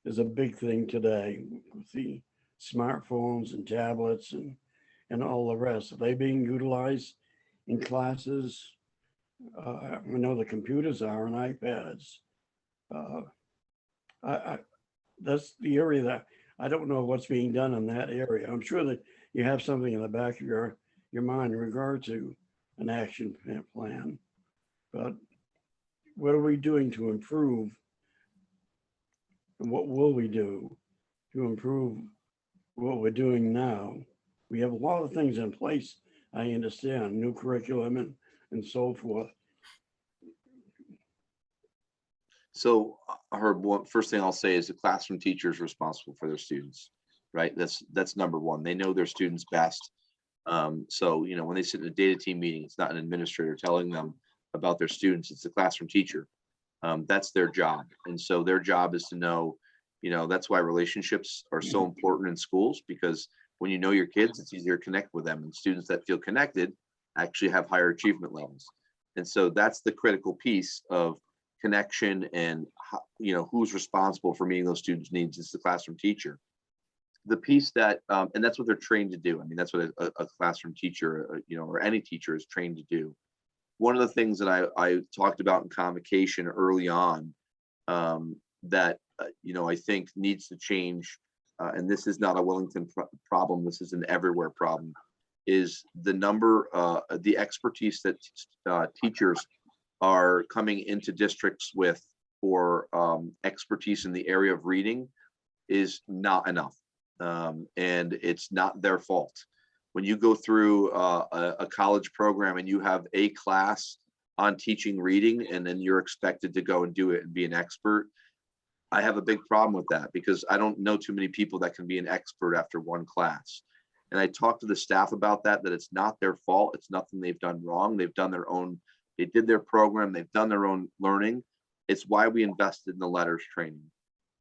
is a big thing today with the smartphones and tablets and all the rest. Are they being utilized in classes? We know the computers are and iPads. That's the area that I don't know what's being done in that area. I'm sure that you have something in the back of your mind in regard to an action plan, but what are we doing to improve? And what will we do to improve what we're doing now? We have a lot of things in place. I understand new curriculum and so forth. so. Herb, first thing I'll say is the classroom teacher is responsible for their students, right? That's number one. They know their students best. So, you know, when they sit in a data team meeting, it's not an administrator telling them about their students, it's the classroom teacher. That's their job. And so their job is to know, you know, that's why relationships are so important in schools, because when you know your kids, it's easier to connect with them, and students that feel connected actually have higher achievement levels. And so that's the critical piece of connection, and you know, who's responsible for meeting those students' needs is the classroom teacher. The piece that, and that's what they're trained to do. I mean, that's what a classroom teacher, you know, or any teacher is trained to do. One of the things that I talked about in convocation early on that, you know, I think needs to change, and this is not a Willington problem, this is an everywhere problem, is the number, the expertise that teachers are coming into districts with for expertise in the area of reading is not enough. And it's not their fault. When you go through a college program and you have a class on teaching reading, and then you're expected to go and do it and be an expert, I have a big problem with that, because I don't know too many people that can be an expert after one class. And I talked to the staff about that it's not their fault. It's nothing they've done wrong. They've done their own, they did their program, they've done their own learning. It's why we invested in the letters training.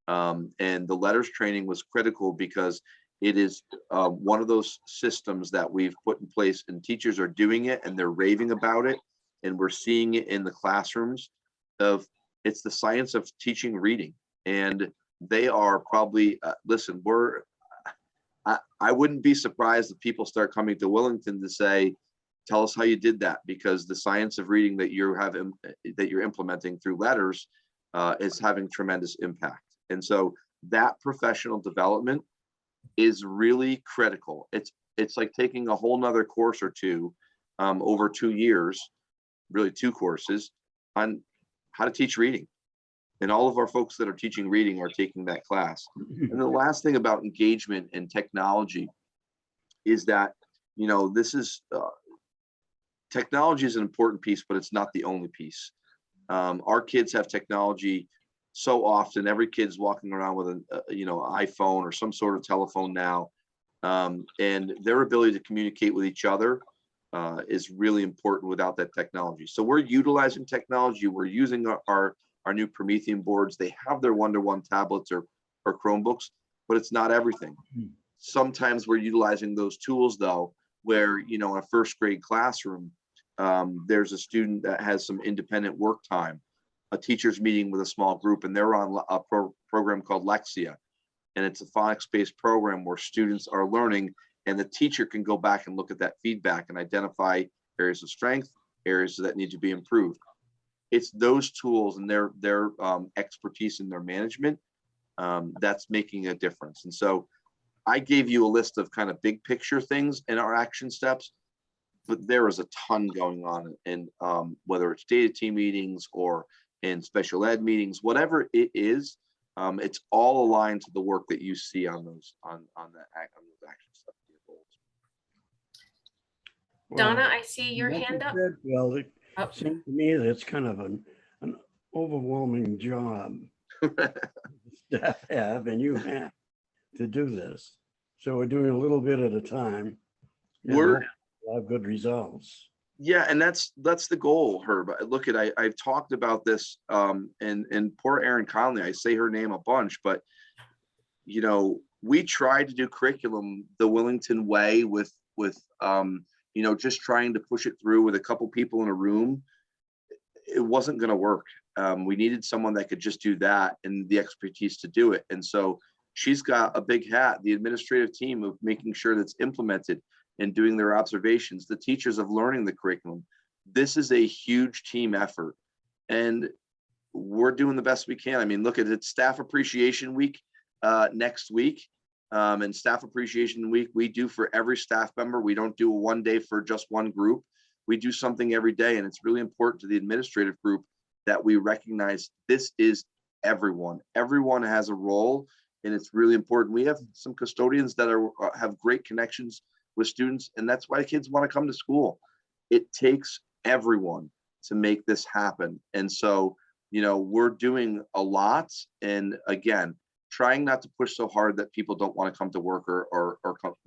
And the letters training was critical because it is one of those systems that we've put in place, and teachers are doing it and they're raving about it. And we're seeing it in the classrooms of It's the science of teaching reading. And they are probably, listen, I wouldn't be surprised if people start coming to Willington to say, tell us how you did that, because the science of reading that you're implementing through letters is having tremendous impact. And so that professional development is really critical. It's like taking a whole nother course or two over 2 years, really 2 courses on how to teach reading. And all of our folks that are teaching reading are taking that class. And the last thing about engagement and technology is that, you know, this is technology is an important piece, but it's not the only piece. Our kids have technology so often. Every kid's walking around with an iPhone or some sort of telephone now, and their ability to communicate with each other is really important without that technology. So we're utilizing technology. We're using our new Promethean boards. They have their one-to-one tablets or Chromebooks, but it's not everything. Sometimes we're utilizing those tools though, where, you know, in a first grade classroom, there's a student that has some independent work time. A teacher's meeting with a small group, and they're on a program called Lexia. And it's a phonics-based program where students are learning, and the teacher can go back and look at that feedback and identify areas of strength, areas that need to be improved. It's those tools and their expertise in their management that's making a difference. And so I gave you a list of kind of big picture things in our action steps, but there is a ton going on in whether it's data team meetings or in special ed meetings, whatever it is, it's all aligned to the work that you see on those action steps. Donna, Well, I see your like you hand up. said, well, it Oh. seems to me that it's kind of an overwhelming job staff have, and you have to do this. So we're doing a little bit at a time. and We're hopefully we'll have good results. Yeah, and that's the goal, Herb. Look at I've talked about this, and poor Erin Conley. I say her name a bunch, but you know, we tried to do curriculum the Willington way with you know, just trying to push it through with a couple people in a room. It wasn't going to work. We needed someone that could just do that and the expertise to do it. And so she's got a big hat, the administrative team of making sure that's implemented and doing their observations, the teachers of learning the curriculum. This is a huge team effort, and we're doing the best we can. I mean, look at it, Staff Appreciation Week next week. And Staff Appreciation Week, we do for every staff member. We don't do one day for just one group. We do something every day, and it's really important to the administrative group that we recognize this is everyone. Everyone has a role, and it's really important. We have some custodians that have great connections with students, and that's why kids want to come to school. It takes everyone to make this happen. And so, you know, we're doing a lot, and again, trying not to push so hard that people don't want to come to work or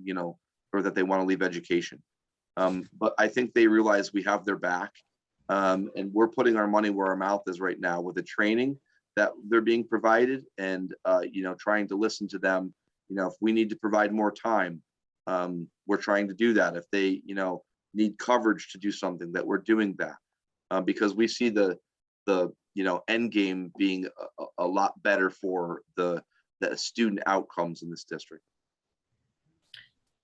you know, or that they want to leave education. But I think they realize we have their back, and we're putting our money where our mouth is right now with the training that they're being provided, and you know, trying to listen to them. You know, if we need to provide more time, we're trying to do that. If they, you know, need coverage to do something, that we're doing that, because we see the you know, end game being a lot better for the student outcomes in this district.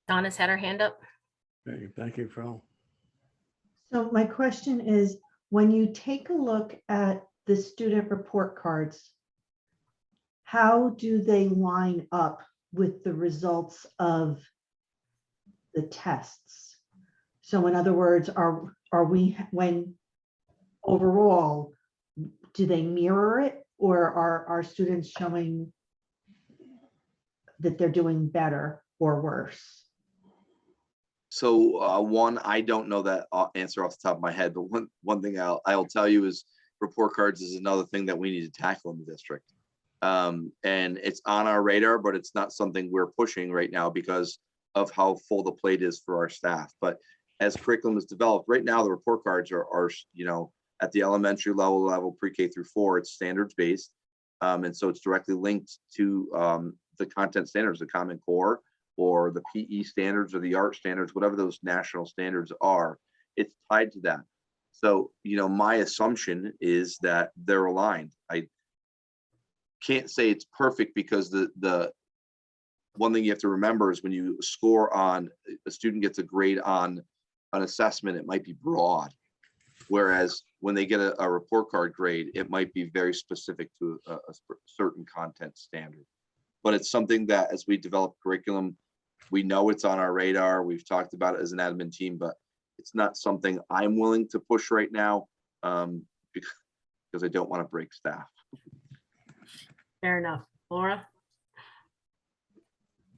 Donna's had her hand up. Okay, thank you, Phil. So my question is, when you take a look at the student report cards, how do they line up with the results of the tests? So in other words, are we, when overall, do they mirror it, or are our students showing that they're doing better or worse? So one, I don't know that answer off the top of my head, but one thing I'll tell you is report cards is another thing that we need to tackle in the district. And it's on our radar, but it's not something we're pushing right now because of how full the plate is for our staff. But as curriculum is developed, right now the report cards are you know, at the elementary level, pre-K through 4, it's standards based. And so it's directly linked to the content standards, the Common Core, or the PE standards or the art standards, whatever those national standards are, it's tied to that. So, you know, my assumption is that they're aligned. I can't say it's perfect because the one thing you have to remember is when you score on, a student gets a grade on an assessment, it might be broad. Whereas when they get a report card grade, it might be very specific to a certain content standard. But it's something that as we develop curriculum, we know it's on our radar. We've talked about it as an admin team, but it's not something I'm willing to push right now because I don't want to break staff. Fair enough. Laura?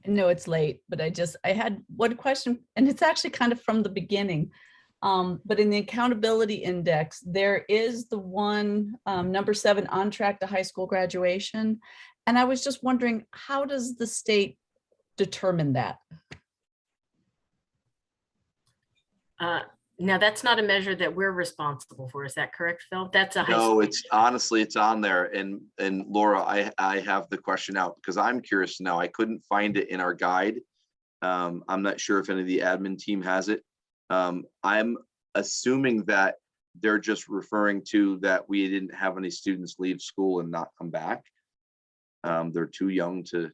No, it's late, but I had one question, and it's actually kind of from the beginning. But in the accountability index, there is the one number 7 on track to high school graduation. And I was just wondering, how does the state determine that? Now, that's not a measure that we're responsible for. Is that correct, Phil? That's a high No, school. it's honestly, it's on there. And Laura, I have the question out because I'm curious now. I couldn't find it in our guide. I'm not sure if any of the admin team has it. I'm assuming that they're just referring to that we didn't have any students leave school and not come back. They're too young to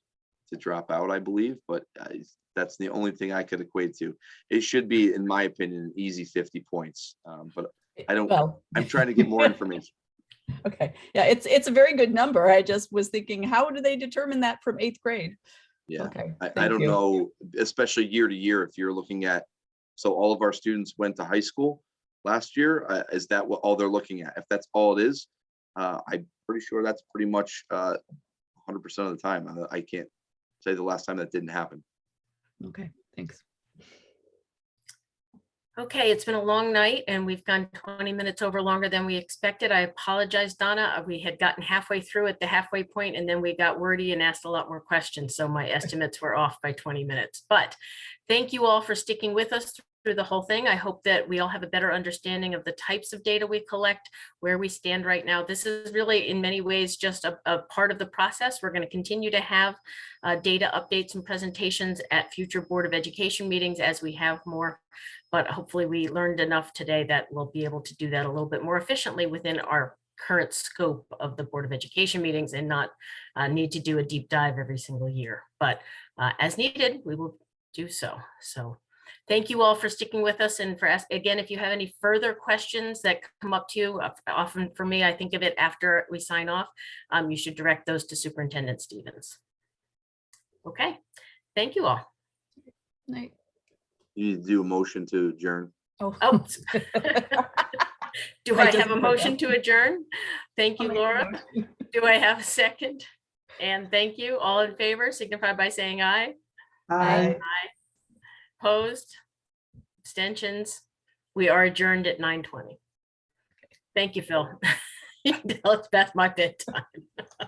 drop out, I believe, but that's the only thing I could equate to. It should be, in my opinion, an easy 50 points. But I don't, Well, I'm trying to get more information. okay. Yeah, it's a very good number. I just was thinking, how do they determine that from 8th grade? Yeah, Okay. I thank don't you. know, especially year to year, if you're looking at, so all of our students went to high school last year. Is that what all they're looking at? If that's all it is, I'm pretty sure that's pretty much 100% of the time. I can't say the last time that didn't happen. Okay, thanks. Okay, it's been a long night and we've gone 20 minutes over longer than we expected. I apologize, Donna. We had gotten halfway through at the halfway point and then we got wordy and asked a lot more questions. So my estimates were off by 20 minutes. But thank you all for sticking with us through the whole thing. I hope that we all have a better understanding of the types of data we collect, where we stand right now. This is really in many ways just a part of the process. We're going to continue to have data updates and presentations at future Board of Education meetings as we have more. But hopefully we learned enough today that we'll be able to do that a little bit more efficiently within our current scope of the Board of Education meetings and not need to do a deep dive every single year. But as needed, we will do so. So thank you all for sticking with us and for asking. Again, if you have any further questions that come up to you, often for me, I think of it after we sign off, you should direct those to Superintendent Stevens. Okay, thank you all. Night. You need to do a motion to adjourn. Oh. Do I have a motion to adjourn? Thank you, Laura. Do I have a second? And thank you. All in favor, signify by saying aye. Aye. Opposed? Abstentions? We are adjourned at 9:20. Thank you, Phil. You can tell it's past my bedtime.